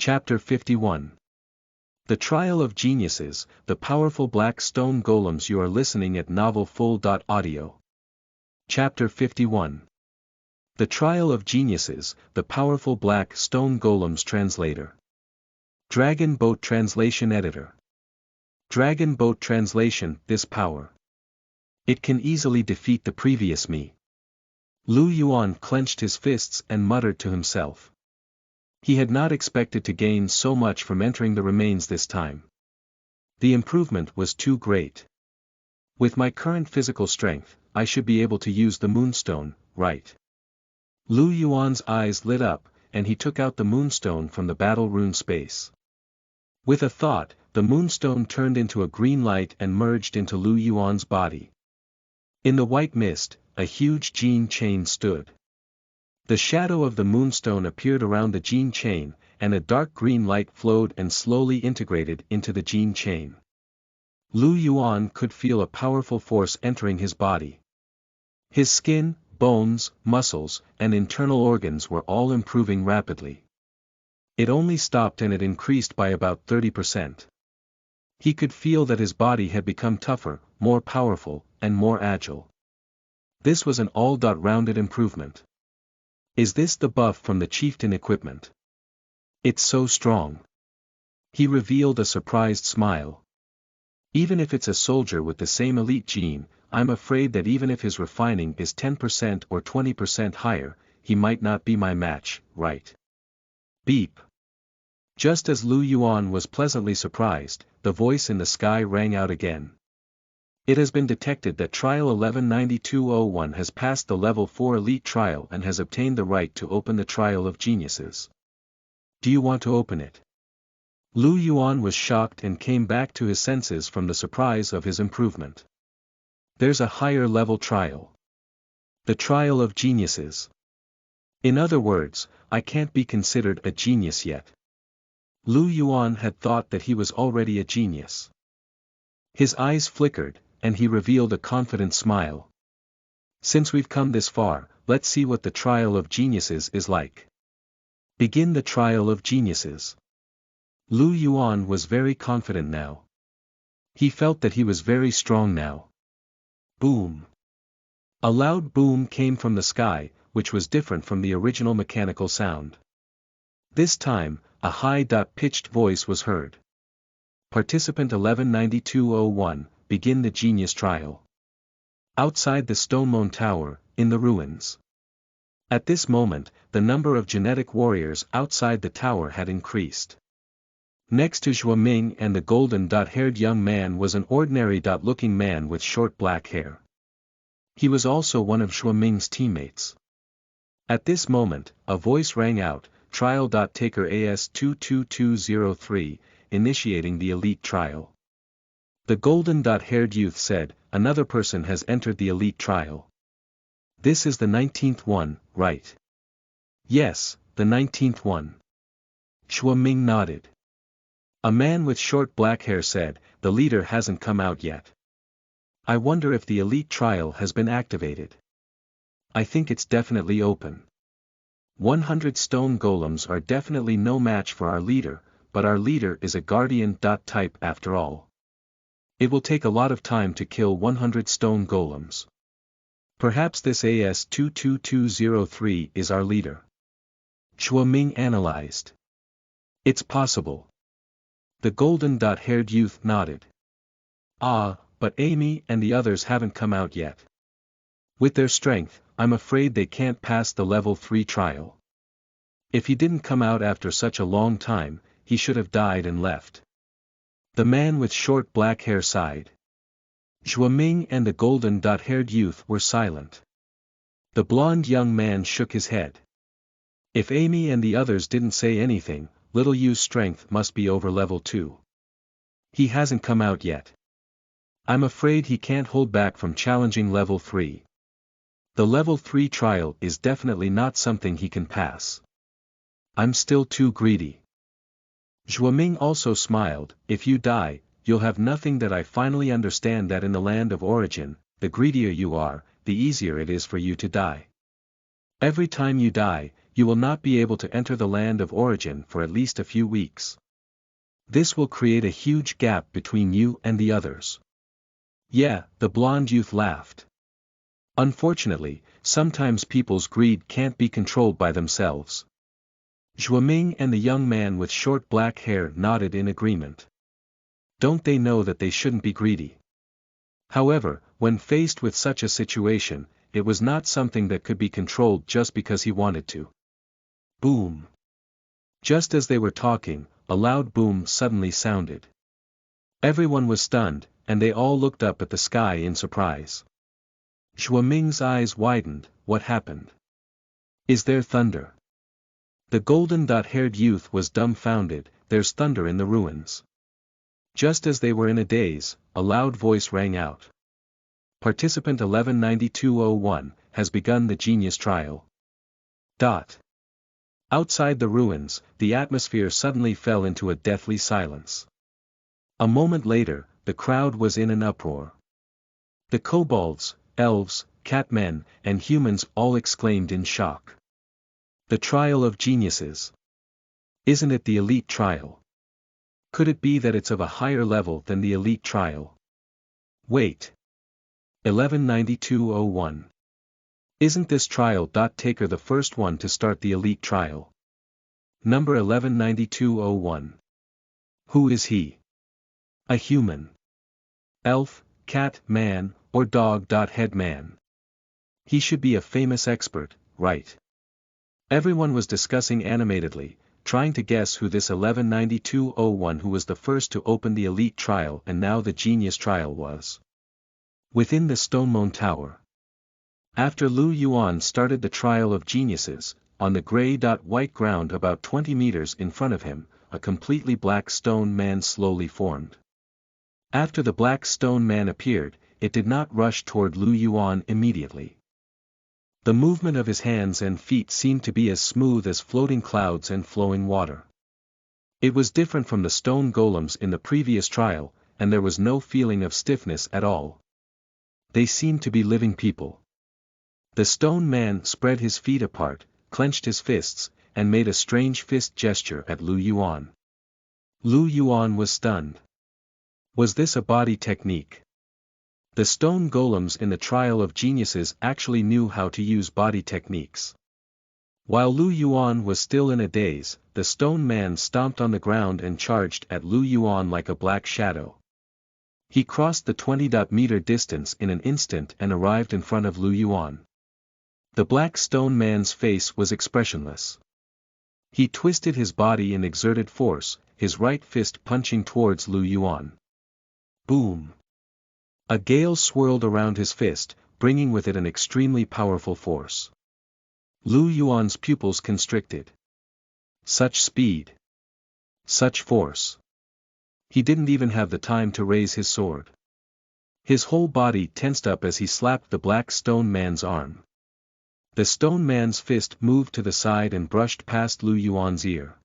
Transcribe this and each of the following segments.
Chapter 51. The Trial of Geniuses, the Powerful Black Stone Golems. You are listening at novelfull.audio. Chapter 51. The Trial of Geniuses, the Powerful Black Stone Golems. Translator. Dragon Boat Translation Editor. Dragon Boat Translation. This power. It can easily defeat the previous me. Lu Yuan clenched his fists and muttered to himself. He had not expected to gain so much from entering the remains this time. The improvement was too great. With my current physical strength, I should be able to use the moonstone, right? Lu Yuan's eyes lit up, and he took out the moonstone from the battle rune space. With a thought, the moonstone turned into a green light and merged into Lu Yuan's body. In the white mist, a huge gene chain stood. The shadow of the moonstone appeared around the gene chain, and a dark green light flowed and slowly integrated into the gene chain. Lu Yuan could feel a powerful force entering his body. His skin, bones, muscles, and internal organs were all improving rapidly. It only stopped and it increased by about 30%. He could feel that his body had become tougher, more powerful, and more agile. This was an all-rounded improvement. Is this the buff from the chieftain equipment? It's so strong. He revealed a surprised smile. Even if it's a soldier with the same elite gene, I'm afraid that even if his refining is 10% or 20% higher, he might not be my match, right? Beep. Just as Lu Yuan was pleasantly surprised, the voice in the sky rang out again. It has been detected that Trial 119201 has passed the Level 4 Elite Trial and has obtained the right to open the Trial of Geniuses. Do you want to open it? Lu Yuan was shocked and came back to his senses from the surprise of his improvement. There's a higher level trial. The Trial of Geniuses. In other words, I can't be considered a genius yet. Lu Yuan had thought that he was already a genius. His eyes flickered, and he revealed a confident smile. Since we've come this far, let's see what the Trial of Geniuses is like. Begin the Trial of Geniuses. Lu Yuan was very confident now. He felt that he was very strong now. Boom. A loud boom came from the sky, which was different from the original mechanical sound. This time, a high-pitched voice was heard. Participant 119201, begin the Genius Trial. Outside the Stonemone Tower, in the ruins. At this moment, the number of genetic warriors outside the tower had increased. Next to Zhuo Ming and the golden-haired young man was an ordinary-looking man with short black hair. He was also one of Zhuo Ming's teammates. At this moment, a voice rang out, Trial.Taker AS22203, initiating the Elite Trial. The golden-haired youth said, another person has entered the Elite Trial. This is the 19th one, right? Yes, the 19th one. Zhuo Ming nodded. A man with short black hair said, the leader hasn't come out yet. I wonder if the Elite Trial has been activated. I think it's definitely open. 100 stone golems are definitely no match for our leader, but our leader is a guardian-type after all. It will take a lot of time to kill 100 stone golems. Perhaps this AS22203 is our leader. Zhuo Ming analyzed. It's possible. The golden-haired youth nodded. Ah, but Amy and the others haven't come out yet. With their strength, I'm afraid they can't pass the Level 3 trial. If he didn't come out after such a long time, he should have died and left. The man with short black hair sighed. Zhuo Ming and the golden-haired youth were silent. The blonde young man shook his head. If Amy and the others didn't say anything, Little Yu's strength must be over Level 2. He hasn't come out yet. I'm afraid he can't hold back from challenging Level 3. The Level 3 trial is definitely not something he can pass. I'm still too greedy. Zhuo Ming also smiled, if you die, you'll have nothing. That I finally understand that in the land of origin, the greedier you are, the easier it is for you to die. Every time you die, you will not be able to enter the land of origin for at least a few weeks. This will create a huge gap between you and the others. Yeah, the blonde youth laughed. Unfortunately, sometimes people's greed can't be controlled by themselves. Zhuoming and the young man with short black hair nodded in agreement. Don't they know that they shouldn't be greedy? However, when faced with such a situation, it was not something that could be controlled just because he wanted to. Boom! Just as they were talking, a loud boom suddenly sounded. Everyone was stunned, and they all looked up at the sky in surprise. Zhuoming's eyes widened. What happened? Is there thunder? The golden-haired youth was dumbfounded. There's thunder in the ruins. Just as they were in a daze, a loud voice rang out. Participant 119201 has begun the genius trial. Outside the ruins, the atmosphere suddenly fell into a deathly silence. A moment later, the crowd was in an uproar. The kobolds, elves, catmen, and humans all exclaimed in shock. The trial of geniuses. Isn't it the elite trial? Could it be that it's of a higher level than the elite trial? Wait. 119201. Isn't this trial taker the first one to start the elite trial? Number 119201. Who is he? A human. Elf, cat, man, or dog. Head man. He should be a famous expert, right? Everyone was discussing animatedly, trying to guess who this 119201 who was the first to open the elite trial and now the genius trial was. Within the Stonemone Tower. After Lu Yuan started the trial of geniuses, on the gray-white ground about 20 meters in front of him, a completely black stone man slowly formed. After the black stone man appeared, it did not rush toward Lu Yuan immediately. The movement of his hands and feet seemed to be as smooth as floating clouds and flowing water. It was different from the stone golems in the previous trial, and there was no feeling of stiffness at all. They seemed to be living people. The stone man spread his feet apart, clenched his fists, and made a strange fist gesture at Lu Yuan. Lu Yuan was stunned. Was this a body technique? The stone golems in the trial of geniuses actually knew how to use body techniques. While Lu Yuan was still in a daze, the stone man stomped on the ground and charged at Lu Yuan like a black shadow. He crossed the 20-meter distance in an instant and arrived in front of Lu Yuan. The black stone man's face was expressionless. He twisted his body and exerted force, his right fist punching towards Lu Yuan. Boom! A gale swirled around his fist, bringing with it an extremely powerful force. Lu Yuan's pupils constricted. Such speed! Such force! He didn't even have the time to raise his sword. His whole body tensed up as he slapped the black stone man's arm. The stone man's fist moved to the side and brushed past Lu Yuan's ear.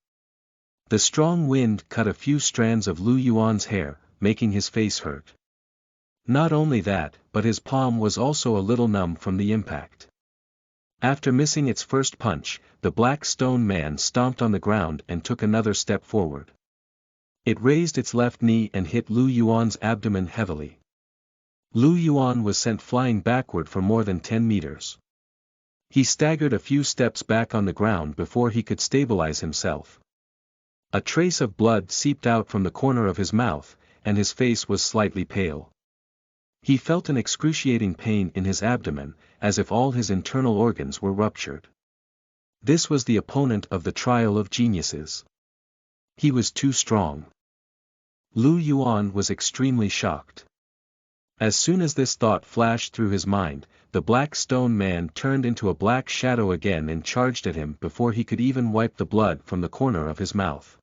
The strong wind cut a few strands of Lu Yuan's hair, making his face hurt. Not only that, but his palm was also a little numb from the impact. After missing its first punch, the black stone man stomped on the ground and took another step forward. It raised its left knee and hit Lu Yuan's abdomen heavily. Lu Yuan was sent flying backward for more than 10 meters. He staggered a few steps back on the ground before he could stabilize himself. A trace of blood seeped out from the corner of his mouth, and his face was slightly pale. He felt an excruciating pain in his abdomen, as if all his internal organs were ruptured. This was the opponent of the trial of geniuses. He was too strong. Lu Yuan was extremely shocked. As soon as this thought flashed through his mind, the black stone man turned into a black shadow again and charged at him before he could even wipe the blood from the corner of his mouth.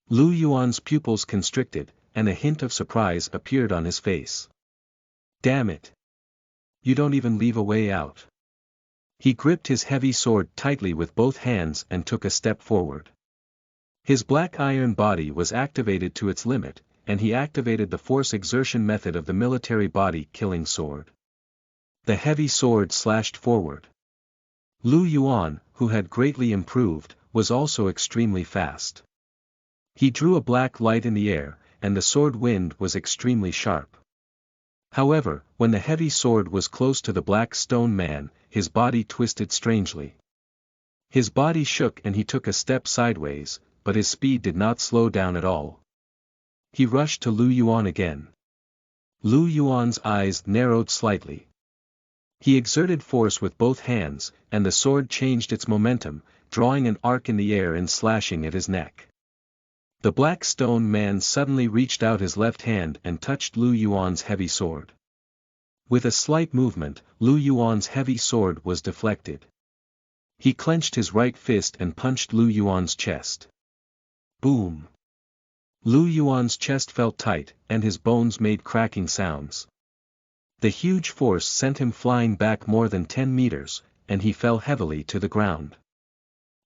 Lu Yuan's pupils constricted, and a hint of surprise appeared on his face. Damn it! You don't even leave a way out. He gripped his heavy sword tightly with both hands and took a step forward. His black iron body was activated to its limit, and he activated the force exertion method of the military body killing sword. The heavy sword slashed forward. Lu Yuan, who had greatly improved, was also extremely fast. He drew a black light in the air, and the sword wind was extremely sharp. However, when the heavy sword was close to the black stone man, his body twisted strangely. His body shook and he took a step sideways, but his speed did not slow down at all. He rushed to Lu Yuan again. Lu Yuan's eyes narrowed slightly. He exerted force with both hands, and the sword changed its momentum, drawing an arc in the air and slashing at his neck. The black stone man suddenly reached out his left hand and touched Lu Yuan's heavy sword. With a slight movement, Lu Yuan's heavy sword was deflected. He clenched his right fist and punched Lu Yuan's chest. Boom! Lu Yuan's chest felt tight, and his bones made cracking sounds. The huge force sent him flying back more than 10 meters, and he fell heavily to the ground.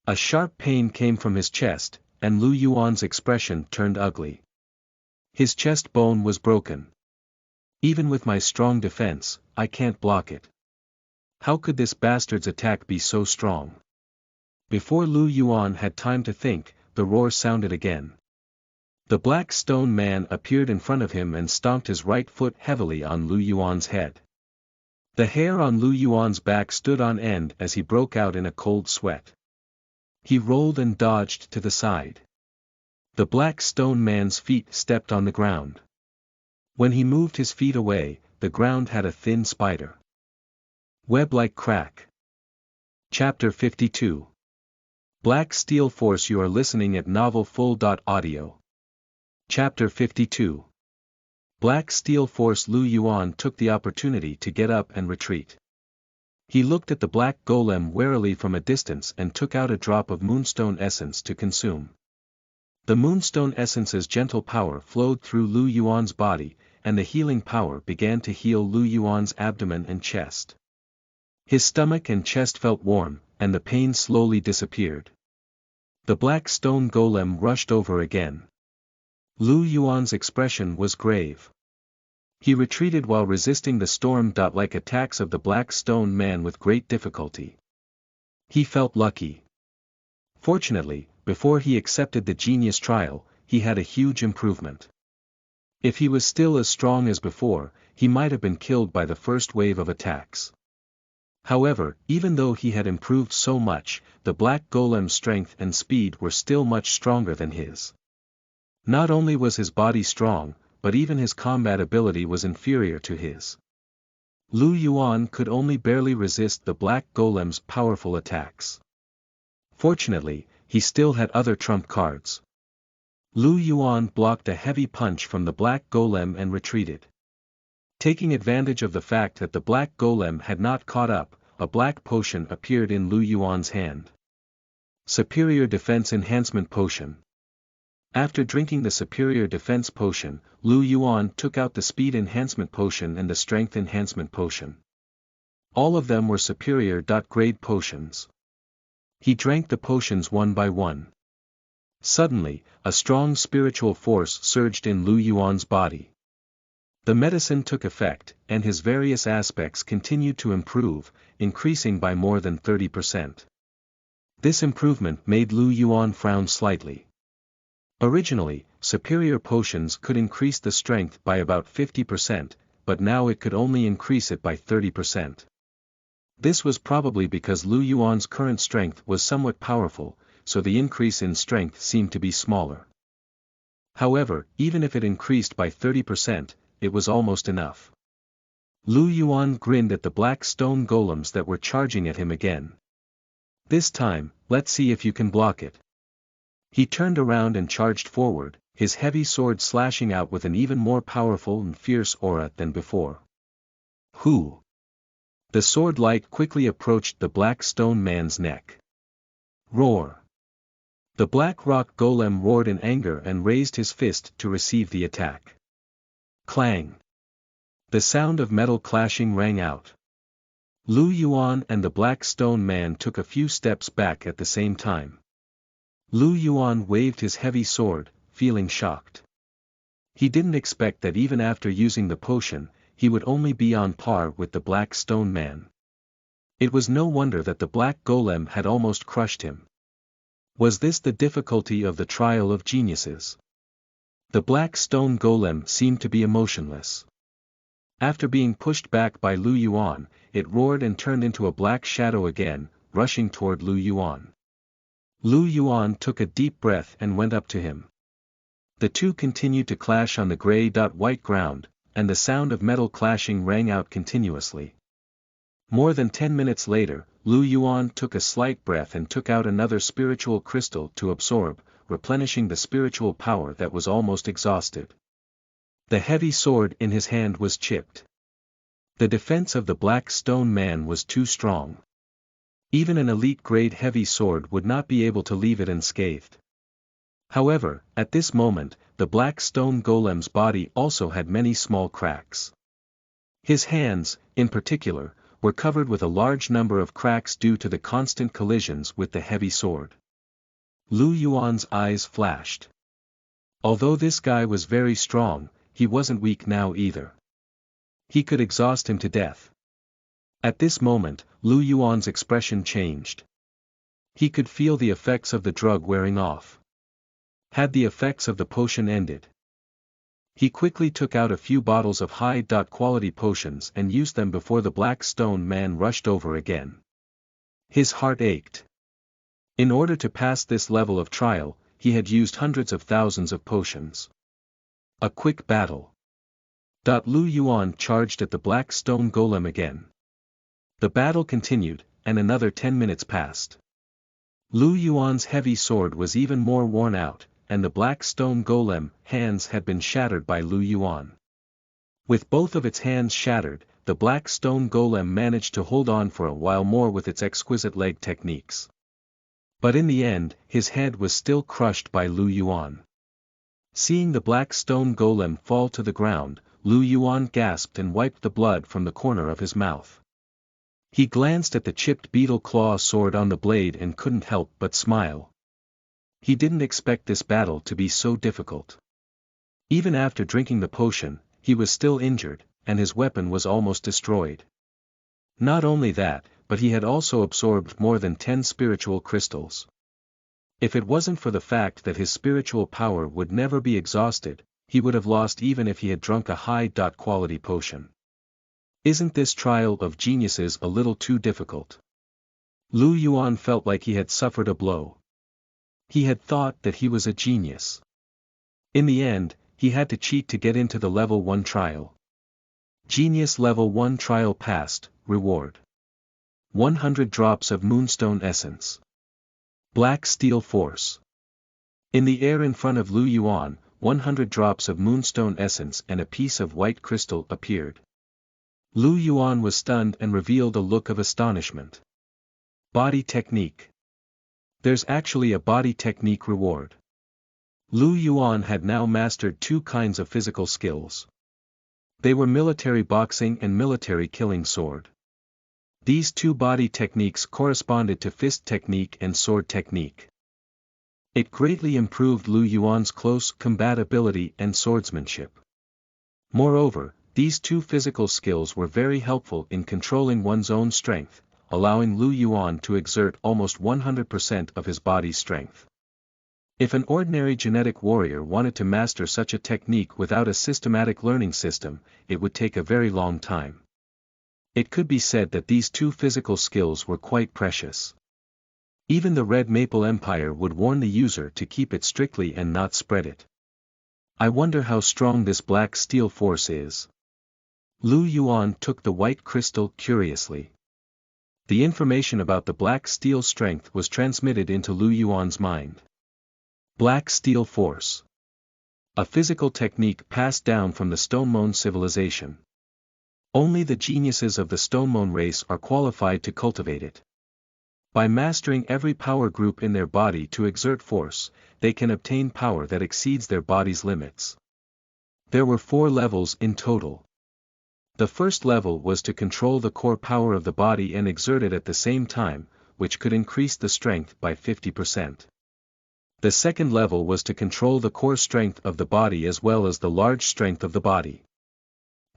A sharp pain came from his chest, and Lu Yuan's expression turned ugly. His chest bone was broken. Even with my strong defense, I can't block it. How could this bastard's attack be so strong? Before Lu Yuan had time to think, the roar sounded again. The black stone man appeared in front of him and stomped his right foot heavily on Lu Yuan's head. The hair on Lu Yuan's back stood on end as he broke out in a cold sweat. He rolled and dodged to the side. The black stone man's feet stepped on the ground. When he moved his feet away, the ground had a thin spider web-like crack. Chapter 52. Black Steel Force. You are listening at novelfull.audio. Chapter 52. Black Steel Force. Lu Yuan took the opportunity to get up and retreat. He looked at the black golem warily from a distance and took out a drop of moonstone essence to consume. The moonstone essence's gentle power flowed through Lu Yuan's body, and the healing power began to heal Lu Yuan's abdomen and chest. His stomach and chest felt warm, and the pain slowly disappeared. The black stone golem rushed over again. Lu Yuan's expression was grave. He retreated while resisting the storm-like attacks of the black stone man with great difficulty. He felt lucky. Fortunately, before he accepted the genius trial, he had a huge improvement. If he was still as strong as before, he might have been killed by the first wave of attacks. However, even though he had improved so much, the black golem's strength and speed were still much stronger than his. Not only was his body strong, but even his combat ability was inferior to his. Lu Yuan could only barely resist the black golem's powerful attacks. Fortunately, he still had other trump cards. Lu Yuan blocked a heavy punch from the black golem and retreated. Taking advantage of the fact that the black golem had not caught up, a black potion appeared in Lu Yuan's hand. Superior Defense Enhancement Potion. After drinking the Superior Defense Potion, Lu Yuan took out the Speed Enhancement Potion and the Strength Enhancement Potion. All of them were superior-grade potions. He drank the potions one by one. Suddenly, a strong spiritual force surged in Lu Yuan's body. The medicine took effect, and his various aspects continued to improve, increasing by more than 30%. This improvement made Lu Yuan frown slightly. Originally, superior potions could increase the strength by about 50%, but now it could only increase it by 30%. This was probably because Lu Yuan's current strength was somewhat powerful, so the increase in strength seemed to be smaller. However, even if it increased by 30%, it was almost enough. Lu Yuan grinned at the black stone golems that were charging at him again. This time, let's see if you can block it. He turned around and charged forward, his heavy sword slashing out with an even more powerful and fierce aura than before. Whoo! The sword light quickly approached the black stone man's neck. Roar! The black rock golem roared in anger and raised his fist to receive the attack. Clang! The sound of metal clashing rang out. Lu Yuan and the black stone man took a few steps back at the same time. Lu Yuan waved his heavy sword, feeling shocked. He didn't expect that even after using the potion, he would only be on par with the black stone man. It was no wonder that the black golem had almost crushed him. Was this the difficulty of the trial of geniuses? The black stone golem seemed to be emotionless. After being pushed back by Lu Yuan, it roared and turned into a black shadow again, rushing toward Lu Yuan. Lu Yuan took a deep breath and went up to him. The two continued to clash on the gray-white ground, and the sound of metal clashing rang out continuously. More than 10 minutes later, Lu Yuan took a slight breath and took out another spiritual crystal to absorb, replenishing the spiritual power that was almost exhausted. The heavy sword in his hand was chipped. The defense of the black stone man was too strong. Even an elite-grade heavy sword would not be able to leave it unscathed. However, at this moment, the black stone golem's body also had many small cracks. His hands, in particular, were covered with a large number of cracks due to the constant collisions with the heavy sword. Lu Yuan's eyes flashed. Although this guy was very strong, he wasn't weak now either. He could exhaust him to death. At this moment, Lu Yuan's expression changed. He could feel the effects of the drug wearing off. Had the effects of the potion ended? He quickly took out a few bottles of high-quality potions and used them before the black stone man rushed over again. His heart ached. In order to pass this level of trial, he had used hundreds of thousands of potions. A quick battle. Lu Yuan charged at the black stone golem again. The battle continued, and another 10 minutes passed. Lu Yuan's heavy sword was even more worn out, and the black stone golem hands had been shattered by Lu Yuan. With both of its hands shattered, the black stone golem managed to hold on for a while more with its exquisite leg techniques. But in the end, his head was still crushed by Lu Yuan. Seeing the black stone golem fall to the ground, Lu Yuan gasped and wiped the blood from the corner of his mouth. He glanced at the chipped beetle claw sword on the blade and couldn't help but smile. He didn't expect this battle to be so difficult. Even after drinking the potion, he was still injured, and his weapon was almost destroyed. Not only that, but he had also absorbed more than 10 spiritual crystals. If it wasn't for the fact that his spiritual power would never be exhausted, he would have lost even if he had drunk a high-quality potion. Isn't this trial of geniuses a little too difficult? Lu Yuan felt like he had suffered a blow. He had thought that he was a genius. In the end, he had to cheat to get into the level 1 trial. Genius level 1 trial passed, reward. 100 drops of moonstone essence. Black steel force. In the air in front of Lu Yuan, 100 drops of moonstone essence and a piece of white crystal appeared. Lu Yuan was stunned and revealed a look of astonishment. Body technique. There's actually a body technique reward. Lu Yuan had now mastered 2 kinds of physical skills. They were military boxing and military killing sword. These 2 body techniques corresponded to fist technique and sword technique. It greatly improved Lu Yuan's close combat ability and swordsmanship. Moreover, these 2 physical skills were very helpful in controlling one's own strength, allowing Lu Yuan to exert almost 100% of his body's strength. If an ordinary genetic warrior wanted to master such a technique without a systematic learning system, it would take a very long time. It could be said that these 2 physical skills were quite precious. Even the Red Maple Empire would warn the user to keep it strictly and not spread it. I wonder how strong this black steel force is. Lu Yuan took the white crystal curiously. The information about the black steel strength was transmitted into Lu Yuan's mind. Black steel force. A physical technique passed down from the Stonemone civilization. Only the geniuses of the Stonemone race are qualified to cultivate it. By mastering every power group in their body to exert force, they can obtain power that exceeds their body's limits. There were 4 levels in total. The first level was to control the core power of the body and exert it at the same time, which could increase the strength by 50%. The second level was to control the core strength of the body as well as the large strength of the body.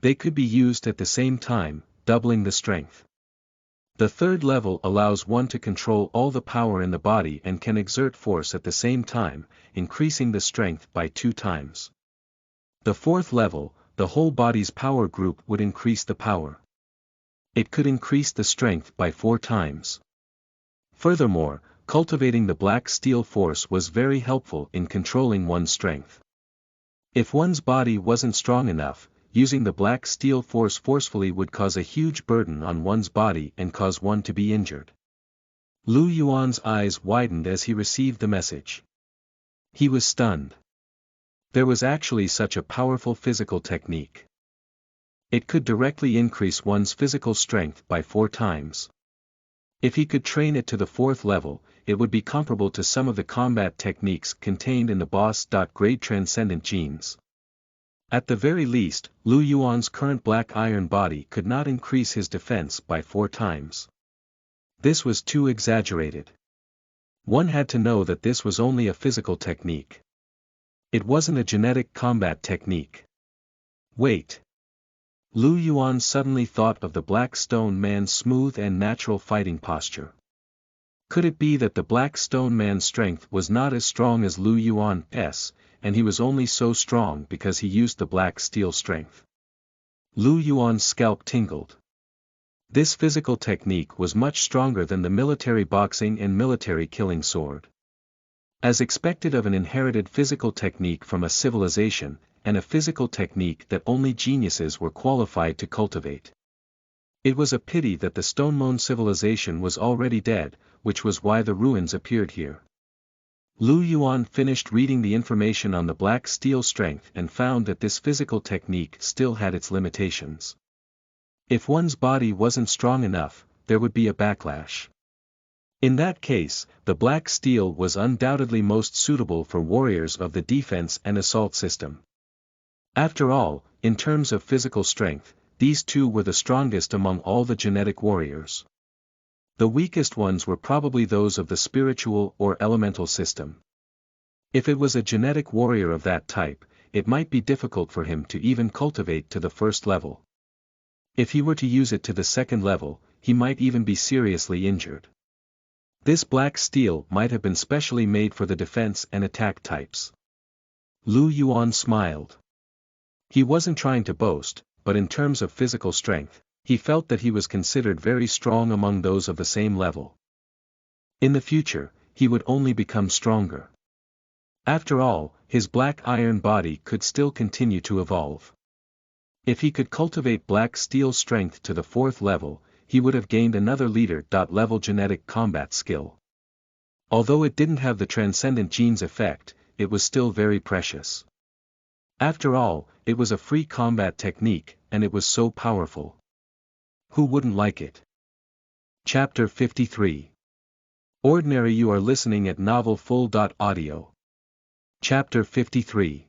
They could be used at the same time, doubling the strength. The third level allows one to control all the power in the body and can exert force at the same time, increasing the strength by 2 times. The fourth level, the whole body's power group would increase the power. It could increase the strength by 4 times. Furthermore, cultivating the black steel force was very helpful in controlling one's strength. If one's body wasn't strong enough, using the black steel force forcefully would cause a huge burden on one's body and cause one to be injured. Lu Yuan's eyes widened as he received the message. He was stunned. There was actually such a powerful physical technique. It could directly increase one's physical strength by 4 times. If he could train it to the 4th level, it would be comparable to some of the combat techniques contained in the boss.grade transcendent genes. At the very least, Lu Yuan's current black iron body could not increase his defense by 4 times. This was too exaggerated. One had to know that this was only a physical technique. It wasn't a genetic combat technique. Wait. Lu Yuan suddenly thought of the Black Stone Man's smooth and natural fighting posture. Could it be that the Black Stone Man's strength was not as strong as Lu Yuan's, and he was only so strong because he used the black steel strength? Lu Yuan's scalp tingled. This physical technique was much stronger than the military boxing and military killing sword. As expected of an inherited physical technique from a civilization, and a physical technique that only geniuses were qualified to cultivate. It was a pity that the Stonemoon civilization was already dead, which was why the ruins appeared here. Lu Yuan finished reading the information on the black steel strength and found that this physical technique still had its limitations. If one's body wasn't strong enough, there would be a backlash. In that case, the black steel was undoubtedly most suitable for warriors of the defense and assault system. After all, in terms of physical strength, these two were the strongest among all the genetic warriors. The weakest ones were probably those of the spiritual or elemental system. If it was a genetic warrior of that type, it might be difficult for him to even cultivate to the 1st level. If he were to use it to the 2nd level, he might even be seriously injured. This black steel might have been specially made for the defense and attack types. Lu Yuan smiled. He wasn't trying to boast, but in terms of physical strength, he felt that he was considered very strong among those of the same level. In the future, he would only become stronger. After all, his black iron body could still continue to evolve. If he could cultivate black steel strength to the 4th level, he would have gained another leader-level genetic combat skill. Although it didn't have the transcendent genes effect, it was still very precious. After all, it was a free combat technique, and it was so powerful. Who wouldn't like it? Chapter 53. Ordinary. You are listening at novelfull.audio. Chapter 53.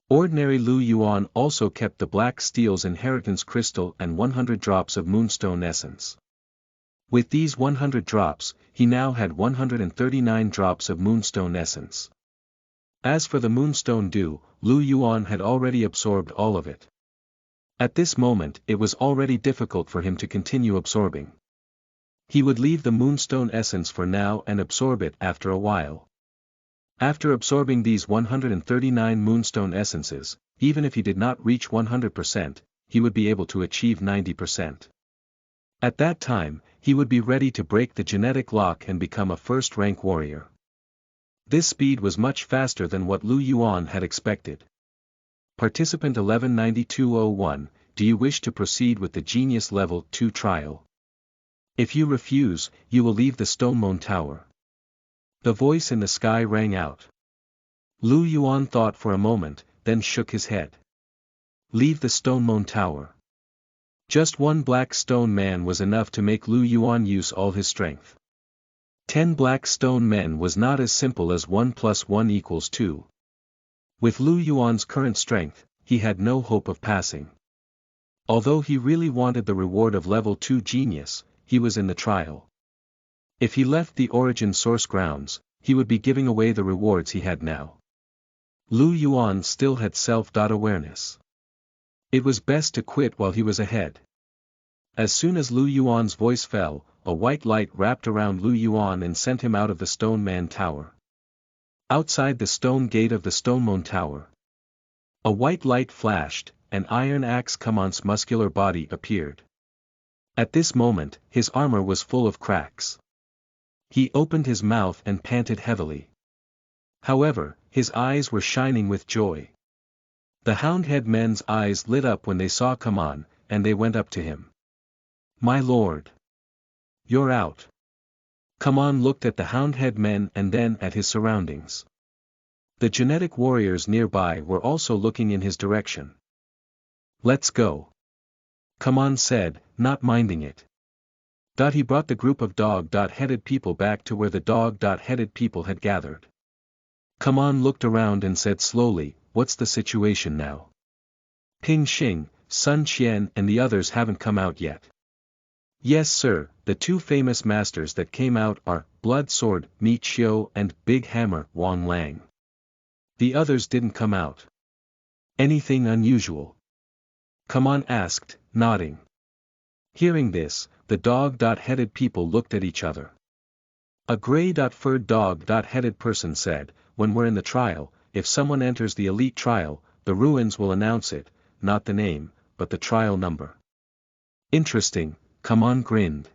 Ordinary. Lu Yuan also kept the black steel's inheritance crystal and 100 drops of moonstone essence. With these 100 drops, he now had 139 drops of moonstone essence. As for the moonstone dew, Lu Yuan had already absorbed all of it. At this moment it was already difficult for him to continue absorbing. He would leave the moonstone essence for now and absorb it after a while. After absorbing these 139 moonstone essences, even if he did not reach 100%, he would be able to achieve 90%. At that time, he would be ready to break the genetic lock and become a 1st-rank warrior. This speed was much faster than what Lu Yuan had expected. Participant 119201, do you wish to proceed with the Genius Level 2 trial? If you refuse, you will leave the Stonemoon Tower. The voice in the sky rang out. Lu Yuan thought for a moment, then shook his head. Leave the Stonemoon Tower. Just one black stone man was enough to make Lu Yuan use all his strength. 10 black stone men was not as simple as 1 + 1 = 2. With Lu Yuan's current strength, he had no hope of passing. Although he really wanted the reward of level 2 genius, he was in the trial. If he left the origin source grounds, he would be giving away the rewards he had now. Lu Yuan still had self-awareness. It was best to quit while he was ahead. As soon as Lu Yuan's voice fell, a white light wrapped around Lu Yuan and sent him out of the Stone Man Tower. Outside the stone gate of the Stone Moon Tower, a white light flashed, and Iron Axe Kamon's muscular body appeared. At this moment, his armor was full of cracks. He opened his mouth and panted heavily. However, his eyes were shining with joy. The Houndhead men's eyes lit up when they saw Kamon, and they went up to him. "My lord! You're out." Kamon looked at the Houndhead men and then at his surroundings. The genetic warriors nearby were also looking in his direction. "Let's go," Kamon said, not minding it. He brought the group of dog-headed people back to where the dog-headed people had gathered. Kamon looked around and said slowly, "What's the situation now? Ping Xing, Sun Qian and the others haven't come out yet." "Yes sir, the two famous masters that came out are, Blood Sword, Mi Qiu and Big Hammer, Wang Lang. The others didn't come out." "Anything unusual?" Kamon asked, nodding. Hearing this, the dog-headed people looked at each other. A gray-furred dog-headed person said, "When we're in the trial, if someone enters the elite trial, the ruins will announce it, not the name, but the trial number." "Interesting," Kamon grinned.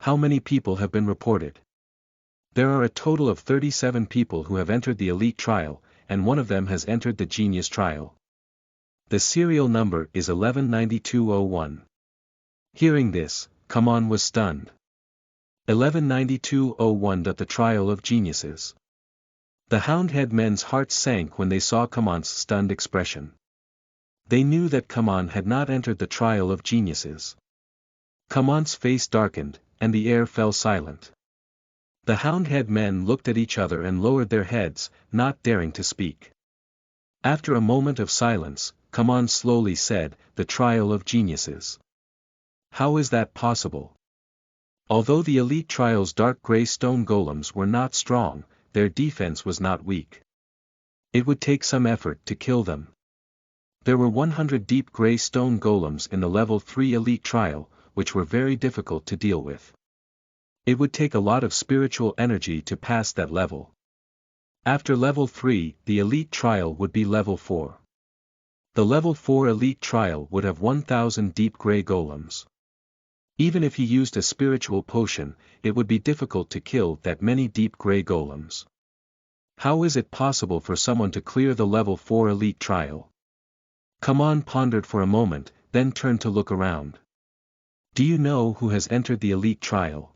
"How many people have been reported?" "There are a total of 37 people who have entered the elite trial, and one of them has entered the genius trial. The serial number is 119201. Hearing this, Kamon was stunned. 119201. The trial of geniuses. The Houndhead men's hearts sank when they saw Kamon's stunned expression. They knew that Kamon had not entered the trial of geniuses. Kamon's face darkened, and the air fell silent. The Houndhead men looked at each other and lowered their heads, not daring to speak. After a moment of silence, Kamon slowly said, "The trial of geniuses. How is that possible?" Although the elite trial's dark gray stone golems were not strong, their defense was not weak. It would take some effort to kill them. There were 100 deep gray stone golems in the level 3 elite trial, which were very difficult to deal with. It would take a lot of spiritual energy to pass that level. After level 3, the elite trial would be level 4. The level 4 elite trial would have 1,000 deep gray golems. Even if he used a spiritual potion, it would be difficult to kill that many deep gray golems. How is it possible for someone to clear the level 4 elite trial? Kamon pondered for a moment, then turned to look around. "Do you know who has entered the elite trial?"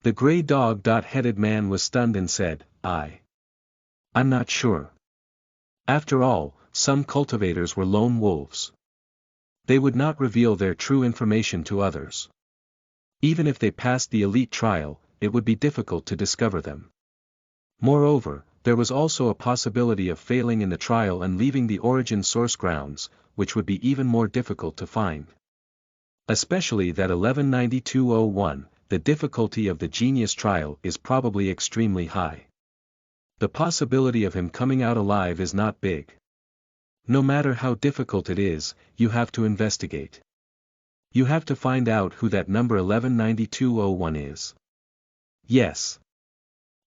The gray dog-headed man was stunned and said, I'm not sure." After all, some cultivators were lone wolves. They would not reveal their true information to others. Even if they passed the elite trial, it would be difficult to discover them. Moreover, there was also a possibility of failing in the trial and leaving the origin source grounds, which would be even more difficult to find. Especially that 119201, the difficulty of the genius trial is probably extremely high. The possibility of him coming out alive is not big. No matter how difficult it is, you have to investigate. You have to find out who that number 119201 is. Yes.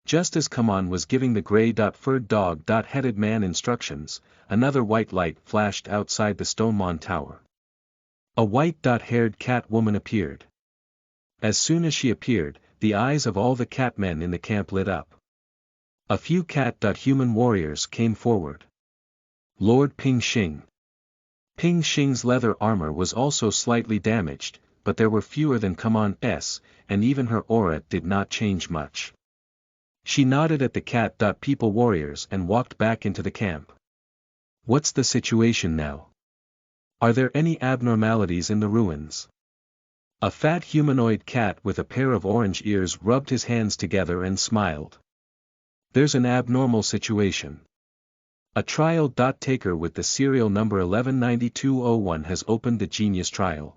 Just as Kamon was giving the gray-furred dog-headed man instructions, another white light flashed outside the Stonemon Tower. A white-haired cat woman appeared. As soon as she appeared, the eyes of all the cat men in the camp lit up. A few cat-human warriors came forward. Lord Ping Xing. Ping Xing's leather armor was also slightly damaged, but there were fewer than Kamon's, and even her aura did not change much. She nodded at the cat-people warriors and walked back into the camp. "What's the situation now? Are there any abnormalities in the ruins?" A fat humanoid cat with a pair of orange ears rubbed his hands together and smiled. "There's an abnormal situation. A trial taker with the serial number 119201 has opened the genius trial.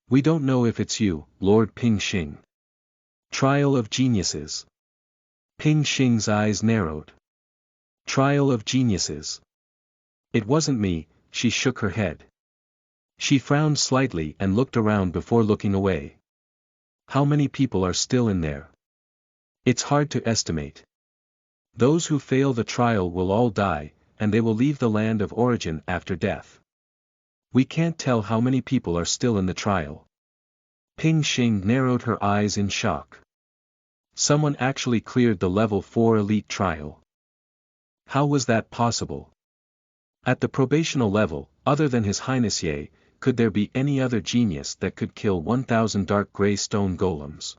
We don't know if it's you, Lord Ping Xing." Trial of geniuses. Ping Xing's eyes narrowed. Trial of geniuses. "It wasn't me," she shook her head. She frowned slightly and looked around before looking away. How many people are still in there? It's hard to estimate. Those who fail the trial will all die, and they will leave the land of origin after death. We can't tell how many people are still in the trial. Ping Xing narrowed her eyes in shock. Someone actually cleared the level 4 elite trial. How was that possible? At the probational level, other than His Highness Ye, could there be any other genius that could kill 1,000 dark gray stone golems?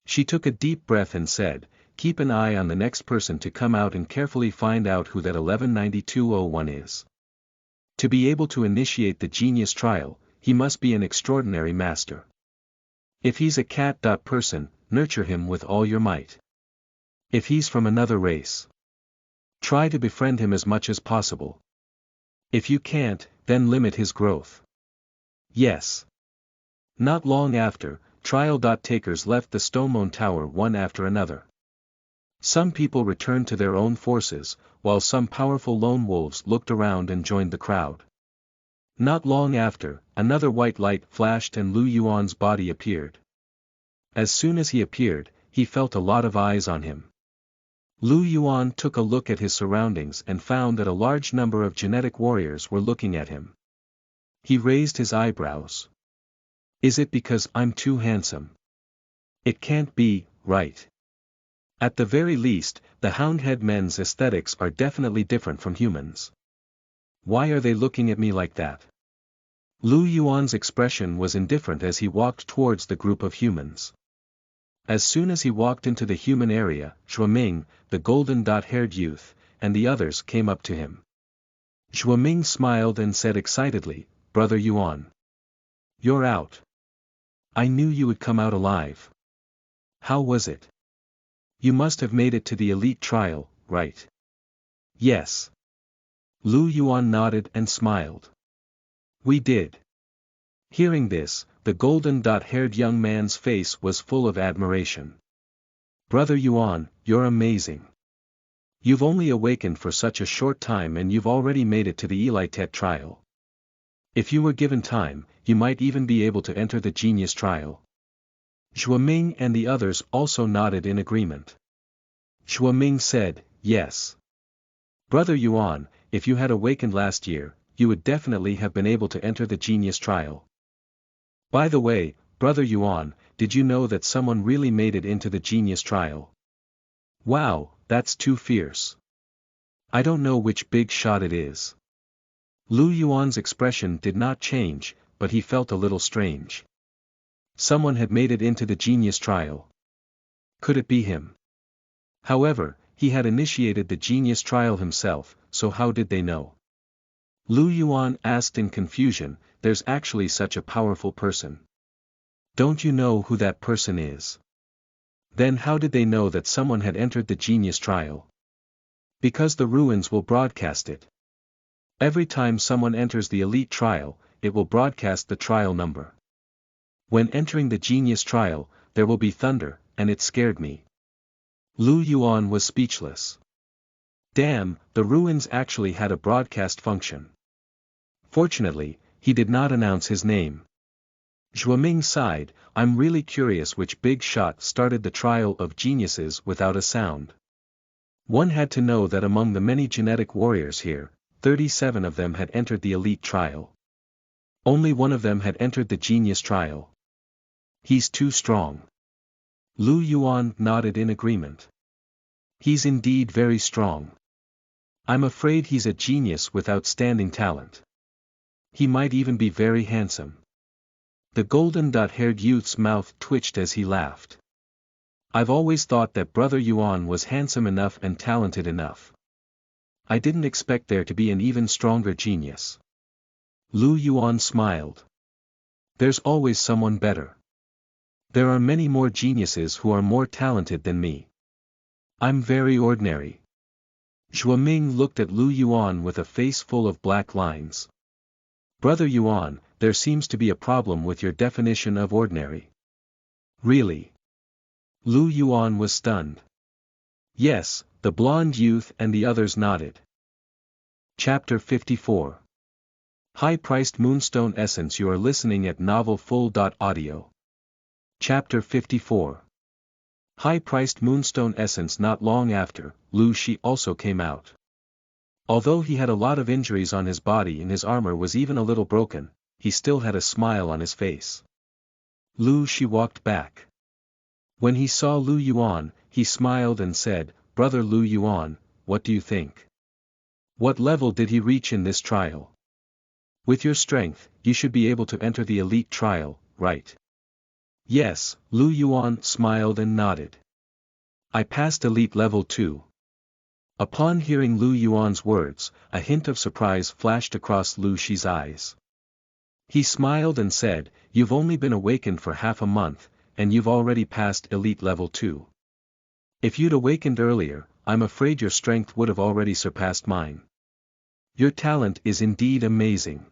She took a deep breath and said, keep an eye on the next person to come out and carefully find out who that 119201 is. To be able to initiate the genius trial, he must be an extraordinary master. If he's a cat. Person, nurture him with all your might. If he's from another race, try to befriend him as much as possible. If you can't, then limit his growth. Yes. Not long after, trial. Takers left the Stonemoon Tower one after another. Some people returned to their own forces, while some powerful lone wolves looked around and joined the crowd. Not long after, another white light flashed and Lu Yuan's body appeared. As soon as he appeared, he felt a lot of eyes on him. Lu Yuan took a look at his surroundings and found that a large number of genetic warriors were looking at him. He raised his eyebrows. Is it because I'm too handsome? It can't be, right? At the very least, the Houndhead men's aesthetics are definitely different from humans. Why are they looking at me like that? Lu Yuan's expression was indifferent as he walked towards the group of humans. As soon as he walked into the human area, Zhuoming, the golden-haired youth, and the others came up to him. Zhuoming smiled and said excitedly, Brother Yuan. You're out. I knew you would come out alive. How was it? You must have made it to the elite trial, right? Yes. Lu Yuan nodded and smiled. We did. Hearing this, the golden-haired young man's face was full of admiration. Brother Yuan, you're amazing. You've only awakened for such a short time and you've already made it to the Elite trial. If you were given time, you might even be able to enter the genius trial. Zhuoming and the others also nodded in agreement. Zhuoming said, yes. Brother Yuan, if you had awakened last year, you would definitely have been able to enter the genius trial. By the way, Brother Yuan, did you know that someone really made it into the genius trial? Wow, that's too fierce. I don't know which big shot it is. Lu Yuan's expression did not change, but he felt a little strange. Someone had made it into the genius trial. Could it be him? However, he had initiated the genius trial himself, so how did they know? Lu Yuan asked in confusion, there's actually such a powerful person. Don't you know who that person is? Then how did they know that someone had entered the genius trial? Because the ruins will broadcast it. Every time someone enters the elite trial, it will broadcast the trial number. When entering the genius trial, there will be thunder, and it scared me. Lu Yuan was speechless. Damn, the ruins actually had a broadcast function. Fortunately, he did not announce his name. Zhuoming sighed, I'm really curious which big shot started the trial of geniuses without a sound. One had to know that among the many genetic warriors here, 37 of them had entered the elite trial. Only one of them had entered the genius trial. He's too strong. Lu Yuan nodded in agreement. He's indeed very strong. I'm afraid he's a genius with outstanding talent. He might even be very handsome. The golden-haired youth's mouth twitched as he laughed. I've always thought that Brother Yuan was handsome enough and talented enough. I didn't expect there to be an even stronger genius. Lu Yuan smiled. There's always someone better. There are many more geniuses who are more talented than me. I'm very ordinary. Zhuoming looked at Lu Yuan with a face full of black lines. Brother Yuan, there seems to be a problem with your definition of ordinary. Really? Lu Yuan was stunned. Yes, the blonde youth and the others nodded. Chapter 54. High-priced moonstone essence. You are listening at novelfull.audio. Chapter 54. High-priced moonstone essence. Not long after, Lu Shi also came out. Although he had a lot of injuries on his body and his armor was even a little broken, he still had a smile on his face. Lu Shi walked back. When he saw Lu Yuan, he smiled and said, "Brother Lu Yuan, what do you think? What level did he reach in this trial? With your strength, you should be able to enter the elite trial, right?" "Yes," Lu Yuan smiled and nodded. "I passed elite level 2. Upon hearing Lu Yuan's words, a hint of surprise flashed across Lu Shi's eyes. He smiled and said, "You've only been awakened for half a month, and you've already passed elite level 2. If you'd awakened earlier, I'm afraid your strength would have already surpassed mine. Your talent is indeed amazing.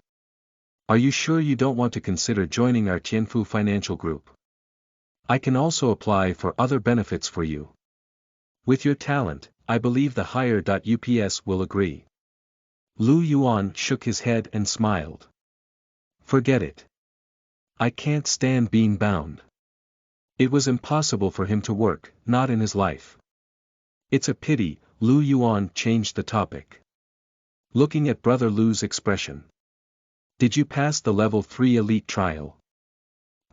Are you sure you don't want to consider joining our Tianfu Financial Group? I can also apply for other benefits for you. With your talent, I believe the higher.ups will agree." Lu Yuan shook his head and smiled. "Forget it. I can't stand being bound." It was impossible for him to work, not in his life. "It's a pity," Lu Yuan changed the topic. Looking at Brother Lu's expression. "Did you pass the level 3 elite trial?"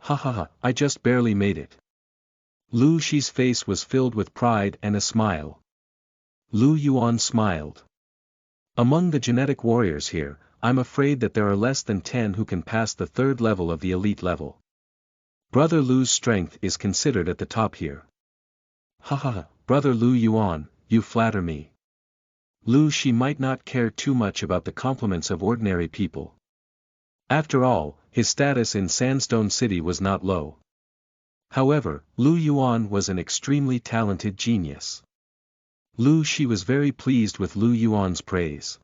"Ha ha ha, I just barely made it." Lu Shi's face was filled with pride and a smile. Lu Yuan smiled. "Among the genetic warriors here, I'm afraid that there are less than 10 who can pass the third level of the elite level. Brother Lu's strength is considered at the top here." "Ha ha ha, Brother Lu Yuan, you flatter me." Lu Shi might not care too much about the compliments of ordinary people. After all, his status in Sandstone City was not low. However, Lu Yuan was an extremely talented genius. Lu Shi was very pleased with Lu Yuan's praise.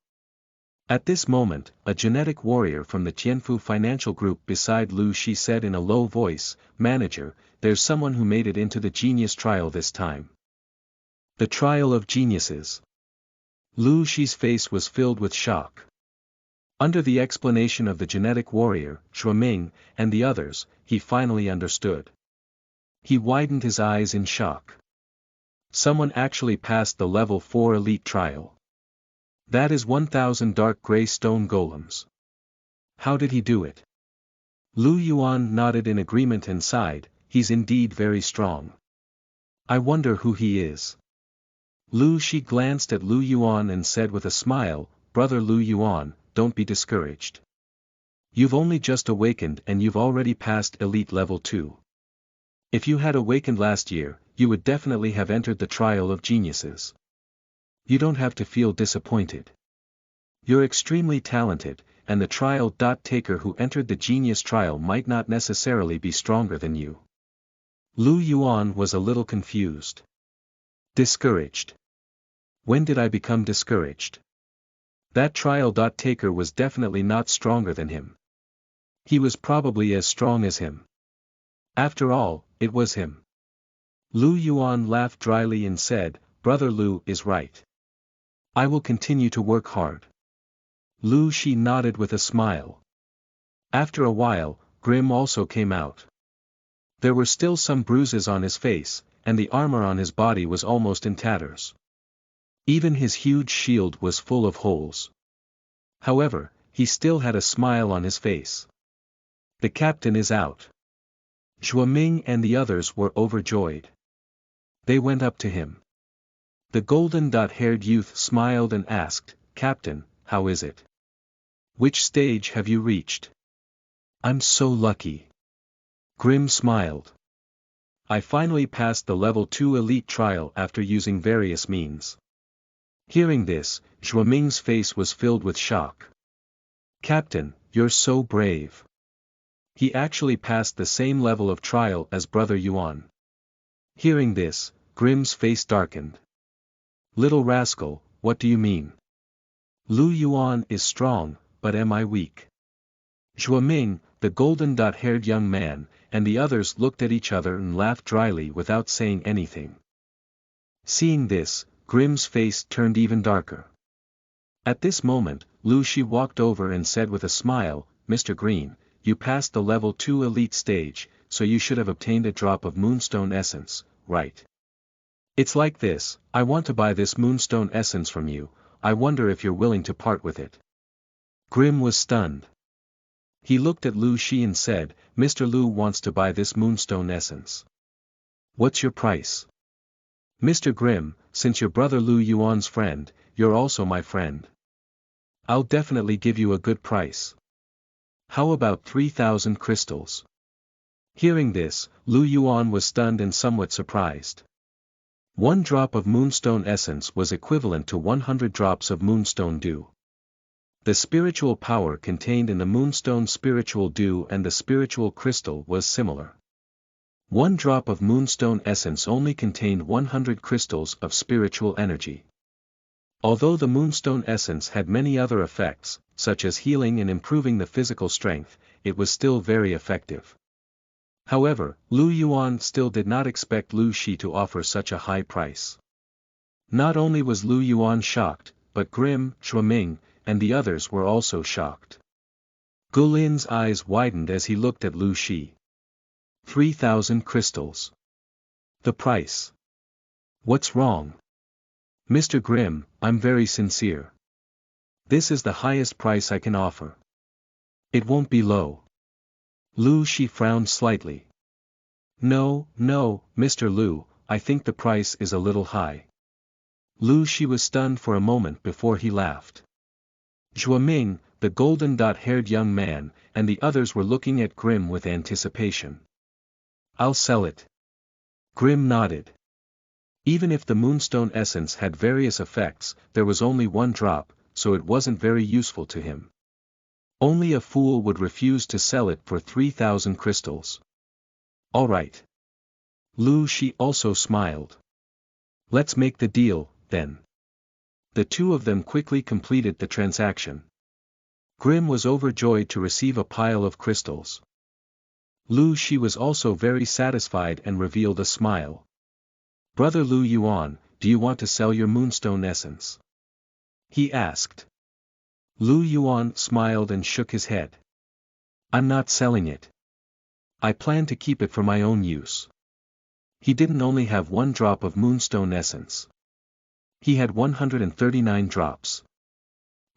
At this moment, a genetic warrior from the Tianfu Financial Group beside Lu Shi said in a low voice, "Manager, there's someone who made it into the genius trial this time." The trial of geniuses. Lu Shi's face was filled with shock. Under the explanation of the genetic warrior, Ming, and the others, he finally understood. He widened his eyes in shock. Someone actually passed the level 4 elite trial. That is 1,000 dark gray stone golems. How did he do it? Lu Yuan nodded in agreement and sighed, "He's indeed very strong. I wonder who he is." Lu Shi glanced at Lu Yuan and said with a smile, "Brother Lu Yuan, don't be discouraged. You've only just awakened and you've already passed elite level 2. If you had awakened last year, you would definitely have entered the trial of geniuses. You don't have to feel disappointed. You're extremely talented, and the trial-taker who entered the genius trial might not necessarily be stronger than you." Lu Yuan was a little confused. Discouraged. When did I become discouraged? That trial-taker was definitely not stronger than him. He was probably as strong as him. After all, it was him. Lu Yuan laughed dryly and said, "Brother Lu is right. I will continue to work hard." Lu Shi nodded with a smile. After a while, Grim also came out. There were still some bruises on his face, and the armor on his body was almost in tatters. Even his huge shield was full of holes. However, he still had a smile on his face. "The captain is out." Ming and the others were overjoyed. They went up to him. The golden-haired youth smiled and asked, "Captain, how is it? Which stage have you reached?" "I'm so lucky." Grim smiled. "I finally passed the level 2 elite trial after using various means." Hearing this, Ming's face was filled with shock. "Captain, you're so brave. He actually passed the same level of trial as Brother Yuan." Hearing this, Grim's face darkened. "Little rascal, what do you mean? Lu Yuan is strong, but am I weak?" Ming, the golden-haired young man, and the others looked at each other and laughed dryly without saying anything. Seeing this, Grim's face turned even darker. At this moment, Lu Shi walked over and said with a smile, "Mr. Green, you passed the level 2 elite stage, so you should have obtained a drop of moonstone essence, right? It's like this, I want to buy this moonstone essence from you, I wonder if you're willing to part with it." Grim was stunned. He looked at Lu Shi and said, "Mr. Lu wants to buy this moonstone essence. What's your price?" "Mr. Grim, since your brother Lu Yuan's friend, you're also my friend. I'll definitely give you a good price. How about 3,000 crystals?" Hearing this, Lu Yuan was stunned and somewhat surprised. 1 drop of moonstone essence was equivalent to 100 drops of moonstone dew. The spiritual power contained in the moonstone spiritual dew and the spiritual crystal was similar. 1 drop of moonstone essence only contained 100 crystals of spiritual energy. Although the moonstone essence had many other effects, such as healing and improving the physical strength, it was still very effective. However, Lu Yuan still did not expect Lu Shi to offer such a high price. Not only was Lu Yuan shocked, but Grim, Ming, and the others were also shocked. Gu Lin's eyes widened as he looked at Lu Shi. 3,000 crystals. The price. What's wrong? Mr. Grim, I'm very sincere. This is the highest price I can offer. It won't be low. Lu Shi frowned slightly. No, Mr. Lu, I think the price is a little high. Lu Shi was stunned for a moment before he laughed. Ming, the golden-haired young man, and the others were looking at Grim with anticipation. I'll sell it. Grim nodded. Even if the moonstone essence had various effects, there was only 1 drop, so it wasn't very useful to him. Only a fool would refuse to sell it for 3,000 crystals. All right. Lu Shi also smiled. Let's make the deal, then. The two of them quickly completed the transaction. Grim was overjoyed to receive a pile of crystals. Lu Shi was also very satisfied and revealed a smile. Brother Lu Yuan, do you want to sell your moonstone essence? He asked. Lu Yuan smiled and shook his head. I'm not selling it. I plan to keep it for my own use. He didn't only have 1 drop of moonstone essence. He had 139 drops.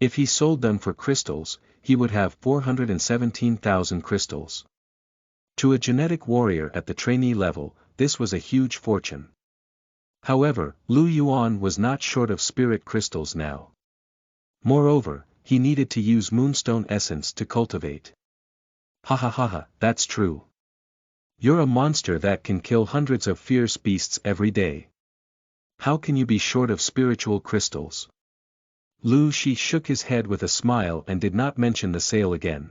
If he sold them for crystals, he would have 417,000 crystals. To a genetic warrior at the trainee level, this was a huge fortune. However, Lu Yuan was not short of spirit crystals now. Moreover, he needed to use moonstone essence to cultivate. Ha, that's true. You're a monster that can kill hundreds of fierce beasts every day. How can you be short of spiritual crystals? Lu Shi shook his head with a smile and did not mention the sale again.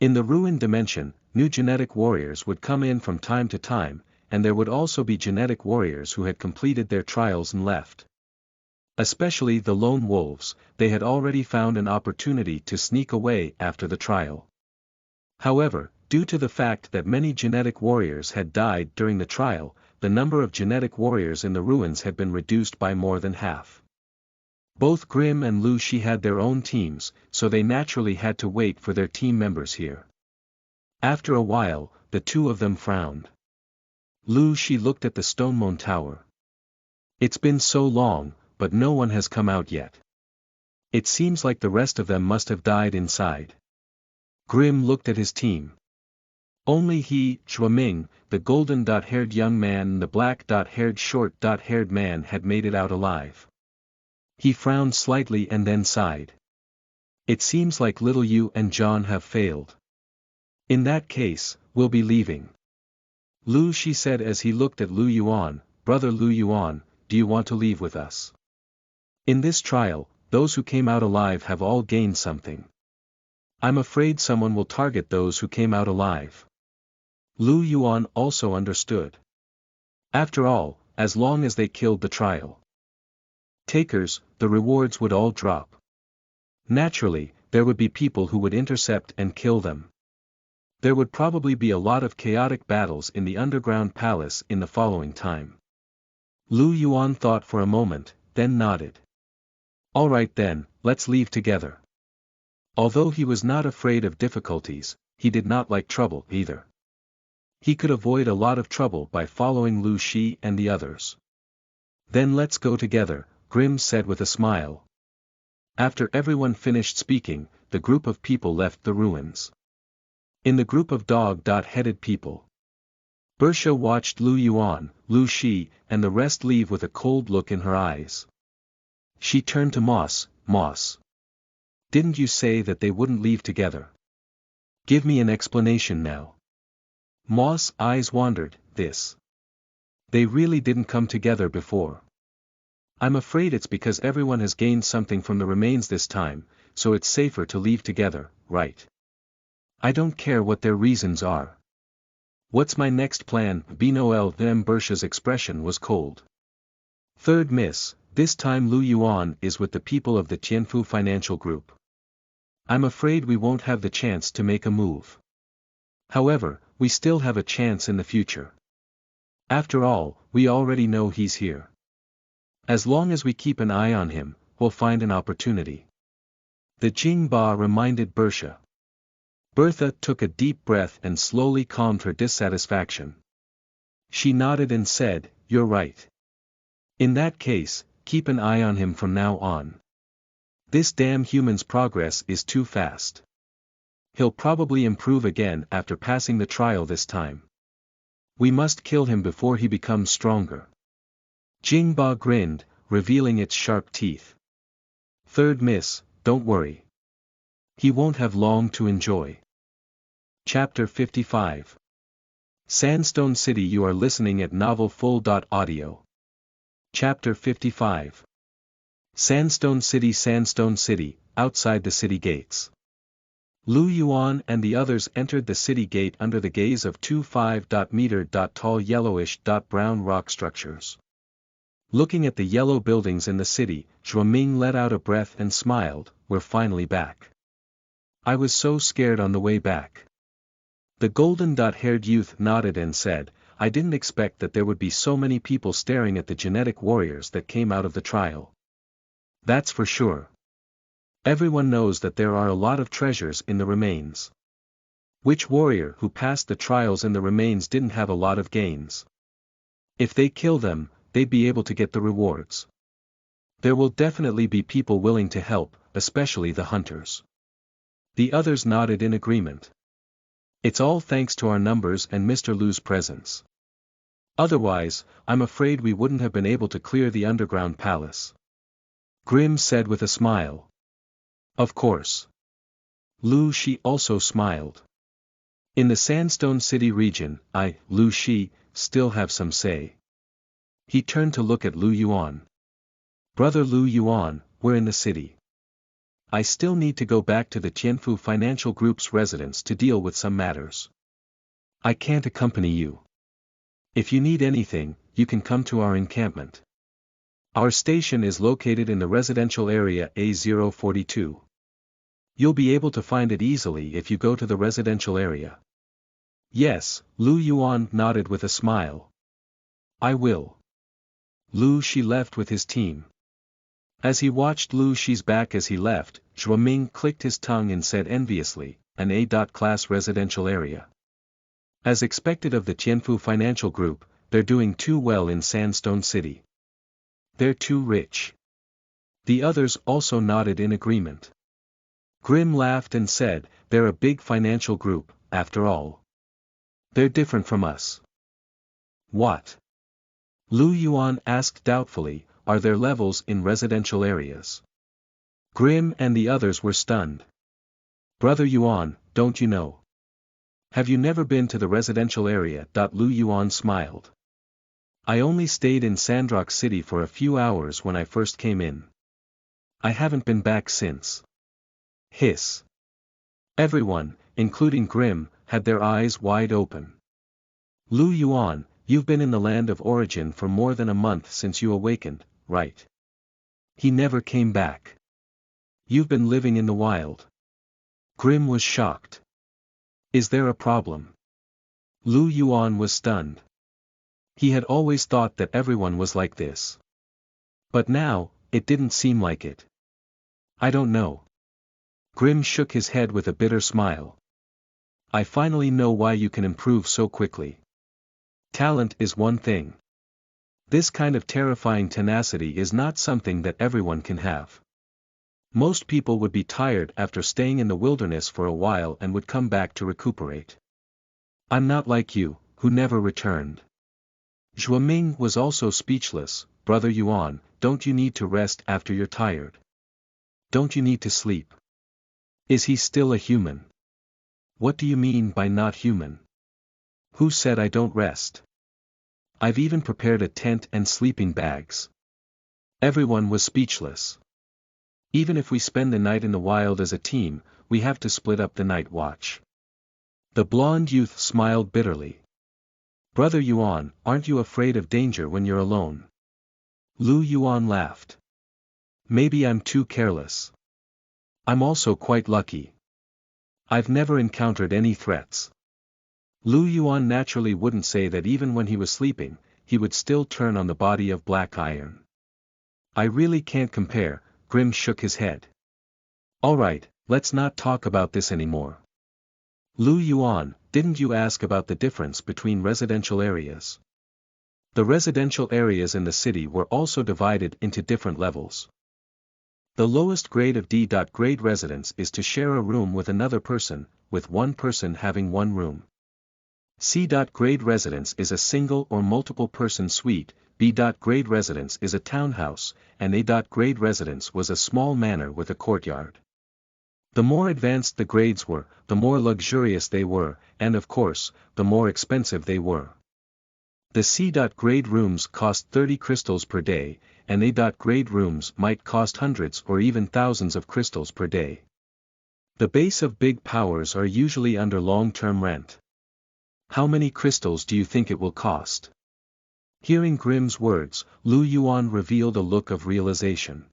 In the ruined dimension, new genetic warriors would come in from time to time, and there would also be genetic warriors who had completed their trials and left. Especially the lone wolves, they had already found an opportunity to sneak away after the trial. However, due to the fact that many genetic warriors had died during the trial, the number of genetic warriors in the ruins had been reduced by more than half. Both Grim and Lu Shi had their own teams, so they naturally had to wait for their team members here. After a while, the two of them frowned. Lu Shi looked at the stone tower. It's been so long, but no one has come out yet. It seems like the rest of them must have died inside. Grim looked at his team. Only he, Ming, the golden-haired young man and the black-haired short-haired man had made it out alive. He frowned slightly and then sighed. It seems like little you and John have failed. In that case, we'll be leaving. Lu Shi said as he looked at Lu Yuan, Brother Lu Yuan, do you want to leave with us? In this trial, those who came out alive have all gained something. I'm afraid someone will target those who came out alive. Lu Yuan also understood. After all, as long as they killed the trial takers, the rewards would all drop. Naturally, there would be people who would intercept and kill them. There would probably be a lot of chaotic battles in the underground palace in the following time. Lu Yuan thought for a moment, then nodded. All right then, let's leave together. Although he was not afraid of difficulties, he did not like trouble either. He could avoid a lot of trouble by following Lu Shi and the others. Then let's go together, Grimm said with a smile. After everyone finished speaking, the group of people left the ruins. In the group of dog-headed people, Bersha watched Lu Yuan, Lu Shi, and the rest leave with a cold look in her eyes. She turned to Moss. Didn't you say that they wouldn't leave together? Give me an explanation now. Moss' eyes wandered. They really didn't come together before. I'm afraid it's because everyone has gained something from the remains this time, so it's safer to leave together, right? I don't care what their reasons are. What's my next plan? Noel Bersha's expression was cold. Third miss, this time Lu Yuan is with the people of the Tianfu Financial Group. I'm afraid we won't have the chance to make a move. However, we still have a chance in the future. After all, we already know he's here. As long as we keep an eye on him, we'll find an opportunity. The Jingba reminded Bersha. Bertha took a deep breath and slowly calmed her dissatisfaction. She nodded and said, "You're right. In that case, keep an eye on him from now on. This damn human's progress is too fast. He'll probably improve again after passing the trial this time. We must kill him before he becomes stronger." Jingba grinned, revealing its sharp teeth. Third miss, don't worry. He won't have long to enjoy. Chapter 55. Sandstone City. You are listening at novelfull.audio. Chapter 55. Sandstone City, outside the city gates. Lu Yuan and the others entered the city gate under the gaze of two 5-meter-tall yellowish-brown rock structures. Looking at the yellow buildings in the city, Zhuoming let out a breath and smiled, "We're finally back. I was so scared on the way back." The golden-haired youth nodded and said, "I didn't expect that there would be so many people staring at the genetic warriors that came out of the trial. That's for sure. Everyone knows that there are a lot of treasures in the remains. Which warrior who passed the trials in the remains didn't have a lot of gains? If they kill them, they'd be able to get the rewards. There will definitely be people willing to help, especially the hunters." The others nodded in agreement. "It's all thanks to our numbers and Mr. Lu's presence. Otherwise, I'm afraid we wouldn't have been able to clear the underground palace," Grimm said with a smile. "Of course." Lu Shi also smiled. "In the Sandstone City region, Lu Shi, still have some say." He turned to look at Lu Yuan. "Brother Lu Yuan, we're in the city. I still need to go back to the Tianfu Financial Group's residence to deal with some matters. I can't accompany you. If you need anything, you can come to our encampment. Our station is located in the residential area A042. You'll be able to find it easily if you go to the residential area." "Yes," Lu Yuan nodded with a smile. "I will." Lu Shi left with his team. As he watched Lu Shi's back as he left, Zhuoming clicked his tongue and said enviously, "An A-class residential area. As expected of the Tianfu Financial Group, they're doing too well in Sandstone City. They're too rich." The others also nodded in agreement. Grimm laughed and said, "They're a big financial group, after all. They're different from us." "What?" Lu Yuan asked doubtfully, "Are there levels in residential areas?" Grimm and the others were stunned. "Brother Yuan, don't you know? Have you never been to the residential area?" Lu Yuan smiled. "I only stayed in Sandrock City for a few hours when I first came in. I haven't been back since." Hiss. Everyone, including Grimm, had their eyes wide open. "Lu Yuan, you've been in the land of origin for more than a month since you awakened, right? He never came back. You've been living in the wild." Grimm was shocked. "Is there a problem?" Lu Yuan was stunned. He had always thought that everyone was like this. But now, it didn't seem like it. "I don't know." Grim shook his head with a bitter smile. I finally know why you can improve so quickly. Talent is one thing. This kind of terrifying tenacity is not something that everyone can have. Most people would be tired after staying in the wilderness for a while and would come back to recuperate. I'm not like you, who never returned. Zhuo Ming was also speechless. Brother Yuan, don't you need to rest after you're tired? Don't you need to sleep? Is he still a human? What do you mean by not human? Who said I don't rest? I've even prepared a tent and sleeping bags. Everyone was speechless. Even if we spend the night in the wild as a team, we have to split up the night watch. The blonde youth smiled bitterly. Brother Yuan, aren't you afraid of danger when you're alone? Lu Yuan laughed. Maybe I'm too careless. I'm also quite lucky. I've never encountered any threats. Lu Yuan naturally wouldn't say that even when he was sleeping, he would still turn on the body of black iron. I really can't compare. Grim shook his head. Alright, let's not talk about this anymore. Lu Yuan, didn't you ask about the difference between residential areas? The residential areas in the city were also divided into different levels. The lowest grade of D-grade residence is to share a room with another person, with one person having one room. C-grade residence is a single or multiple person suite, B-grade residence is a townhouse, and A-grade residence was a small manor with a courtyard. The more advanced the grades were, the more luxurious they were, and of course, the more expensive they were. The C-grade rooms cost 30 crystals per day, and A-grade rooms might cost hundreds or even thousands of crystals per day. The base of big powers are usually under long-term rent. How many crystals do you think it will cost? Hearing Grimm's words, Lu Yuan revealed a look of realization.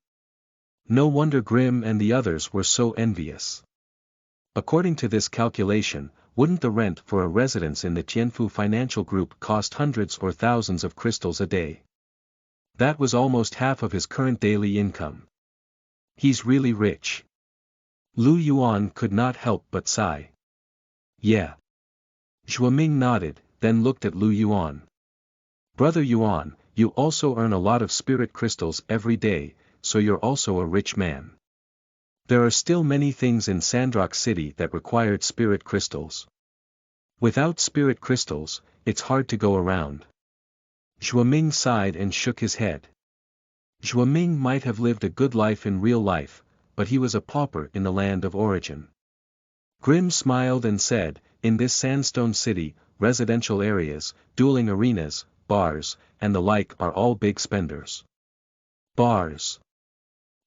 No wonder Grimm and the others were so envious. According to this calculation, wouldn't the rent for a residence in the Tianfu Financial Group cost hundreds or thousands of crystals a day? That was almost half of his current daily income. He's really rich. Lu Yuan could not help but sigh. Yeah. Zhuo Ming nodded, then looked at Lu Yuan. Brother Yuan, you also earn a lot of spirit crystals every day, so you're also a rich man. There are still many things in Sandrock City that required spirit crystals. Without spirit crystals, it's hard to go around. Zhuo Ming sighed and shook his head. Zhuo Ming might have lived a good life in real life, but he was a pauper in the land of origin. Grimm smiled and said, in this sandstone city, residential areas, dueling arenas, bars, and the like are all big spenders. Bars.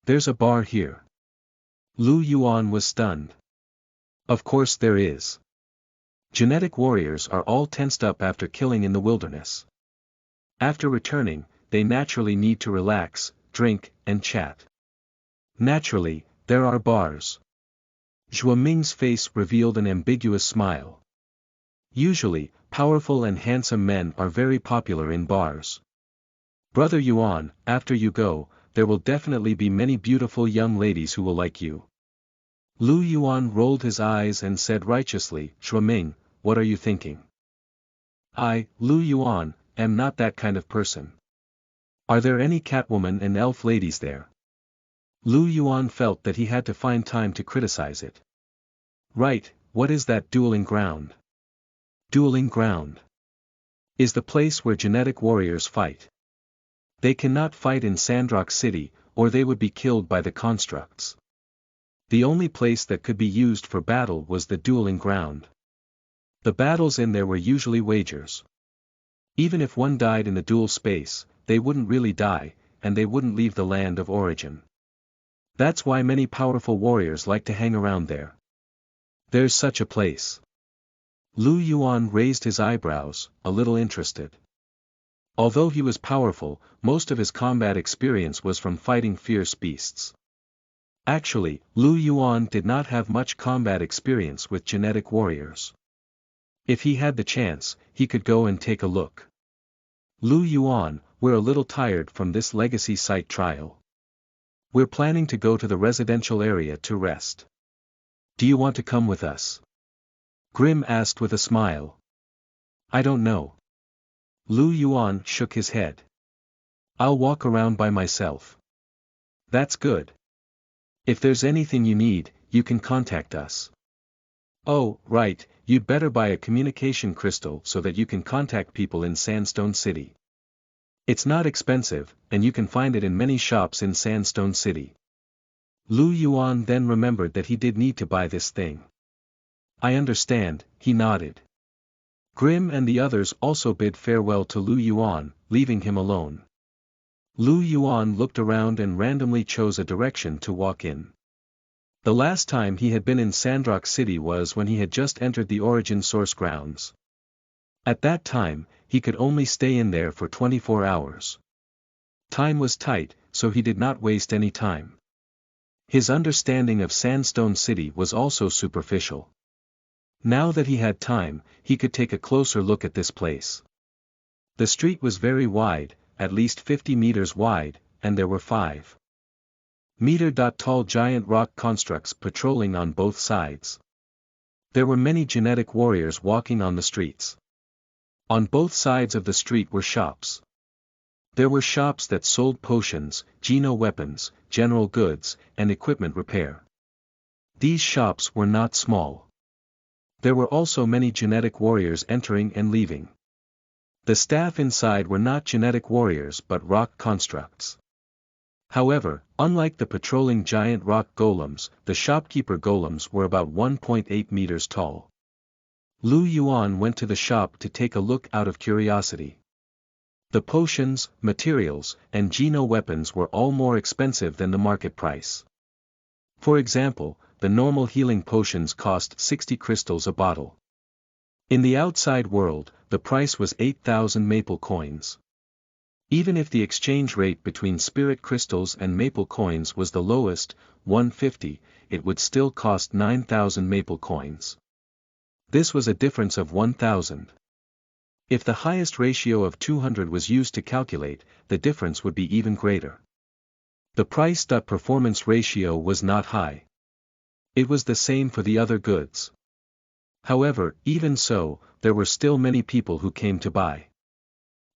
There's a bar here. Lu Yuan was stunned. Of course there is. Genetic warriors are all tensed up after killing in the wilderness. After returning, they naturally need to relax, drink, and chat. Naturally, there are bars. Zhuo Ming's face revealed an ambiguous smile. Usually, powerful and handsome men are very popular in bars. Brother Yuan, after you go, there will definitely be many beautiful young ladies who will like you. Lu Yuan rolled his eyes and said righteously, Zhuo Ming, what are you thinking? I, Lu Yuan, am not that kind of person. Are there any catwoman and elf ladies there? Lu Yuan felt that he had to find time to criticize it. Right, what is that dueling ground? Dueling ground is the place where genetic warriors fight. They cannot fight in Sandrock City, or they would be killed by the constructs. The only place that could be used for battle was the dueling ground. The battles in there were usually wagers. Even if one died in the duel space, they wouldn't really die, and they wouldn't leave the land of origin. That's why many powerful warriors like to hang around there. There's such a place. Lu Yuan raised his eyebrows, a little interested. Although he was powerful, most of his combat experience was from fighting fierce beasts. Actually, Lu Yuan did not have much combat experience with genetic warriors. If he had the chance, he could go and take a look. Lu Yuan, we're a little tired from this legacy site trial. We're planning to go to the residential area to rest. Do you want to come with us? Grim asked with a smile. I don't know. Lu Yuan shook his head. I'll walk around by myself. That's good. If there's anything you need, you can contact us. Oh, right, you'd better buy a communication crystal so that you can contact people in Sandstone City. It's not expensive, and you can find it in many shops in Sandstone City. Lu Yuan then remembered that he did need to buy this thing. I understand, he nodded. Grim and the others also bid farewell to Lu Yuan, leaving him alone. Lu Yuan looked around and randomly chose a direction to walk in. The last time he had been in Sandrock City was when he had just entered the Origin Source grounds. At that time, he could only stay in there for 24 hours. Time was tight, so he did not waste any time. His understanding of Sandstone City was also superficial. Now that he had time, he could take a closer look at this place. The street was very wide, at least 50 meters wide, and there were 5-meter-tall giant rock constructs patrolling on both sides. There were many genetic warriors walking on the streets. On both sides of the street were shops. There were shops that sold potions, geno weapons, general goods, and equipment repair. These shops were not small. There were also many genetic warriors entering and leaving. The staff inside were not genetic warriors but rock constructs. However, unlike the patrolling giant rock golems, the shopkeeper golems were about 1.8 meters tall. Lu Yuan went to the shop to take a look out of curiosity. The potions, materials, and geno weapons were all more expensive than the market price. For example, the normal healing potions cost 60 crystals a bottle. In the outside world, the price was 8,000 maple coins. Even if the exchange rate between spirit crystals and maple coins was the lowest, 150, it would still cost 9,000 maple coins. This was a difference of 1,000. If the highest ratio of 200 was used to calculate, the difference would be even greater. The price-performance ratio was not high. It was the same for the other goods. However, even so, there were still many people who came to buy.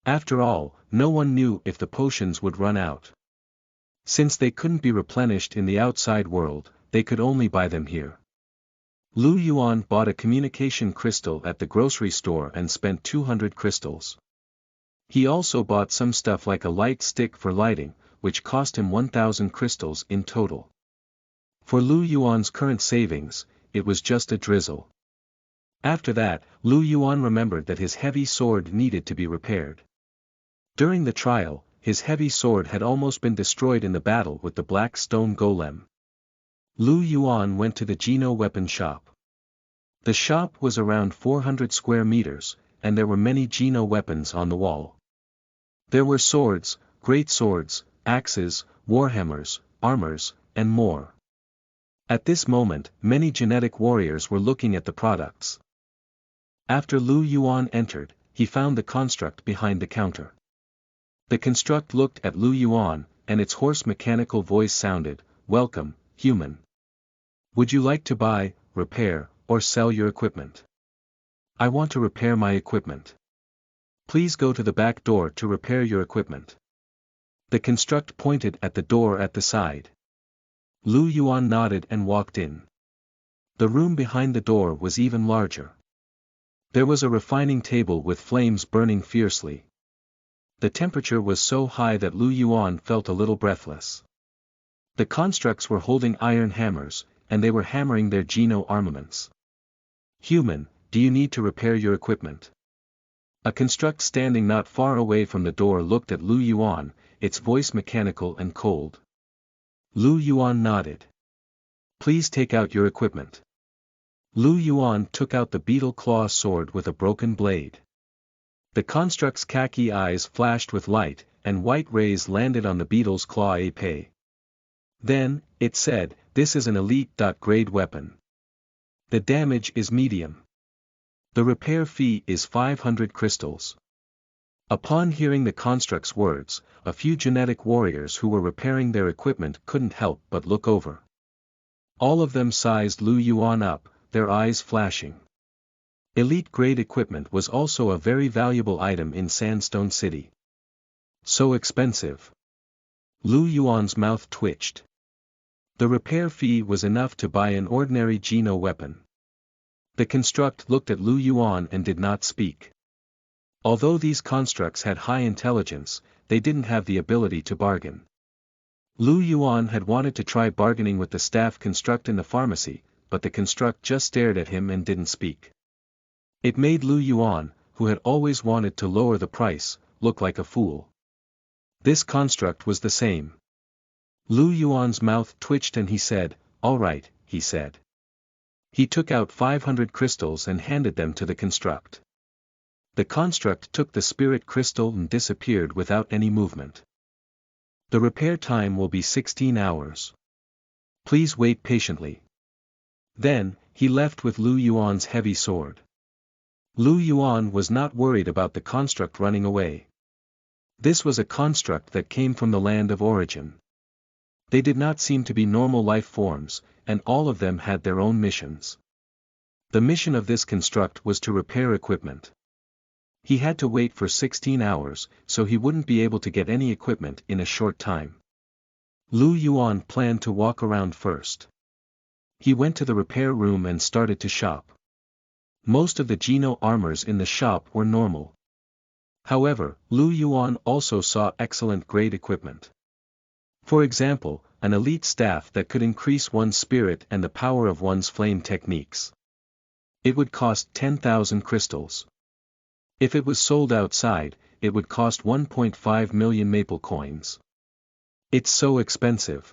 After all, no one knew if the potions would run out. Since they couldn't be replenished in the outside world, they could only buy them here. Lu Yuan bought a communication crystal at the grocery store and spent 200 crystals. He also bought some stuff like a light stick for lighting, which cost him 1,000 crystals in total. For Lu Yuan's current savings, it was just a drizzle. After that, Lu Yuan remembered that his heavy sword needed to be repaired. During the trial, his heavy sword had almost been destroyed in the battle with the black stone golem. Lu Yuan went to the geno weapon shop. The shop was around 400 square meters, and there were many geno weapons on the wall. There were swords, great swords, axes, warhammers, armors, and more. At this moment, many genetic warriors were looking at the products. After Lu Yuan entered, he found the construct behind the counter. The construct looked at Lu Yuan, and its hoarse mechanical voice sounded, "Welcome, human. Would you like to buy, repair, or sell your equipment?" "I want to repair my equipment." "Please go to the back door to repair your equipment." The construct pointed at the door at the side. Lu Yuan nodded and walked in. The room behind the door was even larger. There was a refining table with flames burning fiercely. The temperature was so high that Lu Yuan felt a little breathless. The constructs were holding iron hammers, and they were hammering their geno armaments. "Human, do you need to repair your equipment?" A construct standing not far away from the door looked at Lu Yuan, its voice mechanical and cold. Lu Yuan nodded. "Please take out your equipment." Lu Yuan took out the beetle claw sword with a broken blade. The construct's khaki eyes flashed with light, and white rays landed on the beetle's claw épée. Then, it said, "This is an elite-grade weapon. The damage is medium. The repair fee is 500 crystals." Upon hearing the construct's words, a few genetic warriors who were repairing their equipment couldn't help but look over. All of them sized Lu Yuan up, their eyes flashing. Elite-grade equipment was also a very valuable item in Sandstone City. So expensive. Lu Yuan's mouth twitched. The repair fee was enough to buy an ordinary Geno weapon. The construct looked at Lu Yuan and did not speak. Although these constructs had high intelligence, they didn't have the ability to bargain. Lu Yuan had wanted to try bargaining with the staff construct in the pharmacy, but the construct just stared at him and didn't speak. It made Lu Yuan, who had always wanted to lower the price, look like a fool. This construct was the same. Lu Yuan's mouth twitched and he said, "All right," he said. He took out 500 crystals and handed them to the construct. The construct took the spirit crystal and disappeared without any movement. The repair time will be 16 hours. Please wait patiently. Then, he left with Lu Yuan's heavy sword. Lu Yuan was not worried about the construct running away. This was a construct that came from the land of origin. They did not seem to be normal life forms, and all of them had their own missions. The mission of this construct was to repair equipment. He had to wait for 16 hours, so he wouldn't be able to get any equipment in a short time. Lu Yuan planned to walk around first. He went to the repair room and started to shop. Most of the Geno armors in the shop were normal. However, Lu Yuan also saw excellent grade equipment. For example, an elite staff that could increase one's spirit and the power of one's flame techniques. It would cost 10,000 crystals. If it was sold outside, it would cost 1.5 million maple coins. It's so expensive.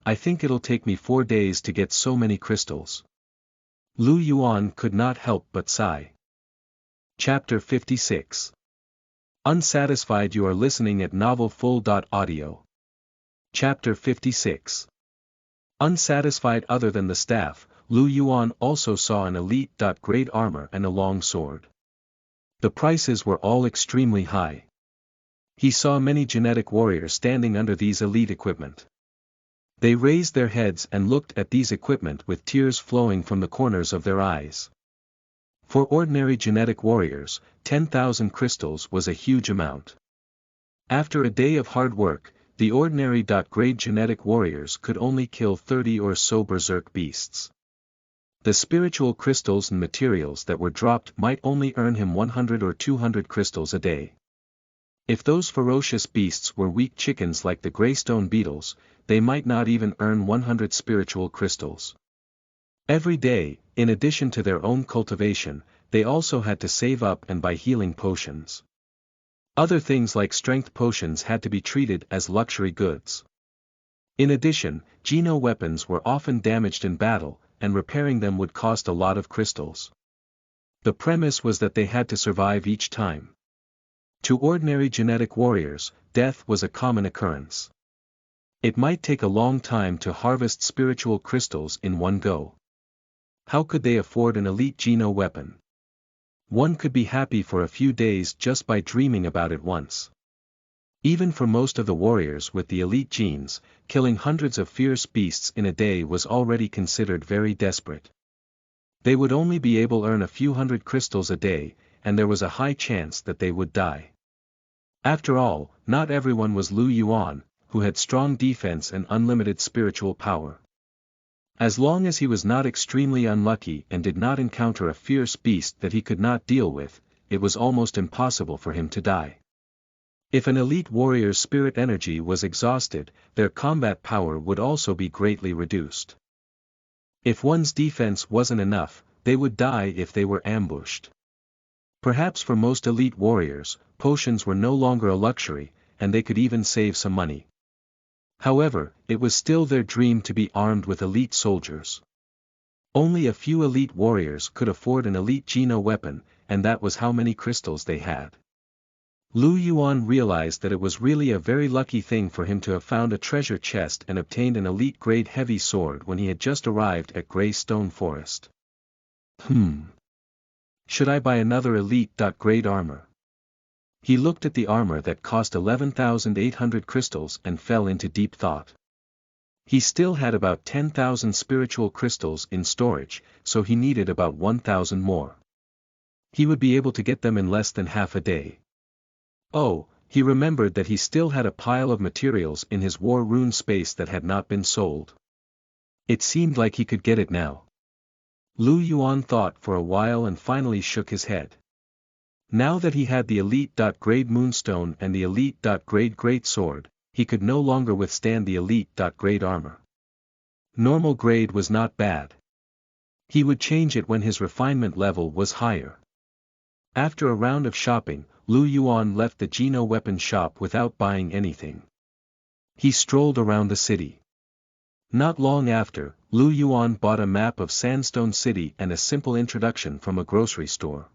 I think it'll take me 4 days to get so many crystals. Lu Yuan could not help but sigh. Chapter 56. Unsatisfied. You are listening at novelfull.audio. Chapter 56. Unsatisfied. Other than the staff, Lu Yuan also saw an elite-grade armor and a long sword. The prices were all extremely high. He saw many genetic warriors standing under these elite equipment. They raised their heads and looked at these equipment with tears flowing from the corners of their eyes. For ordinary genetic warriors, 10,000 crystals was a huge amount. After a day of hard work, the ordinary-grade genetic warriors could only kill 30 or so berserk beasts. The spiritual crystals and materials that were dropped might only earn him 100 or 200 crystals a day. If those ferocious beasts were weak chickens like the greystone beetles, they might not even earn 100 spiritual crystals. Every day, in addition to their own cultivation, they also had to save up and buy healing potions. Other things like strength potions had to be treated as luxury goods. In addition, Geno weapons were often damaged in battle, and repairing them would cost a lot of crystals. The premise was that they had to survive each time. To ordinary genetic warriors, death was a common occurrence. It might take a long time to harvest spiritual crystals in one go. How could they afford an elite Geno weapon? One could be happy for a few days just by dreaming about it once. Even for most of the warriors with the elite genes, killing hundreds of fierce beasts in a day was already considered very desperate. They would only be able to earn a few hundred crystals a day, and there was a high chance that they would die. After all, not everyone was Lu Yuan, who had strong defense and unlimited spiritual power. As long as he was not extremely unlucky and did not encounter a fierce beast that he could not deal with, it was almost impossible for him to die. If an elite warrior's spirit energy was exhausted, their combat power would also be greatly reduced. If one's defense wasn't enough, they would die if they were ambushed. Perhaps for most elite warriors, potions were no longer a luxury, and they could even save some money. However, it was still their dream to be armed with elite soldiers. Only a few elite warriors could afford an elite Geno weapon, and that was how many crystals they had. Lu Yuan realized that it was really a very lucky thing for him to have found a treasure chest and obtained an elite-grade heavy sword when he had just arrived at Grey Stone Forest. Should I buy another elite-grade armor? He looked at the armor that cost 11,800 crystals and fell into deep thought. He still had about 10,000 spiritual crystals in storage, so he needed about 1,000 more. He would be able to get them in less than half a day. Oh, he remembered that he still had a pile of materials in his war rune space that had not been sold. It seemed like he could get it now. Lu Yuan thought for a while and finally shook his head. Now that he had the elite.grade moonstone and the elite.grade great sword, he could no longer withstand the elite.grade armor. Normal grade was not bad. He would change it when his refinement level was higher. After a round of shopping, Lu Yuan left the Geno weapon shop without buying anything. He strolled around the city. Not long after, Lu Yuan bought a map of Sandstone City and a simple introduction from a grocery store.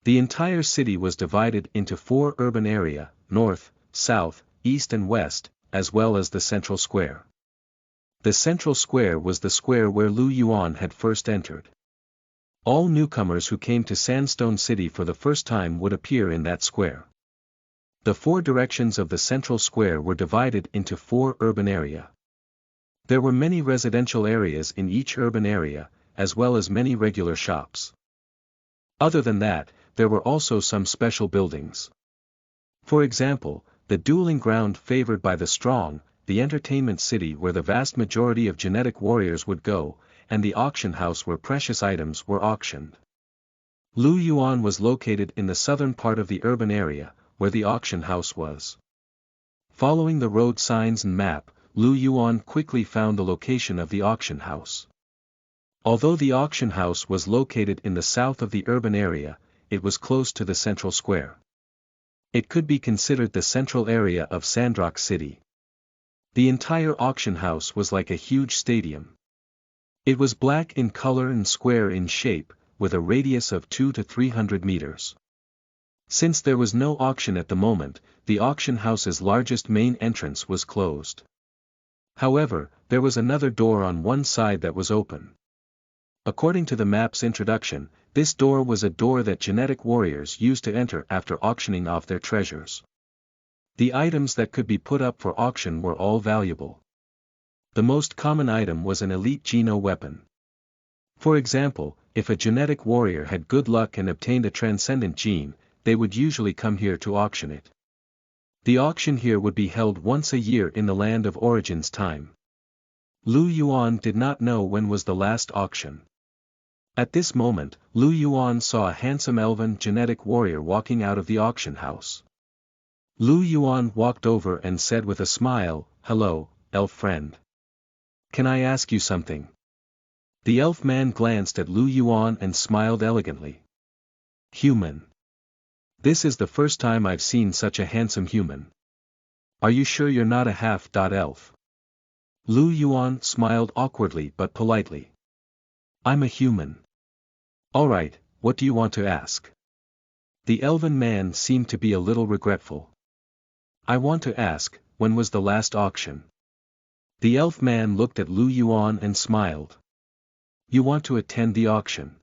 The entire city was divided into 4 urban areas: north, south, east and west, as well as the central square. The central square was the square where Lu Yuan had first entered. All newcomers who came to Sandstone City for the first time would appear in that square. The 4 directions of the central square were divided into 4 urban areas. There were many residential areas in each urban area, as well as many regular shops. Other than that, there were also some special buildings. For example, the dueling ground favored by the strong, the entertainment city where the vast majority of genetic warriors would go, and the auction house where precious items were auctioned. Lu Yuan was located in the southern part of the urban area, where the auction house was. Following the road signs and map, Lu Yuan quickly found the location of the auction house. Although the auction house was located in the south of the urban area, it was close to the central square. It could be considered the central area of Sandrock City. The entire auction house was like a huge stadium. It was black in color and square in shape, with a radius of 200 to 300 meters. Since there was no auction at the moment, the auction house's largest main entrance was closed. However, there was another door on one side that was open. According to the map's introduction, this door was a door that genetic warriors used to enter after auctioning off their treasures. The items that could be put up for auction were all valuable. The most common item was an elite Geno weapon. For example, if a genetic warrior had good luck and obtained a transcendent gene, they would usually come here to auction it. The auction here would be held once a year in the Land of Origin's time. Lu Yuan did not know when was the last auction. At this moment, Lu Yuan saw a handsome elven genetic warrior walking out of the auction house. Lu Yuan walked over and said with a smile, "Hello, elf friend. Can I ask you something?" The elf man glanced at Lu Yuan and smiled elegantly. "Human. This is the first time I've seen such a handsome human. Are you sure you're not a half-elf?" Lu Yuan smiled awkwardly but politely. "I'm a human." "Alright, what do you want to ask?" The elven man seemed to be a little regretful. "I want to ask, when was the last auction?" The elf man looked at Lu Yuan and smiled. "You want to attend the auction?"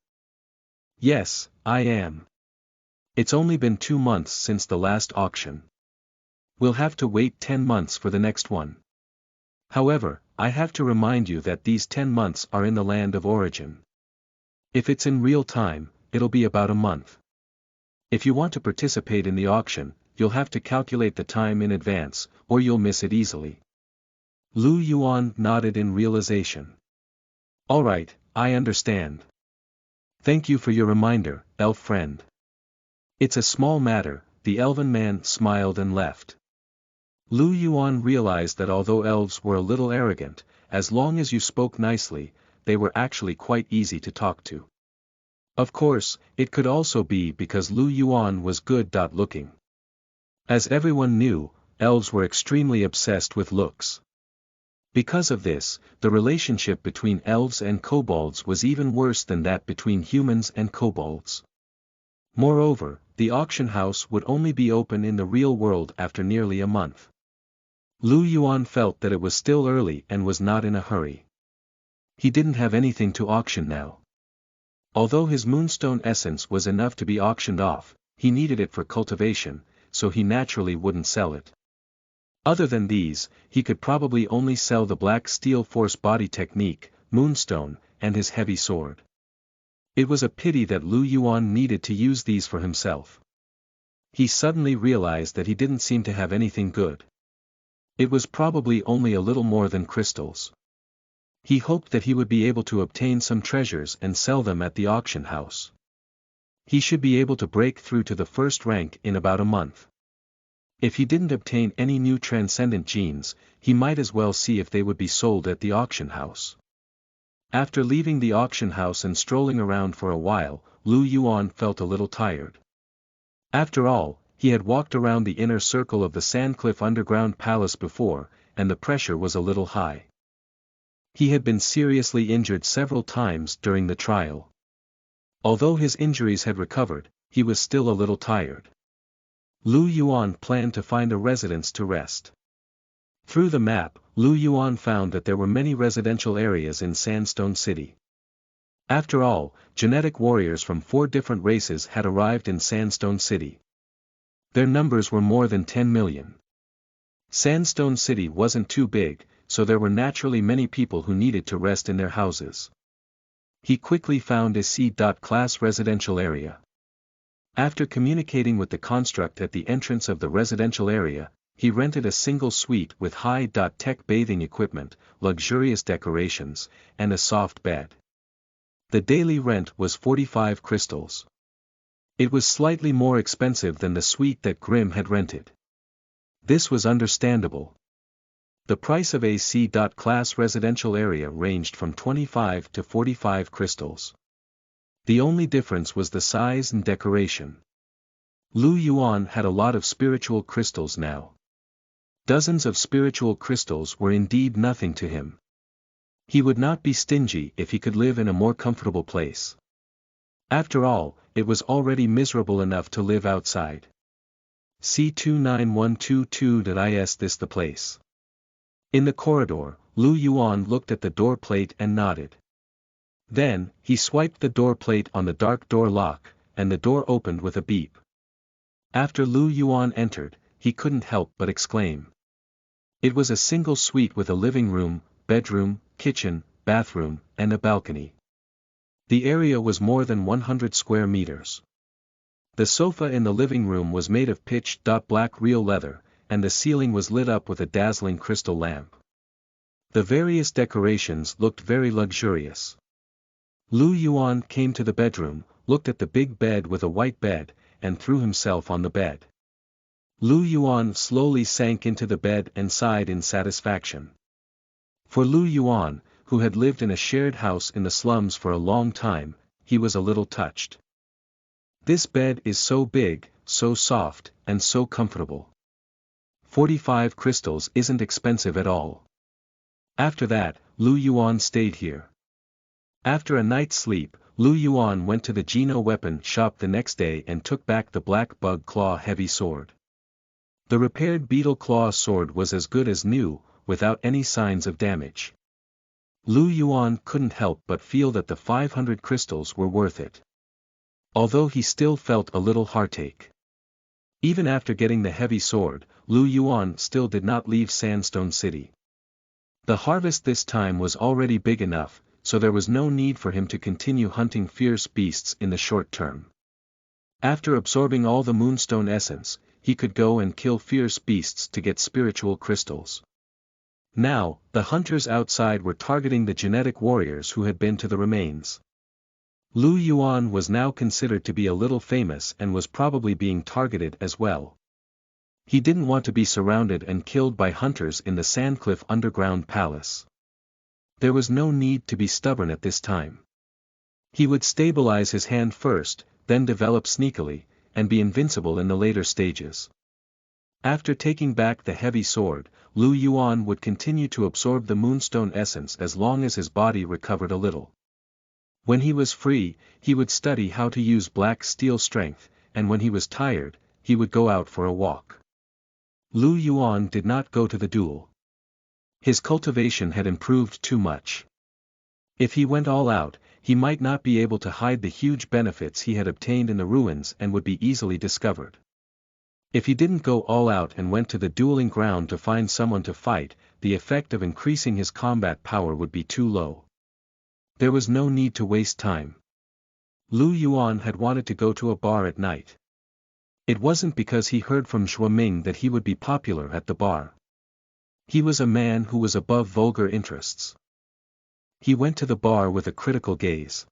"Yes, I am. It's only been 2 months since the last auction. We'll have to wait 10 months for the next one. However, I have to remind you that these 10 months are in the Land of Origin. If it's in real time, it'll be about a month. If you want to participate in the auction, you'll have to calculate the time in advance, or you'll miss it easily." Lu Yuan nodded in realization. "Alright, I understand. Thank you for your reminder, elf friend." "It's a small matter," the elven man smiled and left. Lu Yuan realized that although elves were a little arrogant, as long as you spoke nicely, they were actually quite easy to talk to. Of course, it could also be because Lu Yuan was good-looking. As everyone knew, elves were extremely obsessed with looks. Because of this, the relationship between elves and kobolds was even worse than that between humans and kobolds. Moreover, the auction house would only be open in the real world after nearly a month. Lu Yuan felt that it was still early and was not in a hurry. He didn't have anything to auction now. Although his moonstone essence was enough to be auctioned off, he needed it for cultivation, so he naturally wouldn't sell it. Other than these, he could probably only sell the black steel force body technique, Moonstone, and his heavy sword. It was a pity that Lu Yuan needed to use these for himself. He suddenly realized that he didn't seem to have anything good. It was probably only a little more than crystals. He hoped that he would be able to obtain some treasures and sell them at the auction house. He should be able to break through to the first rank in about a month. If he didn't obtain any new transcendent genes, he might as well see if they would be sold at the auction house. After leaving the auction house and strolling around for a while, Lu Yuan felt a little tired. After all, he had walked around the inner circle of the Sandcliff underground palace before, and the pressure was a little high. He had been seriously injured several times during the trial. Although his injuries had recovered, he was still a little tired. Lu Yuan planned to find a residence to rest. Through the map, Lu Yuan found that there were many residential areas in Sandstone City. After all, genetic warriors from 4 different races had arrived in Sandstone City. Their numbers were more than 10 million. Sandstone City wasn't too big, so there were naturally many people who needed to rest in their houses. He quickly found a C-class residential area. After communicating with the construct at the entrance of the residential area, he rented a single suite with high-tech bathing equipment, luxurious decorations, and a soft bed. The daily rent was 45 crystals. It was slightly more expensive than the suite that Grimm had rented. This was understandable. The price of a C-class residential area ranged from 25 to 45 crystals. The only difference was the size and decoration. Lu Yuan had a lot of spiritual crystals now. Dozens of spiritual crystals were indeed nothing to him. He would not be stingy if he could live in a more comfortable place. After all, it was already miserable enough to live outside. C29122.is this the place. In the corridor, Lu Yuan looked at the door plate and nodded. Then, he swiped the door plate on the dark door lock, and the door opened with a beep. After Lu Yuan entered, he couldn't help but exclaim. It was a single suite with a living room, bedroom, kitchen, bathroom, and a balcony. The area was more than 100 square meters. The sofa in the living room was made of pitch-black real leather, and the ceiling was lit up with a dazzling crystal lamp. The various decorations looked very luxurious. Lu Yuan came to the bedroom, looked at the big bed with a white bed, and threw himself on the bed. Lu Yuan slowly sank into the bed and sighed in satisfaction. For Lu Yuan, who had lived in a shared house in the slums for a long time, he was a little touched. This bed is so big, so soft, and so comfortable. 45 crystals isn't expensive at all. After that, Lu Yuan stayed here. After a night's sleep, Lu Yuan went to the Geno weapon shop the next day and took back the black bug claw heavy sword. The repaired beetle claw sword was as good as new, without any signs of damage. Lu Yuan couldn't help but feel that the 500 crystals were worth it. Although he still felt a little heartache. Even after getting the heavy sword, Lu Yuan still did not leave Sandstone City. The harvest this time was already big enough, so there was no need for him to continue hunting fierce beasts in the short term. After absorbing all the moonstone essence, he could go and kill fierce beasts to get spiritual crystals. Now, the hunters outside were targeting the genetic warriors who had been to the remains. Lu Yuan was now considered to be a little famous and was probably being targeted as well. He didn't want to be surrounded and killed by hunters in the Sandcliff underground palace. There was no need to be stubborn at this time. He would stabilize his hand first, then develop sneakily, and be invincible in the later stages. After taking back the heavy sword, Lu Yuan would continue to absorb the moonstone essence as long as his body recovered a little. When he was free, he would study how to use black steel strength, and when he was tired, he would go out for a walk. Lu Yuan did not go to the duel. His cultivation had improved too much. If he went all out, he might not be able to hide the huge benefits he had obtained in the ruins and would be easily discovered. If he didn't go all out and went to the dueling ground to find someone to fight, the effect of increasing his combat power would be too low. There was no need to waste time. Lu Yuan had wanted to go to a bar at night. It wasn't because he heard from Zhuo Ming that he would be popular at the bar. He was a man who was above vulgar interests. He went to the bar with a critical gaze.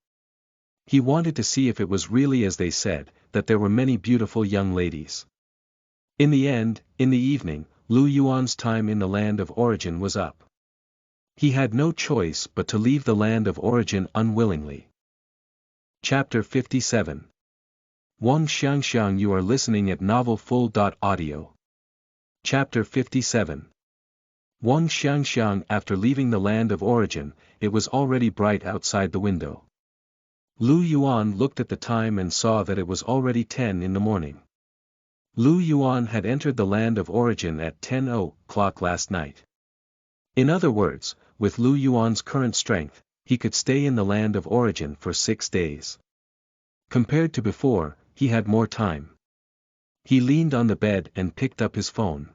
He wanted to see if it was really as they said, that there were many beautiful young ladies. In the end, in the evening, Lu Yuan's time in the land of origin was up. He had no choice but to leave the land of origin unwillingly. Chapter 57. Wang Xiangxiang. You are listening at novelfull.audio. Chapter 57. Wang Xiangxiang. After leaving the land of origin, it was already bright outside the window. Lu Yuan looked at the time and saw that it was already 10 in the morning. Lu Yuan had entered the land of origin at 10 o'clock last night. In other words, with Lu Yuan's current strength, he could stay in the land of origin for 6 days. Compared to before, he had more time. He leaned on the bed and picked up his phone.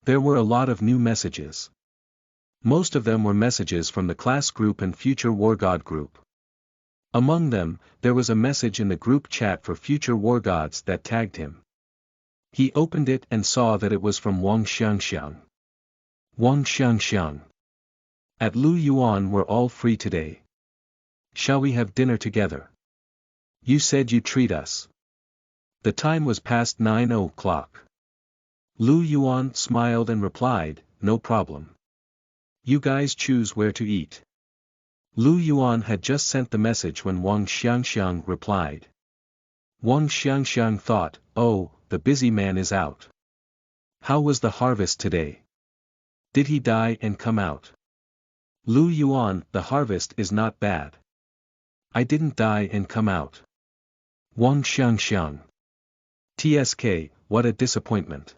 There were a lot of new messages. Most of them were messages from the class group and Future War God group. Among them, there was a message in the group chat for Future War Gods that tagged him. He opened it and saw that it was from Wang Xiangxiang. Wang Xiangxiang. At Lu Yuan, we're all free today. Shall we have dinner together? You said you'd treat us. The time was past 9 o'clock. Lu Yuan smiled and replied, no problem. You guys choose where to eat. Lu Yuan had just sent the message when Wang Xiangxiang replied. Wang Xiangxiang thought, oh, the busy man is out. How was the harvest today? Did he die and come out? Lu Yuan, the harvest is not bad. I didn't die and come out. Wang Xiangxiang. TSK, what a disappointment.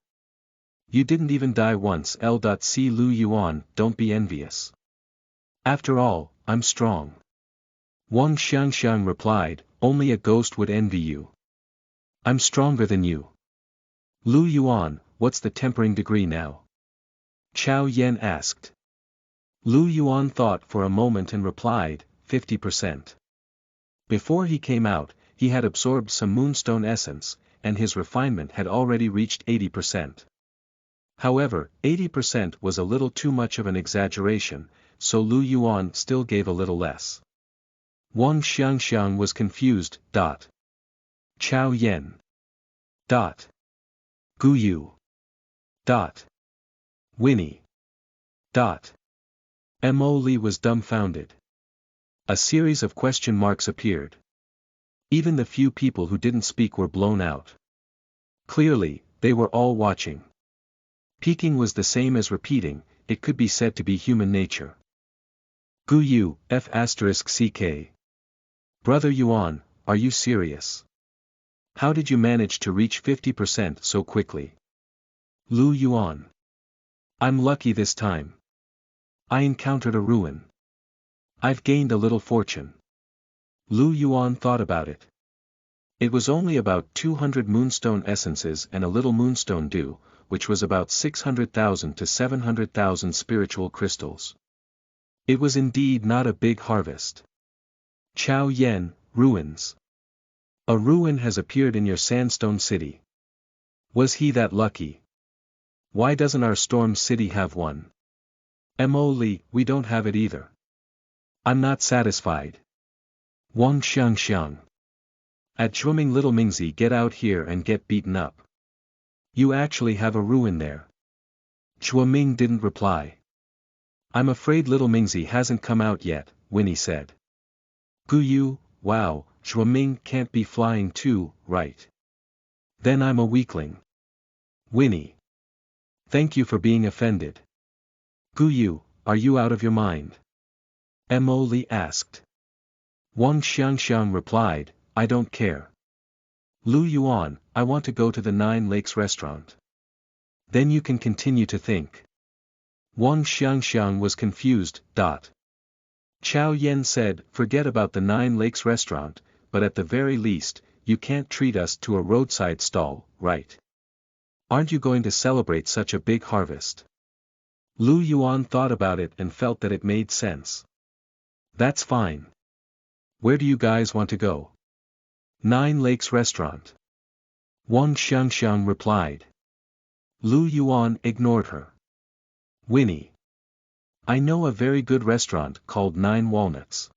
You didn't even die once. C. Lu Yuan, don't be envious. After all, I'm strong. Wang Xiangxiang replied, only a ghost would envy you. I'm stronger than you. Lu Yuan, what's the tempering degree now? Chao Yan asked. Lu Yuan thought for a moment and replied, 50%. Before he came out, he had absorbed some moonstone essence, and his refinement had already reached 80%. However, 80% was a little too much of an exaggeration, so Lu Yuan still gave a little less. Wang Xiangxiang was confused. Chao Yan. Gu Yu. Winnie. Mo Li was dumbfounded. A series of question marks appeared. Even the few people who didn't speak were blown out. Clearly, they were all watching. Peeking was the same as repeating, it could be said to be human nature. Gu Yu, F***ck. Brother Yuan, are you serious? How did you manage to reach 50% so quickly? Lu Yuan. I'm lucky this time. I encountered a ruin. I've gained a little fortune. Lu Yuan thought about it. It was only about 200 moonstone essences and a little moonstone dew, which was about 600,000 to 700,000 spiritual crystals. It was indeed not a big harvest. Chao Yan, ruins. A ruin has appeared in your sandstone city. Was he that lucky? Why doesn't our storm city have one? Mo Li, we don't have it either. I'm not satisfied. Wang Xiangxiang. At Zhuoming, little Mingzi, get out here and get beaten up. You actually have a ruin there. Zhuoming didn't reply. I'm afraid little Mingzi hasn't come out yet, Winnie said. Gu Yu, wow, Zhuoming can't be flying too, right? Then I'm a weakling. Winnie. Thank you for being offended. Gu Yu, are you out of your mind? Mo Li asked. Wang Xiangxiang replied, I don't care. Lu Yuan, I want to go to the 9 Lakes restaurant. Then you can continue to think. Wang Xiangxiang was confused. Chao Yan said, forget about the 9 Lakes restaurant, but at the very least, you can't treat us to a roadside stall, right? Aren't you going to celebrate such a big harvest? Lu Yuan thought about it and felt that it made sense. That's fine. Where do you guys want to go? 9 Lakes Restaurant. Wang Xiangxiang replied. Lu Yuan ignored her. Winnie. I know a very good restaurant called 9 Walnuts.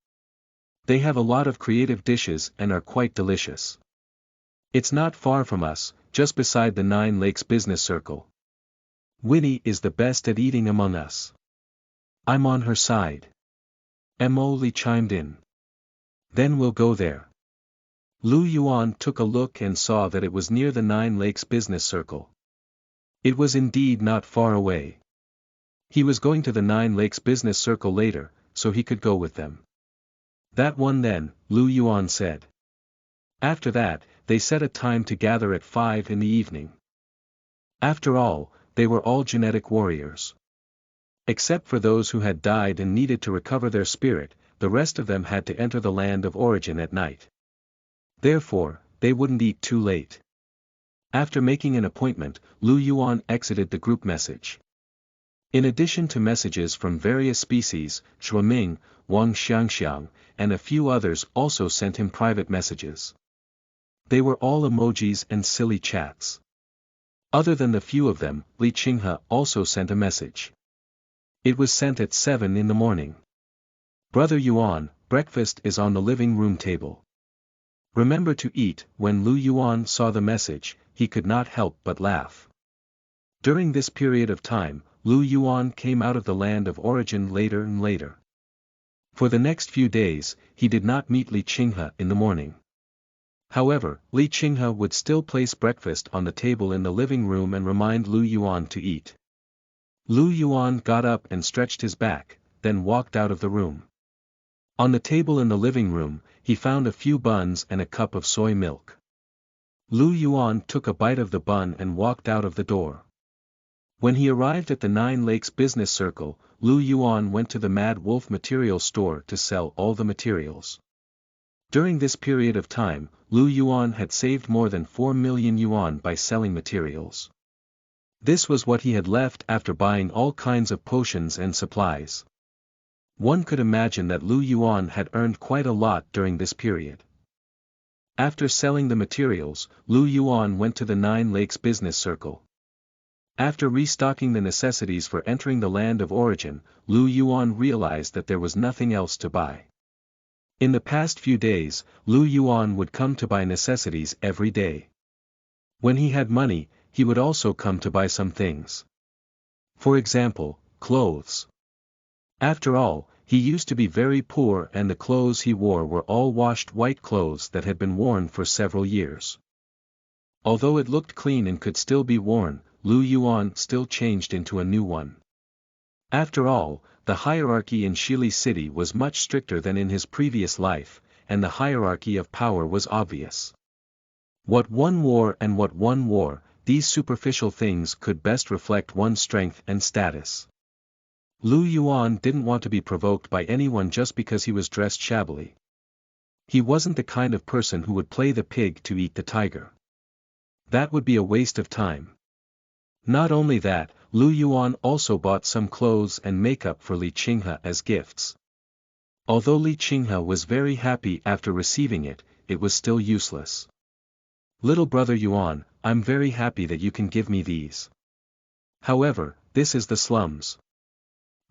They have a lot of creative dishes and are quite delicious. It's not far from us, just beside the 9 Lakes business circle. Winnie is the best at eating among us. I'm on her side. Emily chimed in. Then we'll go there. Lu Yuan took a look and saw that it was near the 9 Lakes business circle. It was indeed not far away. He was going to the 9 Lakes business circle later, so he could go with them. That one then, Lu Yuan said. After that, they set a time to gather at 5 in the evening. After all, they were all genetic warriors. Except for those who had died and needed to recover their spirit, the rest of them had to enter the land of origin at night. Therefore, they wouldn't eat too late. After making an appointment, Lu Yuan exited the group message. In addition to messages from various species, Shuaming, Wang Xiangxiang, and a few others also sent him private messages. They were all emojis and silly chats. Other than the few of them, Li Qinghe also sent a message. It was sent at 7 in the morning. Brother Yuan, breakfast is on the living room table. Remember to eat. When Lu Yuan saw the message, he could not help but laugh. During this period of time, Lu Yuan came out of the land of origin later and later. For the next few days, he did not meet Li Qinghe in the morning. However, Li Qinghe would still place breakfast on the table in the living room and remind Lu Yuan to eat. Lu Yuan got up and stretched his back, then walked out of the room. On the table in the living room, he found a few buns and a cup of soy milk. Lu Yuan took a bite of the bun and walked out of the door. When he arrived at the 9 Lakes business circle, Lu Yuan went to the Mad Wolf material store to sell all the materials. During this period of time, Lu Yuan had saved more than 4 million yuan by selling materials. This was what he had left after buying all kinds of potions and supplies. One could imagine that Lu Yuan had earned quite a lot during this period. After selling the materials, Lu Yuan went to the 9 Lakes business circle. After restocking the necessities for entering the land of origin, Lu Yuan realized that there was nothing else to buy. In the past few days, Lu Yuan would come to buy necessities every day. When he had money, he would also come to buy some things. For example, clothes. After all, he used to be very poor and the clothes he wore were all washed white clothes that had been worn for several years. Although it looked clean and could still be worn, Lu Yuan still changed into a new one. After all, the hierarchy in Shili City was much stricter than in his previous life, and the hierarchy of power was obvious. What one wore and what one wore, these superficial things could best reflect one's strength and status. Lu Yuan didn't want to be provoked by anyone just because he was dressed shabbily. He wasn't the kind of person who would play the pig to eat the tiger. That would be a waste of time. Not only that, Lu Yuan also bought some clothes and makeup for Li Qinghe as gifts. Although Li Qinghe was very happy after receiving it, it was still useless. Little brother Yuan, I'm very happy that you can give me these. However, this is the slums.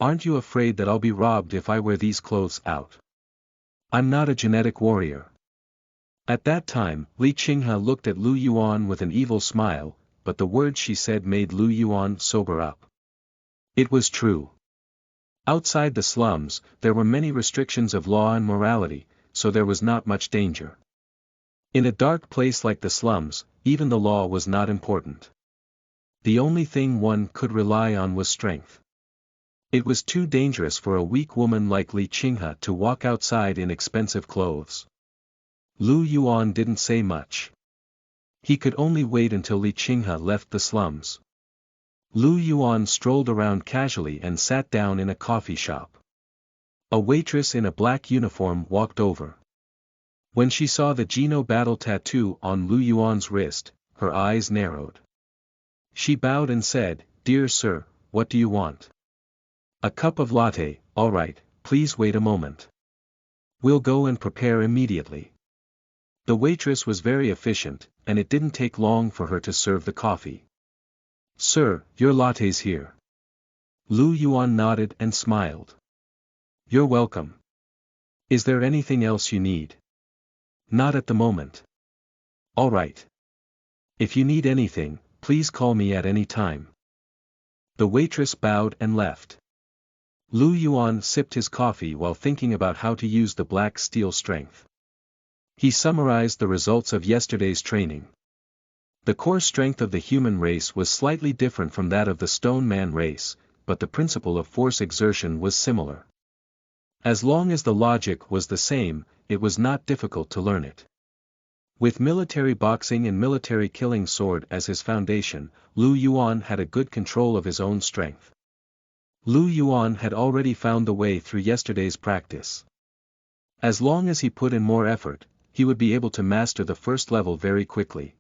Aren't you afraid that I'll be robbed if I wear these clothes out? I'm not a genetic warrior. At that time, Li Qinghe looked at Lu Yuan with an evil smile, but the words she said made Lu Yuan sober up. It was true. Outside the slums, there were many restrictions of law and morality, so there was not much danger. In a dark place like the slums, even the law was not important. The only thing one could rely on was strength. It was too dangerous for a weak woman like Li Qinghe to walk outside in expensive clothes. Lu Yuan didn't say much. He could only wait until Li Qinghe left the slums. Lu Yuan strolled around casually and sat down in a coffee shop. A waitress in a black uniform walked over. When she saw the Geno battle tattoo on Lu Yuan's wrist, her eyes narrowed. She bowed and said, "Dear sir, what do you want?" "A cup of latte, all right, please wait a moment. We'll go and prepare immediately." The waitress was very efficient, and it didn't take long for her to serve the coffee. "Sir, your latte's here." Lu Yuan nodded and smiled. "You're welcome. Is there anything else you need?" "Not at the moment." "All right. If you need anything, please call me at any time." The waitress bowed and left. Lu Yuan sipped his coffee while thinking about how to use the black steel strength. He summarized the results of yesterday's training. The core strength of the human race was slightly different from that of the stone man race, but the principle of force exertion was similar. As long as the logic was the same, it was not difficult to learn it. With military boxing and military killing sword as his foundation, Lu Yuan had a good control of his own strength. Lu Yuan had already found the way through yesterday's practice. As long as he put in more effort, he would be able to master the first level very quickly.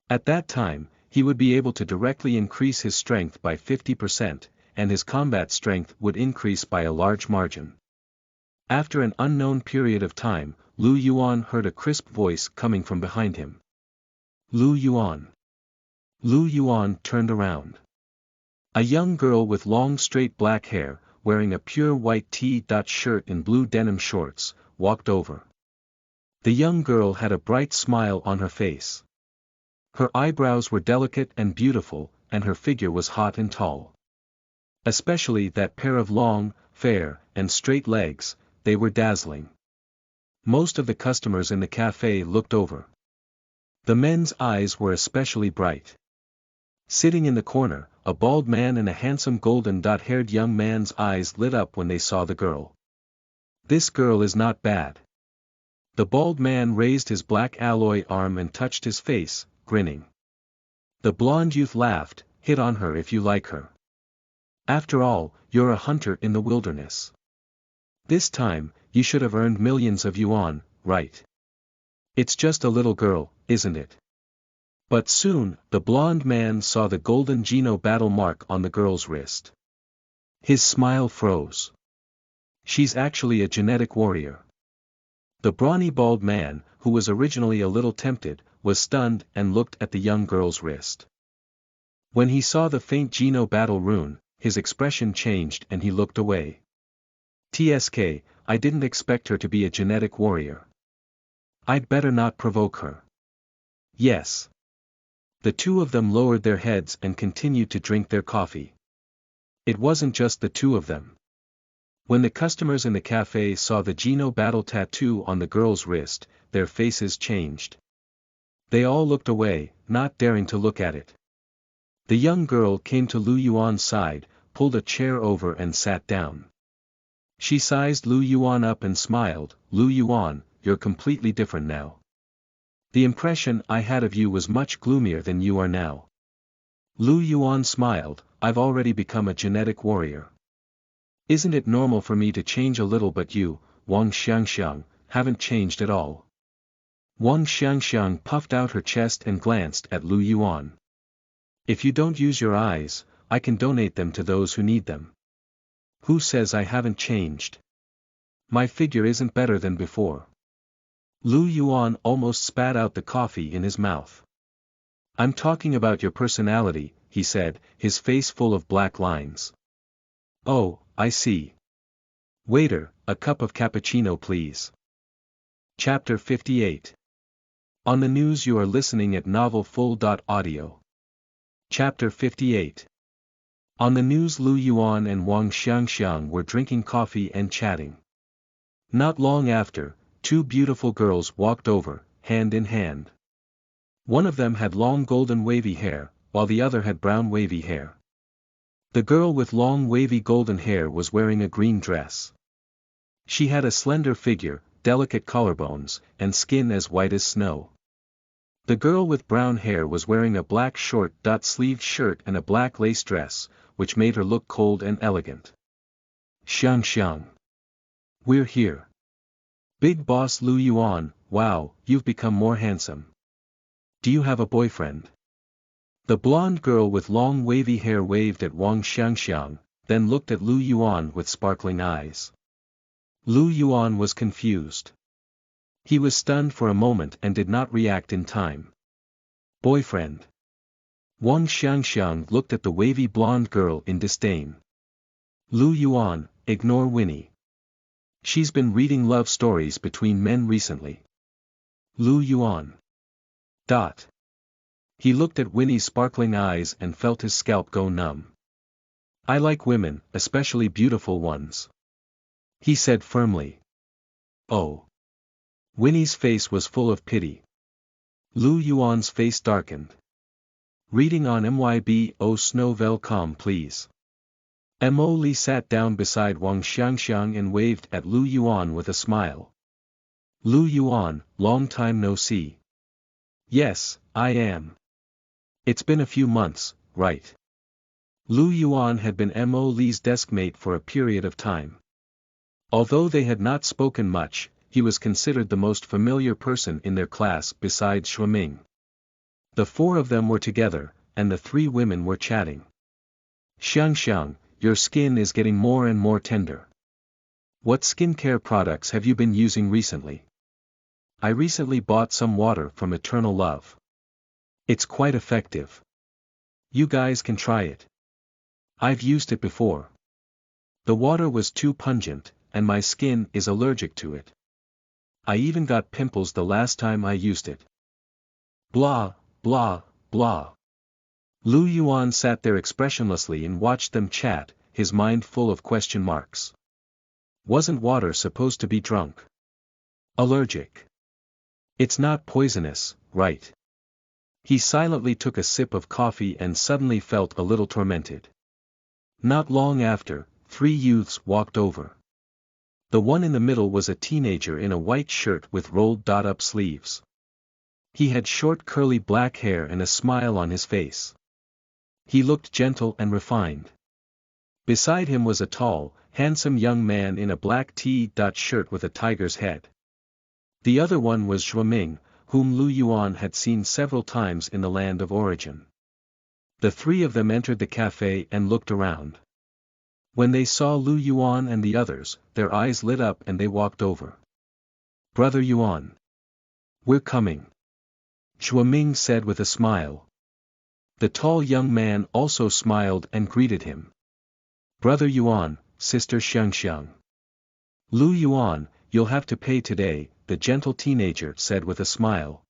At that time, he would be able to directly increase his strength by 50%, and his combat strength would increase by a large margin. After an unknown period of time, Lu Yuan heard a crisp voice coming from behind him. "Lu Yuan." Lu Yuan turned around. A young girl with long straight black hair, wearing a pure white T-shirt and blue denim shorts, walked over. The young girl had a bright smile on her face. Her eyebrows were delicate and beautiful, and her figure was hot and tall. Especially that pair of long, fair, and straight legs, they were dazzling. Most of the customers in the cafe looked over. The men's eyes were especially bright. Sitting in the corner, a bald man and a handsome golden-haired young man's eyes lit up when they saw the girl. "This girl is not bad." The bald man raised his black alloy arm and touched his face, grinning. The blonde youth laughed, "Hit on her if you like her. After all, you're a hunter in the wilderness. This time, you should have earned millions of yuan, right? It's just a little girl, isn't it?" But soon, the blonde man saw the golden Geno battle mark on the girl's wrist. His smile froze. "She's actually a genetic warrior." The brawny bald man, who was originally a little tempted, was stunned and looked at the young girl's wrist. When he saw the faint Geno battle rune, his expression changed and he looked away. "Tsk, I didn't expect her to be a genetic warrior. I'd better not provoke her." "Yes." The two of them lowered their heads and continued to drink their coffee. It wasn't just the two of them. When the customers in the cafe saw the Geno battle tattoo on the girl's wrist, their faces changed. They all looked away, not daring to look at it. The young girl came to Lu Yuan's side, pulled a chair over and sat down. She sized Lu Yuan up and smiled. "Lu Yuan, you're completely different now. The impression I had of you was much gloomier than you are now." Lu Yuan smiled, "I've already become a genetic warrior. Isn't it normal for me to change a little, but you, Wang Xiangxiang, haven't changed at all?" Wang Xiangxiang puffed out her chest and glanced at Lu Yuan. "If you don't use your eyes, I can donate them to those who need them." "Who says I haven't changed? My figure isn't better than before." Lu Yuan almost spat out the coffee in his mouth. "I'm talking about your personality," he said, his face full of black lines. "Oh, I see. Waiter, a cup of cappuccino please." Chapter 58. On the news. You are listening at novelfull.audio. Chapter 58. On the news. Lu Yuan and Wang Xiangxiang were drinking coffee and chatting. Not long after, two beautiful girls walked over, hand in hand. One of them had long golden wavy hair, while the other had brown wavy hair. The girl with long wavy golden hair was wearing a green dress. She had a slender figure, delicate collarbones, and skin as white as snow. The girl with brown hair was wearing a black short-sleeved shirt and a black lace dress, which made her look cold and elegant. "Xiangxiang. We're here. Big boss Lu Yuan, wow, you've become more handsome. Do you have a boyfriend?" The blonde girl with long wavy hair waved at Wang Xiangxiang, then looked at Lu Yuan with sparkling eyes. Lu Yuan was confused. He was stunned for a moment and did not react in time. Boyfriend. Wang Xiangxiang looked at the wavy blonde girl in disdain. Lu Yuan, ignore Winnie. She's been reading love stories between men recently. Lu Yuan. He looked at Winnie's sparkling eyes and felt his scalp go numb. I like women, especially beautiful ones. He said firmly. Oh. Winnie's face was full of pity. Lu Yuan's face darkened. Reading on MYB. Oh snow velcom please. Mo Li sat down beside Wang Xiangxiang and waved at Lu Yuan with a smile. Lu Yuan, long time no see. Yes, I am. It's been a few months, right? Lu Yuan had been Mo Li's deskmate for a period of time. Although they had not spoken much, he was considered the most familiar person in their class besides Shuiming. The four of them were together, and the three women were chatting. Xiangxiang, your skin is getting more and more tender. What skincare products have you been using recently? I recently bought some water from Eternal Love. It's quite effective. You guys can try it. I've used it before. The water was too pungent, and my skin is allergic to it. I even got pimples the last time I used it. Blah, blah, blah. Lu Yuan sat there expressionlessly and watched them chat, his mind full of question marks. Wasn't water supposed to be drunk? Allergic. It's not poisonous, right? He silently took a sip of coffee and suddenly felt a little tormented. Not long after, three youths walked over. The one in the middle was a teenager in a white shirt with rolled-up sleeves. He had short curly black hair and a smile on his face. He looked gentle and refined. Beside him was a tall, handsome young man in a black T-shirt with a tiger's head. The other one was Shuiming, whom Lu Yuan had seen several times in the land of origin. The three of them entered the cafe and looked around. When they saw Lu Yuan and the others, their eyes lit up and they walked over. Brother Yuan. We're coming. Shuiming said with a smile. The tall young man also smiled and greeted him. Brother Yuan, Sister Xiangxiang. Lu Yuan, you'll have to pay today, the gentle teenager said with a smile.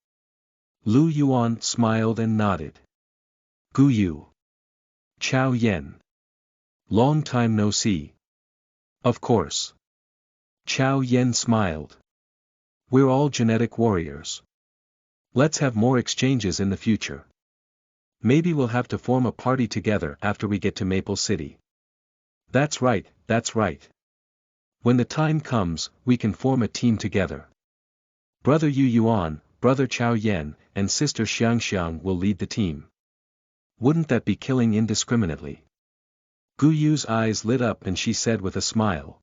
Lu Yuan smiled and nodded. Gu Yu. Chao Yen. Long time no see. Of course. Chao Yen smiled. We're all genetic warriors. Let's have more exchanges in the future. Maybe we'll have to form a party together after we get to Maple City. That's right, that's right. When the time comes, we can form a team together. Brother Yu Yuan, Brother Chao Yen, and Sister Xiangxiang will lead the team. Wouldn't that be killing indiscriminately? Gu Yu's eyes lit up and she said with a smile.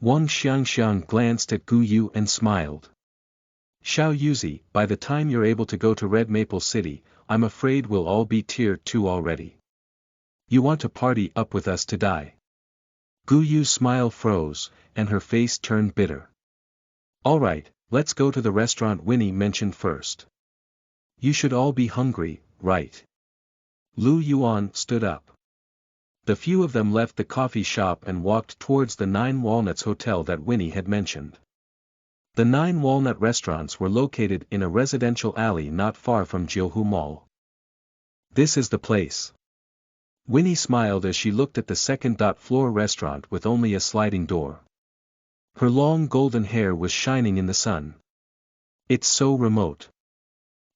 Wang Xiangxiang glanced at Gu Yu and smiled. Xiao Yuzi, by the time you're able to go to Red Maple City, I'm afraid we'll all be tier 2 already. You want to party up with us to die? Gu Yu's smile froze, and her face turned bitter. Alright, let's go to the restaurant Winnie mentioned first. You should all be hungry, right? Lu Yuan stood up. The few of them left the coffee shop and walked towards the 9 Walnuts Hotel that Winnie had mentioned. The 9 Walnut restaurants were located in a residential alley not far from Jiuhu Mall. This is the place. Winnie smiled as she looked at the second-floor restaurant with only a sliding door. Her long golden hair was shining in the sun. It's so remote.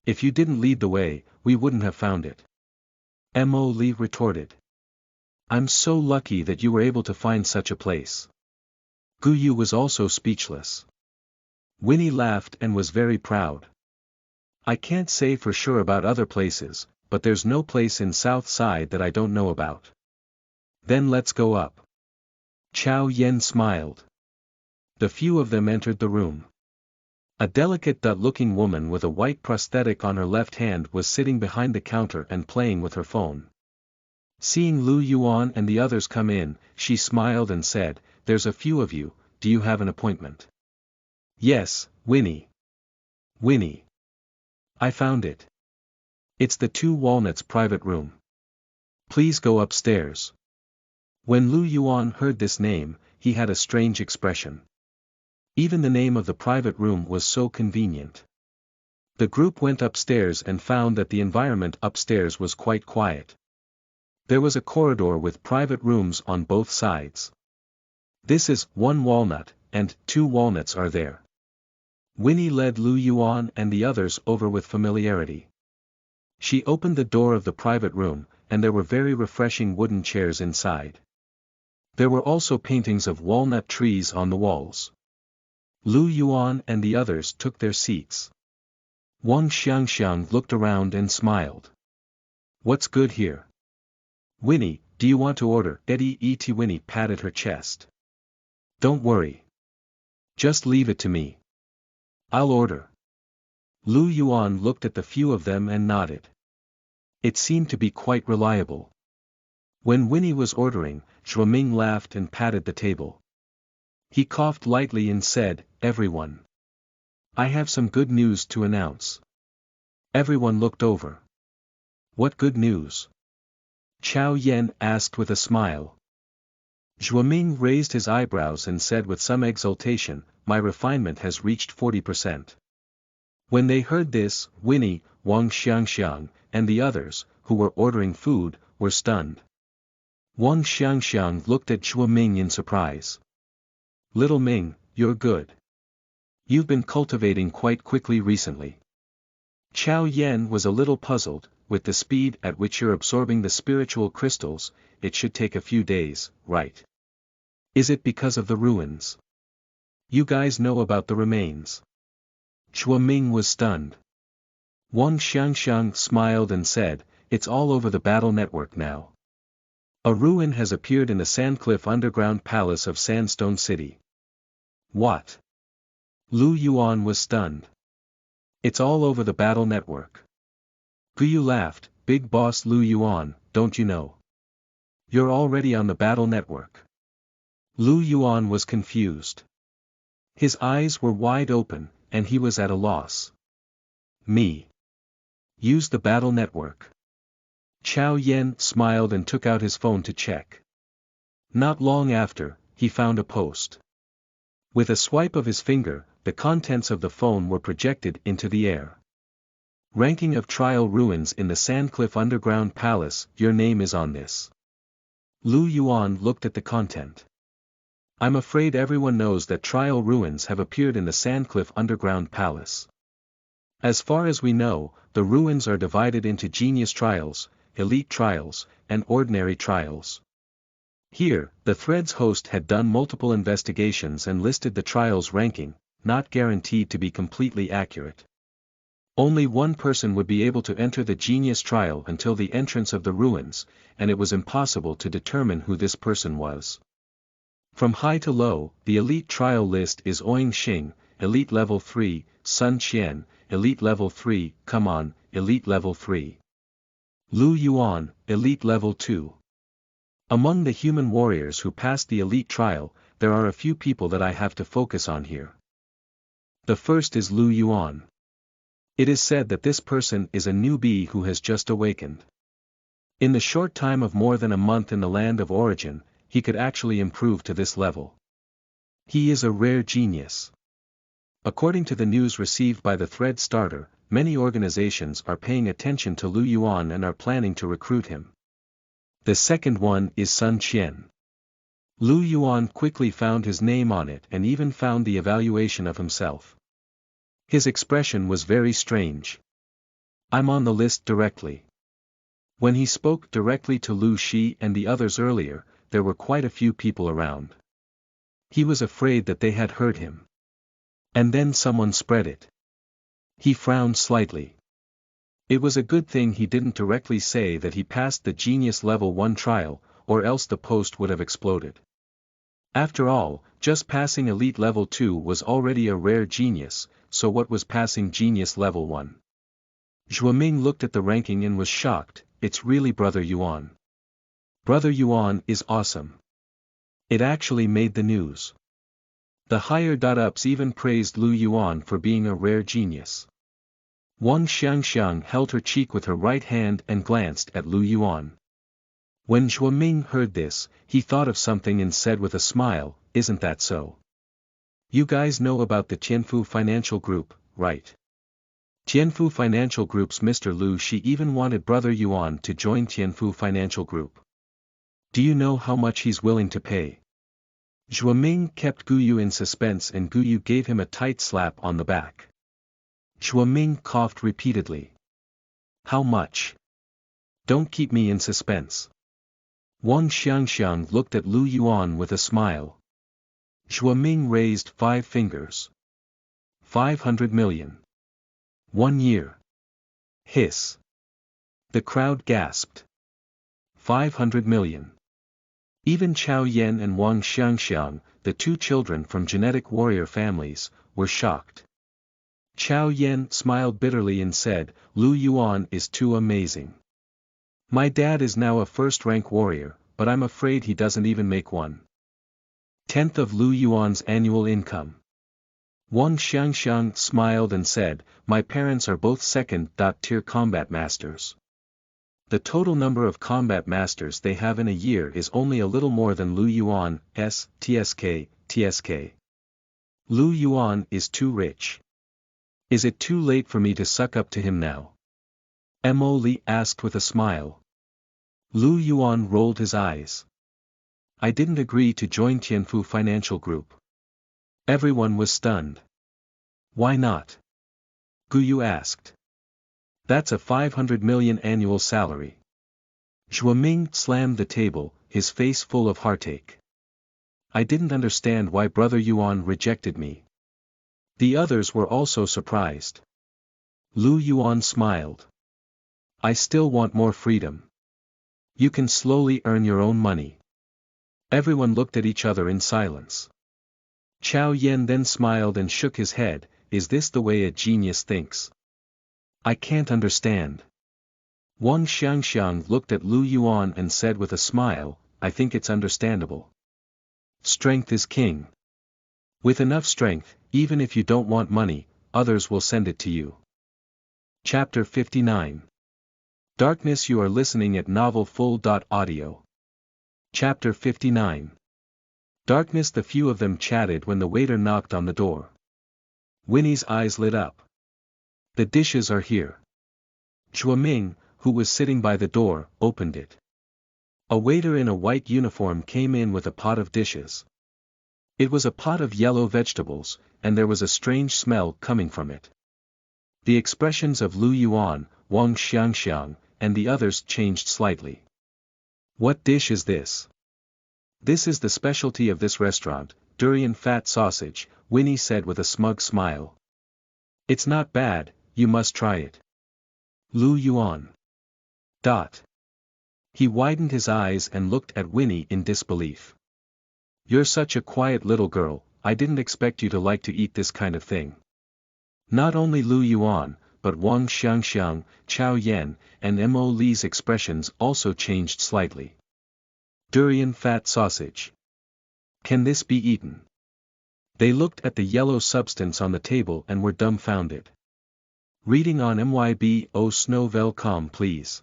If you didn't lead the way, we wouldn't have found it. Mo Li retorted. I'm so lucky that you were able to find such a place. Gu Yu was also speechless. Winnie laughed and was very proud. I can't say for sure about other places, but there's no place in South Side that I don't know about. Then let's go up. Chao Yen smiled. The few of them entered the room. A delicate-looking woman with a white prosthetic on her left hand was sitting behind the counter and playing with her phone. Seeing Lu Yuan and the others come in, she smiled and said, "There's a few of you, do you have an appointment?" "Yes, Winnie. Winnie. I found it. It's the 2 Walnuts private room. Please go upstairs." When Lu Yuan heard this name, he had a strange expression. Even the name of the private room was so convenient. The group went upstairs and found that the environment upstairs was quite quiet. There was a corridor with private rooms on both sides. "This is 1 Walnut, and 2 Walnuts are there." Winnie led Lu Yuan and the others over with familiarity. She opened the door of the private room, and there were very refreshing wooden chairs inside. There were also paintings of walnut trees on the walls. Lu Yuan and the others took their seats. Wang Xiangxiang looked around and smiled. "What's good here?" "Winnie, do you want to order?" Winnie patted her chest. "Don't worry. Just leave it to me. I'll order." Lu Yuan looked at the few of them and nodded. It seemed to be quite reliable. When Winnie was ordering, Zhuoming laughed and patted the table. He coughed lightly and said, "Everyone. I have some good news to announce." Everyone looked over. "What good news?" Chao Yen asked with a smile. Zhuoming raised his eyebrows and said with some exultation, "My refinement has reached 40%. When they heard this, Winnie, Wang Xiangxiang, and the others, who were ordering food, were stunned. Wang Xiangxiang looked at Zhuoming in surprise. "Little Ming, you're good. You've been cultivating quite quickly recently." Chao Yen was a little puzzled. "With the speed at which you're absorbing the spiritual crystals, it should take a few days, right? Is it because of the ruins? You guys know about the remains?" Zhuoming was stunned. Wang Xiangxiang smiled and said, "It's all over the battle network now. A ruin has appeared in the Sandcliff underground palace of Sandstone City." "What?" Lu Yuan was stunned. "It's all over the battle network." Guyu laughed. "Big boss Lu Yuan, don't you know? You're already on the battle network." Lu Yuan was confused. His eyes were wide open, and he was at a loss. "Me? Use the battle network?" Chao Yen smiled and took out his phone to check. Not long after, he found a post. With a swipe of his finger, the contents of the phone were projected into the air. "Ranking of trial ruins in the Sandcliff Underground Palace, your name is on this." Lu Yuan looked at the content. "I'm afraid everyone knows that trial ruins have appeared in the Sandcliff Underground Palace. As far as we know, the ruins are divided into genius trials, elite trials, and ordinary trials. Here, the Threads host had done multiple investigations and listed the trials ranking, not guaranteed to be completely accurate. Only one person would be able to enter the genius trial until the entrance of the ruins, and it was impossible to determine who this person was. From high to low, the elite trial list is Oing Xing, elite level 3, Sun Qian, elite level 3, Come On, elite level 3. Lu Yuan, elite level 2. Among the human warriors who passed the elite trial, there are a few people that I have to focus on here. The first is Lu Yuan. It is said that this person is a newbie who has just awakened. In the short time of more than a month in the land of origin, he could actually improve to this level. He is a rare genius. According to the news received by the Thread Starter, many organizations are paying attention to Lu Yuan and are planning to recruit him. The second one is Sun Qian. Lu Yuan quickly found his name on it and even found the evaluation of himself. His expression was very strange. "I'm on the list directly." When he spoke directly to Lu Shi and the others earlier, there were quite a few people around. He was afraid that they had heard him. And then someone spread it. He frowned slightly. It was a good thing he didn't directly say that he passed the Genius Level 1 trial, or else the post would have exploded. After all, just passing Elite Level 2 was already a rare genius, so what was passing genius level 1? Zhuoming looked at the ranking and was shocked. It's really Brother Yuan. Brother Yuan is awesome. It actually made the news. The higher-ups even praised Lu Yuan for being a rare genius. Wang Xiangxiang held her cheek with her right hand and glanced at Lu Yuan. When Zhuoming heard this, he thought of something and said with a smile, "Isn't that so? You guys know about the Tianfu Financial Group, right? Tianfu Financial Group's Mr. Lu Shi even wanted Brother Yuan to join Tianfu Financial Group. Do you know how much he's willing to pay?" Zhuoming kept Guyu in suspense and Guyu gave him a tight slap on the back. Zhuoming coughed repeatedly. "How much? Don't keep me in suspense." Wang Xiangxiang looked at Lu Yuan with a smile. Zhuoming raised 5 fingers. 500 million. 1 year. Hiss. The crowd gasped. 500 million. Even Chao Yan and Wang Xiangxiang, the 2 children from genetic warrior families, were shocked. Chao Yan smiled bitterly and said, "Lu Yuan is too amazing. My dad is now a first-rank warrior, but I'm afraid he doesn't even make 1/10 of Lu Yuan's annual income." Wang Xiangxiang smiled and said, "My parents are both second-tier combat masters. The total number of combat masters they have in a year is only a little more than Lu Yuan's TSK. Lu Yuan is too rich. Is it too late for me to suck up to him now?" Mo Li asked with a smile. Lu Yuan rolled his eyes. "I didn't agree to join Tianfu Financial Group." Everyone was stunned. "Why not?" Guyu asked. "That's a 500 million annual salary." Zhuoming slammed the table, his face full of heartache. "I didn't understand why Brother Yuan rejected me." The others were also surprised. Lu Yuan smiled. "I still want more freedom. You can slowly earn your own money." Everyone looked at each other in silence. Chao Yan then smiled and shook his head. "Is this the way a genius thinks? I can't understand." Wang Xiangxiang looked at Lu Yuan and said with a smile, "I think it's understandable. Strength is king. With enough strength, even if you don't want money, others will send it to you." Chapter 59. Darkness. You are listening at novelfull.audio. Chapter 59. Darkness. The few of them chatted when the waiter knocked on the door. Winnie's eyes lit up. "The dishes are here." Zhuoming, who was sitting by the door, opened it. A waiter in a white uniform came in with a pot of dishes. It was a pot of yellow vegetables, and there was a strange smell coming from it. The expressions of Lu Yuan, Wang Xiangxiang, and the others changed slightly. "What dish is this?" "This is the specialty of this restaurant, durian fat sausage," Winnie said with a smug smile. "It's not bad, you must try it." Lu Yuan. He widened his eyes and looked at Winnie in disbelief. "You're such a quiet little girl, I didn't expect you to like to eat this kind of thing." Not only Lu Yuan, but Wang Xiangxiang, Chao Yan, and Mo Li's expressions also changed slightly. Durian fat sausage. Can this be eaten? They looked at the yellow substance on the table and were dumbfounded. Reading on MYB. Snow.com please.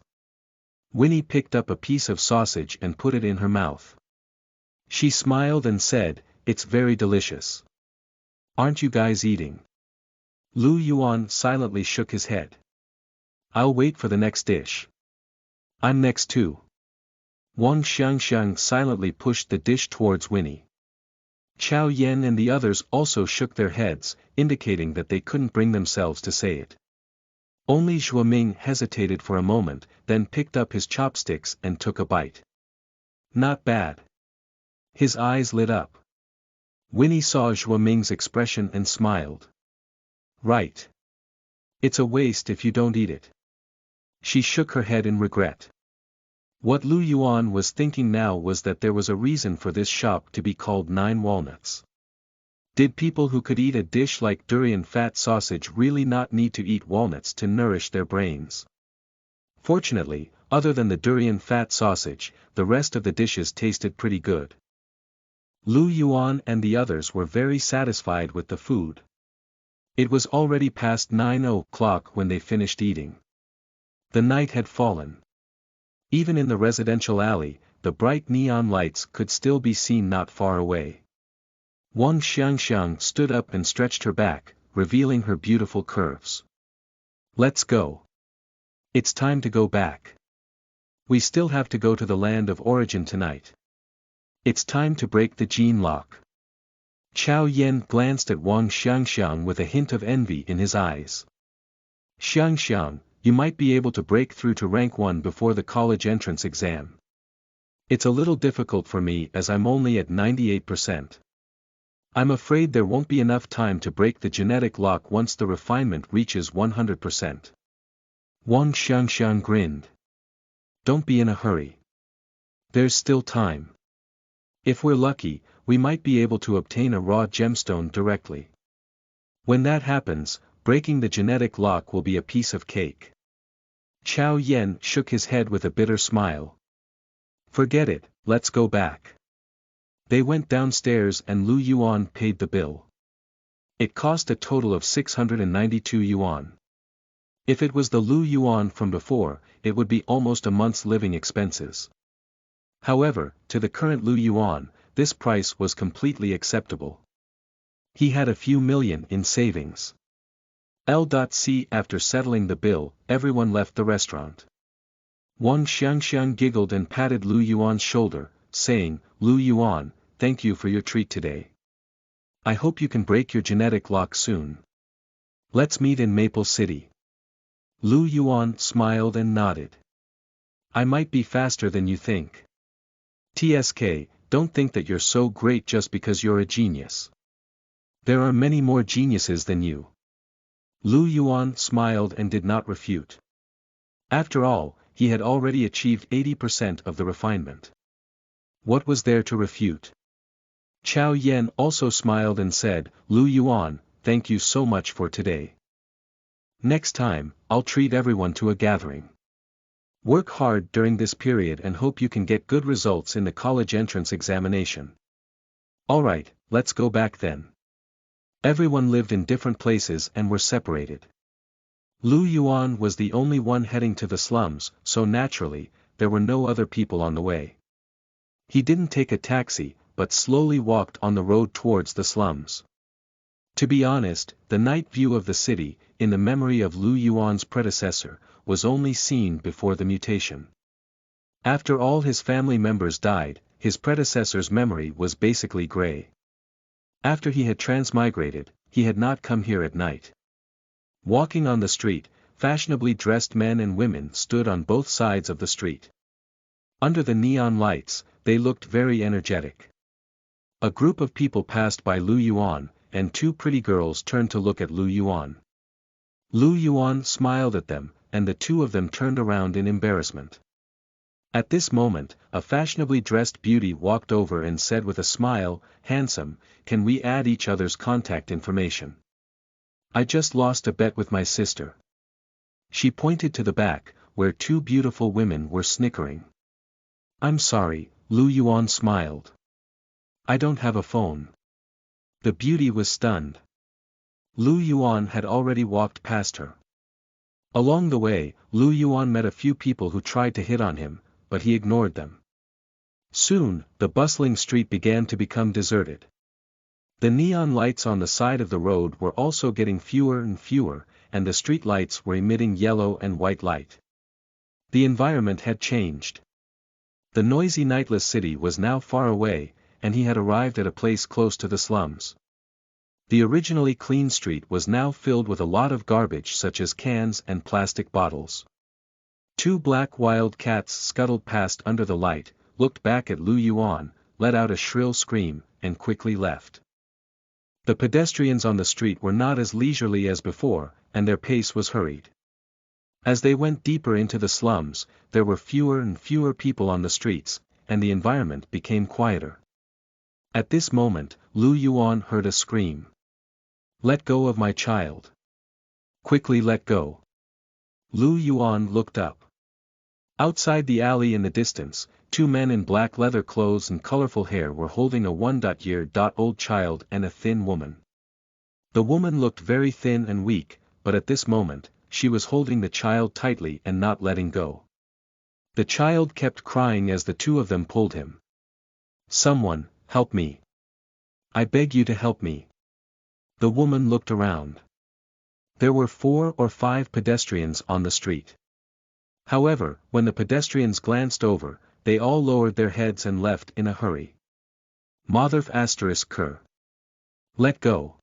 Winnie picked up a piece of sausage and put it in her mouth. She smiled and said, "It's very delicious. Aren't you guys eating?" Lu Yuan silently shook his head. "I'll wait for the next dish. I'm next too." Wang Xiangxiang silently pushed the dish towards Winnie. Chao Yan and the others also shook their heads, indicating that they couldn't bring themselves to say it. Only Zhuoming hesitated for a moment, then picked up his chopsticks and took a bite. "Not bad." His eyes lit up. Winnie saw Zhuoming's expression and smiled. "Right. It's a waste if you don't eat it." She shook her head in regret. What Lu Yuan was thinking now was that there was a reason for this shop to be called 9 Walnuts. Did people who could eat a dish like durian fat sausage really not need to eat walnuts to nourish their brains? Fortunately, other than the durian fat sausage, the rest of the dishes tasted pretty good. Lu Yuan and the others were very satisfied with the food. It was already past 9 o'clock when they finished eating. The night had fallen. Even in the residential alley, the bright neon lights could still be seen not far away. Wang Xiangxiang stood up and stretched her back, revealing her beautiful curves. Let's go. It's time to go back. We still have to go to the land of origin tonight. It's time to break the gene lock. Qiao Yan glanced at Wang Xiangxiang with a hint of envy in his eyes. Xiangxiang, you might be able to break through to rank 1 before the college entrance exam. It's a little difficult for me as I'm only at 98%. I'm afraid there won't be enough time to break the genetic lock once the refinement reaches 100%. Wang Xiangxiang grinned. Don't be in a hurry. There's still time. If we're lucky, we might be able to obtain a raw gemstone directly. When that happens, breaking the genetic lock will be a piece of cake. Qiao Yan shook his head with a bitter smile. Forget it, let's go back. They went downstairs and Lu Yuan paid the bill. It cost a total of 692 yuan. If it was the Lu Yuan from before, it would be almost a month's living expenses. However, to the current Lu Yuan, this price was completely acceptable. He had a few million in savings. L.C. After settling the bill, everyone left the restaurant. Wang Xiangxiang giggled and patted Lu Yuan's shoulder, saying, Lu Yuan, thank you for your treat today. I hope you can break your genetic lock soon. Let's meet in Maple City. Lu Yuan smiled and nodded. I might be faster than you think. TSK, don't think that you're so great just because you're a genius. There are many more geniuses than you. Lu Yuan smiled and did not refute. After all, he had already achieved 80% of the refinement. What was there to refute? Qiao Yan also smiled and said, Lu Yuan, thank you so much for today. Next time, I'll treat everyone to a gathering. Work hard during this period and hope you can get good results in the college entrance examination. Alright, let's go back then. Everyone lived in different places and were separated. Lu Yuan was the only one heading to the slums, so naturally, there were no other people on the way. He didn't take a taxi, but slowly walked on the road towards the slums. To be honest, the night view of the city, in the memory of Lu Yuan's predecessor, was only seen before the mutation. After all his family members died, his predecessor's memory was basically gray. After he had transmigrated, he had not come here at night. Walking on the street, fashionably dressed men and women stood on both sides of the street. Under the neon lights, they looked very energetic. A group of people passed by Lu Yuan, and two pretty girls turned to look at Lu Yuan. Lu Yuan smiled at them, and the two of them turned around in embarrassment. At this moment, a fashionably dressed beauty walked over and said with a smile, Handsome, can we add each other's contact information? I just lost a bet with my sister. She pointed to the back, where two beautiful women were snickering. I'm sorry, Lu Yuan smiled. I don't have a phone. The beauty was stunned. Lu Yuan had already walked past her. Along the way, Lu Yuan met a few people who tried to hit on him, but he ignored them. Soon, the bustling street began to become deserted. The neon lights on the side of the road were also getting fewer and fewer, and the street lights were emitting yellow and white light. The environment had changed. The noisy nightless city was now far away, and he had arrived at a place close to the slums. The originally clean street was now filled with a lot of garbage such as cans and plastic bottles. Two black wild cats scuttled past under the light, looked back at Lu Yuan, let out a shrill scream, and quickly left. The pedestrians on the street were not as leisurely as before, and their pace was hurried. As they went deeper into the slums, there were fewer and fewer people on the streets, and the environment became quieter. At this moment, Lu Yuan heard a scream. "Let go of my child. Quickly let go." Lu Yuan looked up. Outside the alley in the distance, two men in black leather clothes and colorful hair were holding a 1-year-old child and a thin woman. The woman looked very thin and weak, but at this moment, she was holding the child tightly and not letting go. The child kept crying as the two of them pulled him. "Someone, help me. I beg you to help me." The woman looked around. There were 4 or 5 pedestrians on the street. However, when the pedestrians glanced over, they all lowered their heads and left in a hurry. Motherf ***. Let go.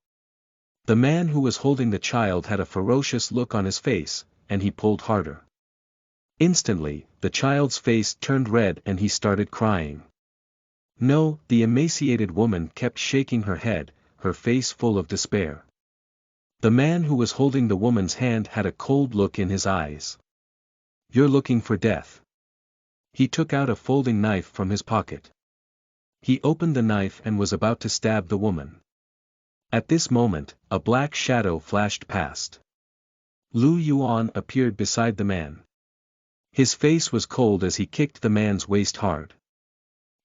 The man who was holding the child had a ferocious look on his face, and he pulled harder. Instantly, the child's face turned red and he started crying. No, the emaciated woman kept shaking her head, her face full of despair. The man who was holding the woman's hand had a cold look in his eyes. "You're looking for death." He took out a folding knife from his pocket. He opened the knife and was about to stab the woman. At this moment, a black shadow flashed past. Lu Yuan appeared beside the man. His face was cold as he kicked the man's waist hard.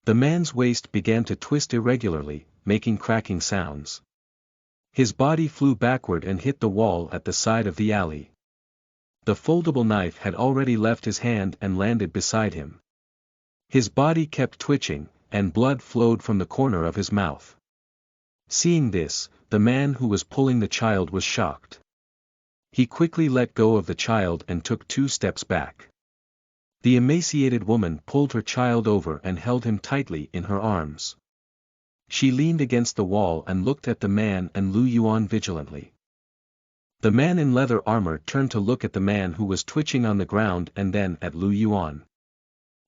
The man's waist began to twist irregularly, making cracking sounds. His body flew backward and hit the wall at the side of the alley. The foldable knife had already left his hand and landed beside him. His body kept twitching, and blood flowed from the corner of his mouth. Seeing this, the man who was pulling the child was shocked. He quickly let go of the child and took 2 steps back. The emaciated woman pulled her child over and held him tightly in her arms. She leaned against the wall and looked at the man and Lu Yuan vigilantly. The man in leather armor turned to look at the man who was twitching on the ground and then at Lu Yuan.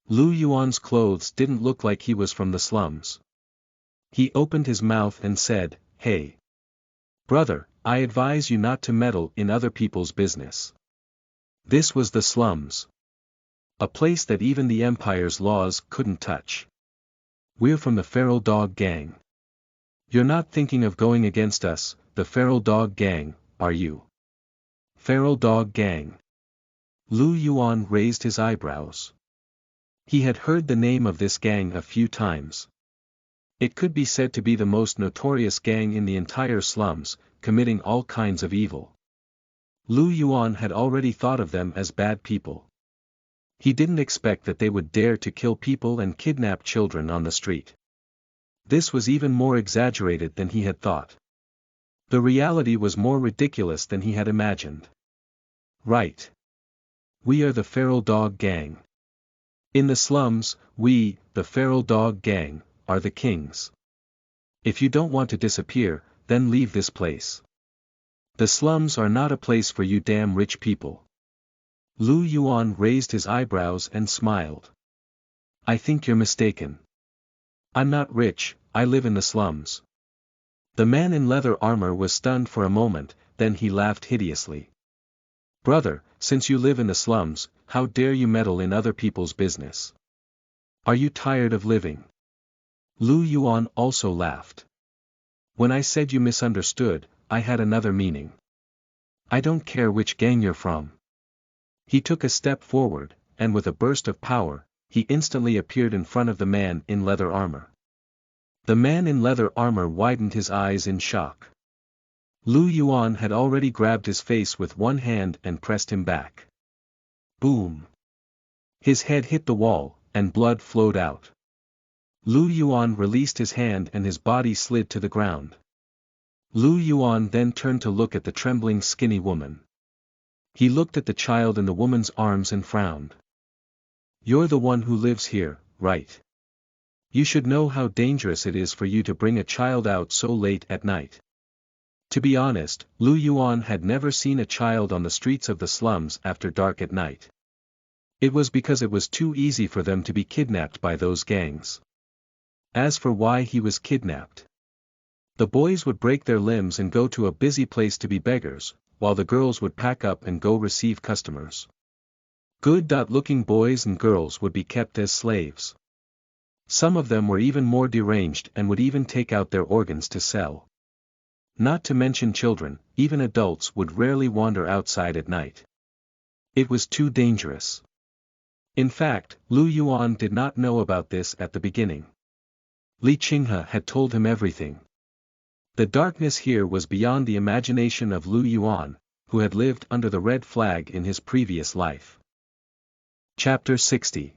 Lu Yuan's clothes didn't look like he was from the slums. He opened his mouth and said, "Hey. Brother, I advise you not to meddle in other people's business. This was the slums. A place that even the Empire's laws couldn't touch. We're from the Feral Dog Gang. You're not thinking of going against us, the Feral Dog Gang, are you?" Feral Dog Gang. Lu Yuan raised his eyebrows. He had heard the name of this gang a few times. It could be said to be the most notorious gang in the entire slums, committing all kinds of evil. Lu Yuan had already thought of them as bad people. He didn't expect that they would dare to kill people and kidnap children on the street. This was even more exaggerated than he had thought. The reality was more ridiculous than he had imagined. Right. We are the Feral Dog Gang. In the slums, we, the Feral Dog Gang, are the kings. If you don't want to disappear, then leave this place. The slums are not a place for you damn rich people. Lu Yuan raised his eyebrows and smiled. "I think you're mistaken. I'm not rich, I live in the slums." The man in leather armor was stunned for a moment, then he laughed hideously. "Brother, since you live in the slums, how dare you meddle in other people's business? Are you tired of living?" Lu Yuan also laughed. "When I said you misunderstood, I had another meaning. I don't care which gang you're from." He took a step forward, and with a burst of power, he instantly appeared in front of the man in leather armor. The man in leather armor widened his eyes in shock. Lu Yuan had already grabbed his face with one hand and pressed him back. Boom! His head hit the wall, and blood flowed out. Lu Yuan released his hand and his body slid to the ground. Lu Yuan then turned to look at the trembling skinny woman. He looked at the child in the woman's arms and frowned. "You're the one who lives here, right? You should know how dangerous it is for you to bring a child out so late at night." To be honest, Lu Yuan had never seen a child on the streets of the slums after dark at night. It was because it was too easy for them to be kidnapped by those gangs. As for why he was kidnapped, the boys would break their limbs and go to a busy place to be beggars, while the girls would pack up and go receive customers. Good-looking boys and girls would be kept as slaves. Some of them were even more deranged and would even take out their organs to sell. Not to mention children, even adults would rarely wander outside at night. It was too dangerous. In fact, Lu Yuan did not know about this at the beginning. Li Qinghe had told him everything. The darkness here was beyond the imagination of Lu Yuan, who had lived under the red flag in his previous life. Chapter 60.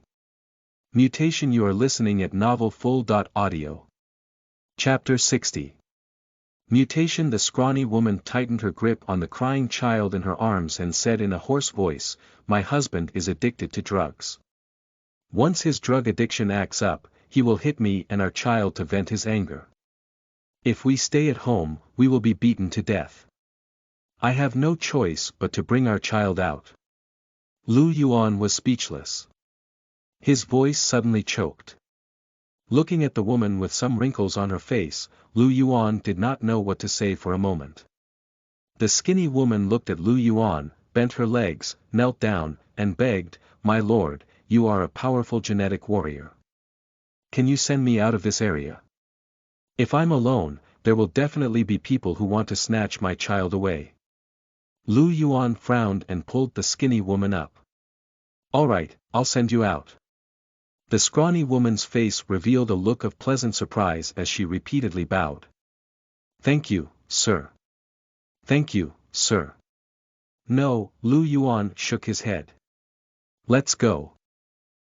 Mutation. You are listening at novelfull.audio. Chapter 60. Mutation. The scrawny woman tightened her grip on the crying child in her arms and said in a hoarse voice, "My husband is addicted to drugs. Once his drug addiction acts up, he will hit me and our child to vent his anger. If we stay at home, we will be beaten to death. I have no choice but to bring our child out." Lu Yuan was speechless. His voice suddenly choked. Looking at the woman with some wrinkles on her face, Lu Yuan did not know what to say for a moment. The skinny woman looked at Lu Yuan, bent her legs, knelt down, and begged, "My lord, you are a powerful genetic warrior. Can you send me out of this area? If I'm alone, there will definitely be people who want to snatch my child away." Lu Yuan frowned and pulled the skinny woman up. "All right, I'll send you out." The scrawny woman's face revealed a look of pleasant surprise as she repeatedly bowed. "Thank you, sir. Thank you, sir." "No," Lu Yuan shook his head. "Let's go."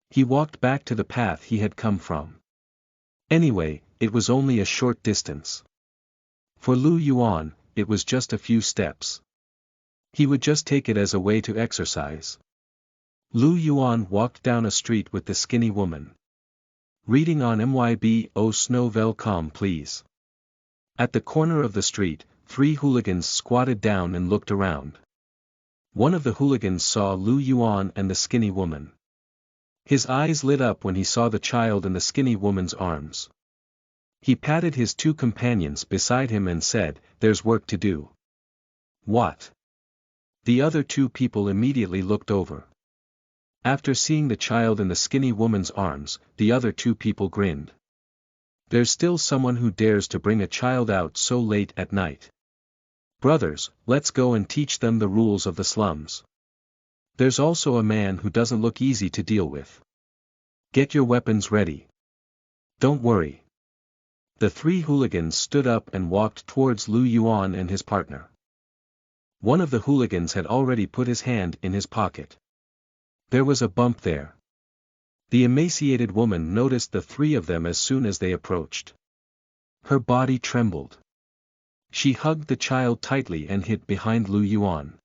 He walked back to the path he had come from. Anyway, it was only a short distance. For Lu Yuan, it was just a few steps. He would just take it as a way to exercise. Lu Yuan walked down a street with the skinny woman. Reading on MYB. Snow Velcom please. At the corner of the street, 3 hooligans squatted down and looked around. One of the hooligans saw Lu Yuan and the skinny woman. His eyes lit up when he saw the child in the skinny woman's arms. He patted his 2 companions beside him and said, "There's work to do." "What?" The other 2 people immediately looked over. After seeing the child in the skinny woman's arms, the other 2 people grinned. There's still someone who dares to bring a child out so late at night. Brothers, let's go and teach them the rules of the slums. There's also a man who doesn't look easy to deal with. Get your weapons ready. Don't worry. The 3 hooligans stood up and walked towards Lu Yuan and his partner. One of the hooligans had already put his hand in his pocket. There was a bump there. The emaciated woman noticed the 3 of them as soon as they approached. Her body trembled. She hugged the child tightly and hid behind Lu Yuan.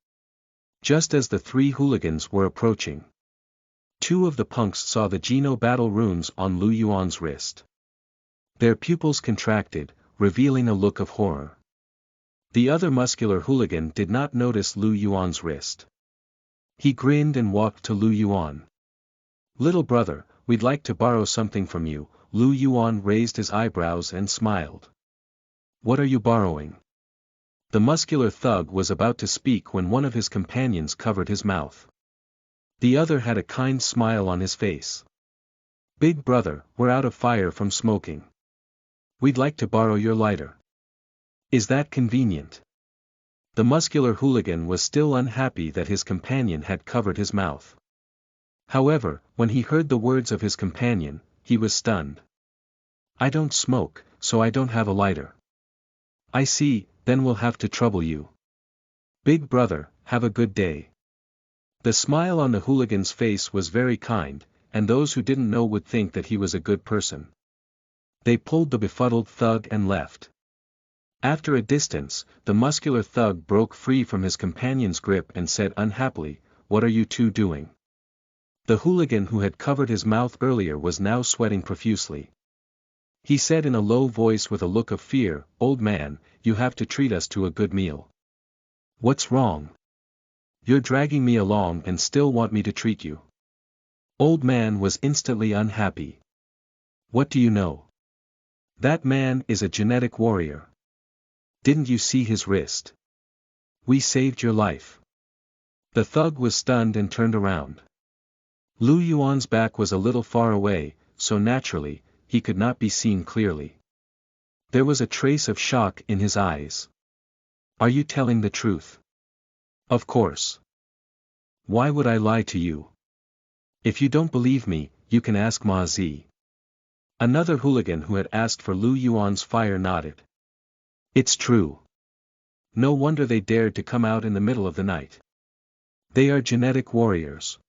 Just as the 3 hooligans were approaching, 2 of the punks saw the Geno battle runes on Lu Yuan's wrist. Their pupils contracted, revealing a look of horror. The other muscular hooligan did not notice Lu Yuan's wrist. He grinned and walked to Lu Yuan. "Little brother, we'd like to borrow something from you." Lu Yuan raised his eyebrows and smiled. "What are you borrowing?" The muscular thug was about to speak when one of his companions covered his mouth. The other had a kind smile on his face. "Big brother, we're out of fire from smoking. We'd like to borrow your lighter. Is that convenient?" The muscular hooligan was still unhappy that his companion had covered his mouth. However, when he heard the words of his companion, he was stunned. "I don't smoke, so I don't have a lighter." "I see, then we'll have to trouble you. Big brother, have a good day." The smile on the hooligan's face was very kind, and those who didn't know would think that he was a good person. They pulled the befuddled thug and left. After a distance, the muscular thug broke free from his companion's grip and said unhappily, "What are you 2 doing?" The hooligan who had covered his mouth earlier was now sweating profusely. He said in a low voice with a look of fear, "Old man, you have to treat us to a good meal." "What's wrong? You're dragging me along and still want me to treat you." Old man was instantly unhappy. "What do you know? That man is a genetic warrior. Didn't you see his wrist? We saved your life." The thug was stunned and turned around. Lu Yuan's back was a little far away, so naturally, he could not be seen clearly. There was a trace of shock in his eyes. Are you telling the truth? Of course. Why would I lie to you? If you don't believe me, you can ask Ma Zi. Another hooligan who had asked for Lu Yuan's fire nodded. It's true. No wonder they dared to come out in the middle of the night. They are genetic warriors.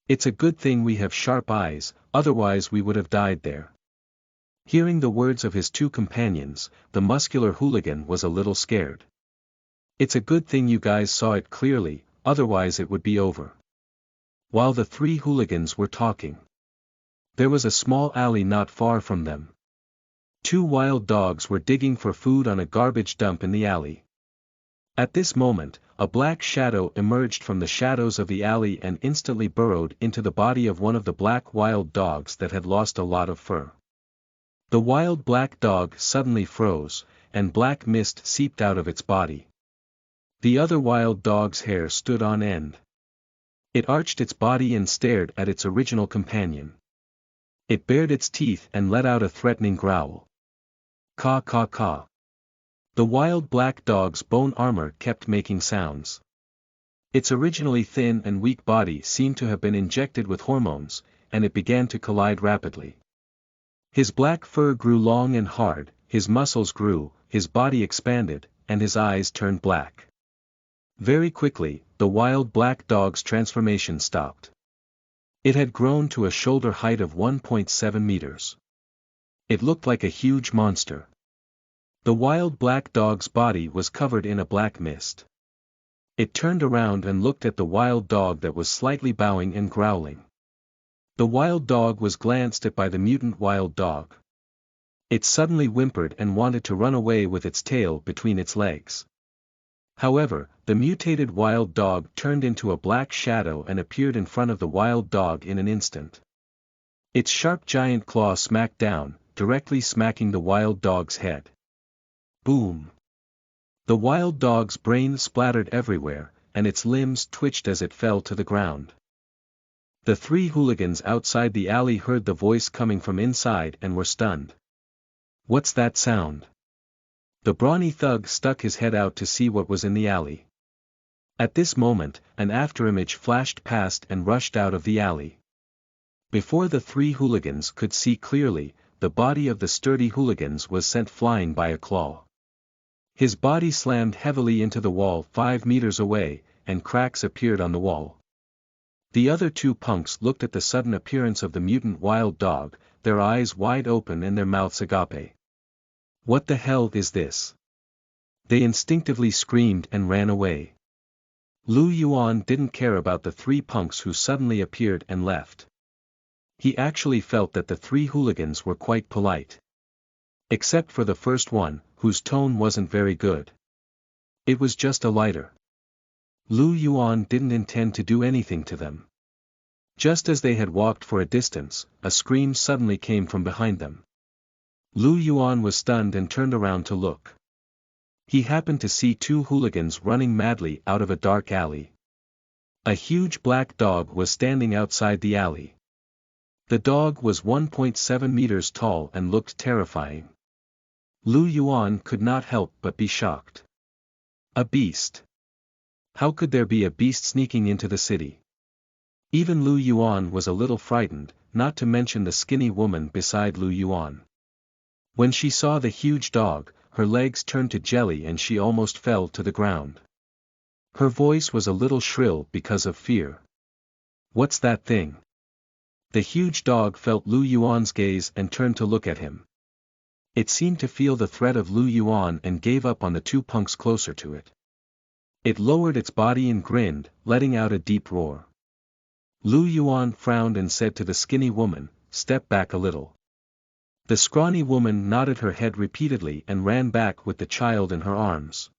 It's a good thing we have sharp eyes, otherwise we would have died there. Hearing the words of his two companions, the muscular hooligan was a little scared. It's a good thing you guys saw it clearly, otherwise it would be over. While the three hooligans were talking, there was a small alley not far from them. Two wild dogs were digging for food on a garbage dump in the alley. At this moment, a black shadow emerged from the shadows of the alley and instantly burrowed into the body of one of the black wild dogs that had lost a lot of fur. The wild black dog suddenly froze, and black mist seeped out of its body. The other wild dog's hair stood on end. It arched its body and stared at its original companion. It bared its teeth and let out a threatening growl. Caw caw caw. The wild black dog's bone armor kept making sounds. Its originally thin and weak body seemed to have been injected with hormones, and it began to collide rapidly. His black fur grew long and hard, his muscles grew, his body expanded, and his eyes turned black. Very quickly, the wild black dog's transformation stopped. It had grown to a shoulder height of 1.7 meters. It looked like a huge monster. The wild black dog's body was covered in a black mist. It turned around and looked at the wild dog that was slightly bowing and growling. The wild dog was glanced at by the mutant wild dog. It suddenly whimpered and wanted to run away with its tail between its legs. However, the mutated wild dog turned into a black shadow and appeared in front of the wild dog in an instant. Its sharp giant claw smacked down, directly smacking the wild dog's head. Boom! The wild dog's brain splattered everywhere, and its limbs twitched as it fell to the ground. The three hooligans outside the alley heard the voice coming from inside and were stunned. What's that sound? The brawny thug stuck his head out to see what was in the alley. At this moment, an afterimage flashed past and rushed out of the alley. Before the three hooligans could see clearly, the body of the sturdy hooligans was sent flying by a claw. His body slammed heavily into the wall 5 meters away, and cracks appeared on the wall. The other two punks looked at the sudden appearance of the mutant wild dog, their eyes wide open and their mouths agape. What the hell is this? They instinctively screamed and ran away. Lu Yuan didn't care about the three punks who suddenly appeared and left. He actually felt that the three hooligans were quite polite. Except for the first one, whose tone wasn't very good. It was just a lighter. Lu Yuan didn't intend to do anything to them. Just as they had walked for a distance, a scream suddenly came from behind them. Lu Yuan was stunned and turned around to look. He happened to see two hooligans running madly out of a dark alley. A huge black dog was standing outside the alley. The dog was 1.7 meters tall and looked terrifying. Lu Yuan could not help but be shocked. A beast. How could there be a beast sneaking into the city? Even Lu Yuan was a little frightened, not to mention the skinny woman beside Lu Yuan. When she saw the huge dog, her legs turned to jelly and she almost fell to the ground. Her voice was a little shrill because of fear. What's that thing? The huge dog felt Lu Yuan's gaze and turned to look at him. It seemed to feel the threat of Lu Yuan and gave up on the two punks closer to it. It lowered its body and grinned, letting out a deep roar. Lu Yuan frowned and said to the skinny woman, "Step back a little." The scrawny woman nodded her head repeatedly and ran back with the child in her arms.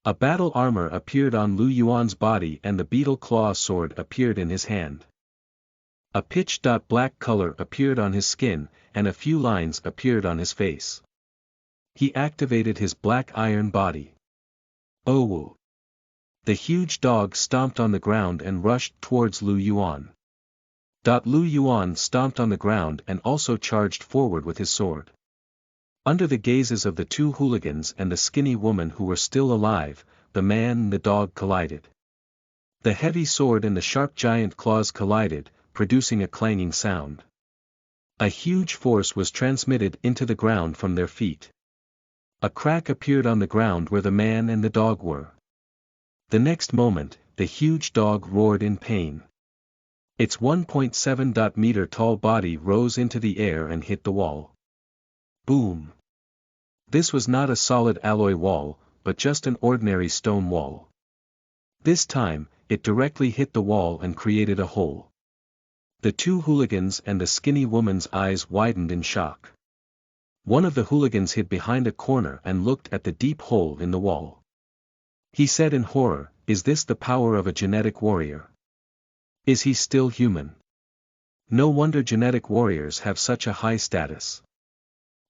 A battle armor appeared on Lu Yuan's body and the beetle claw sword appeared in his hand. A pitch-black color appeared on his skin, and a few lines appeared on his face. He activated his black iron body. Oh! The huge dog stomped on the ground and rushed towards Lu Yuan. Lu Yuan stomped on the ground and also charged forward with his sword. Under the gazes of the two hooligans and the skinny woman who were still alive, the man and the dog collided. The heavy sword and the sharp giant claws collided, producing a clanging sound. A huge force was transmitted into the ground from their feet. A crack appeared on the ground where the man and the dog were. The next moment, the huge dog roared in pain. Its 1.7-meter tall body rose into the air and hit the wall. Boom! This was not a solid alloy wall, but just an ordinary stone wall. This time, it directly hit the wall and created a hole. The two hooligans and the skinny woman's eyes widened in shock. One of the hooligans hid behind a corner and looked at the deep hole in the wall. He said in horror, "Is this the power of a genetic warrior? Is he still human? No wonder genetic warriors have such a high status.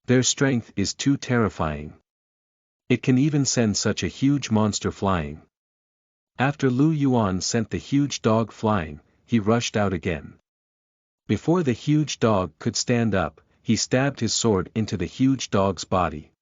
Their strength is too terrifying. It can even send such a huge monster flying." After Lu Yuan sent the huge dog flying, he rushed out again. Before the huge dog could stand up, he stabbed his sword into the huge dog's body.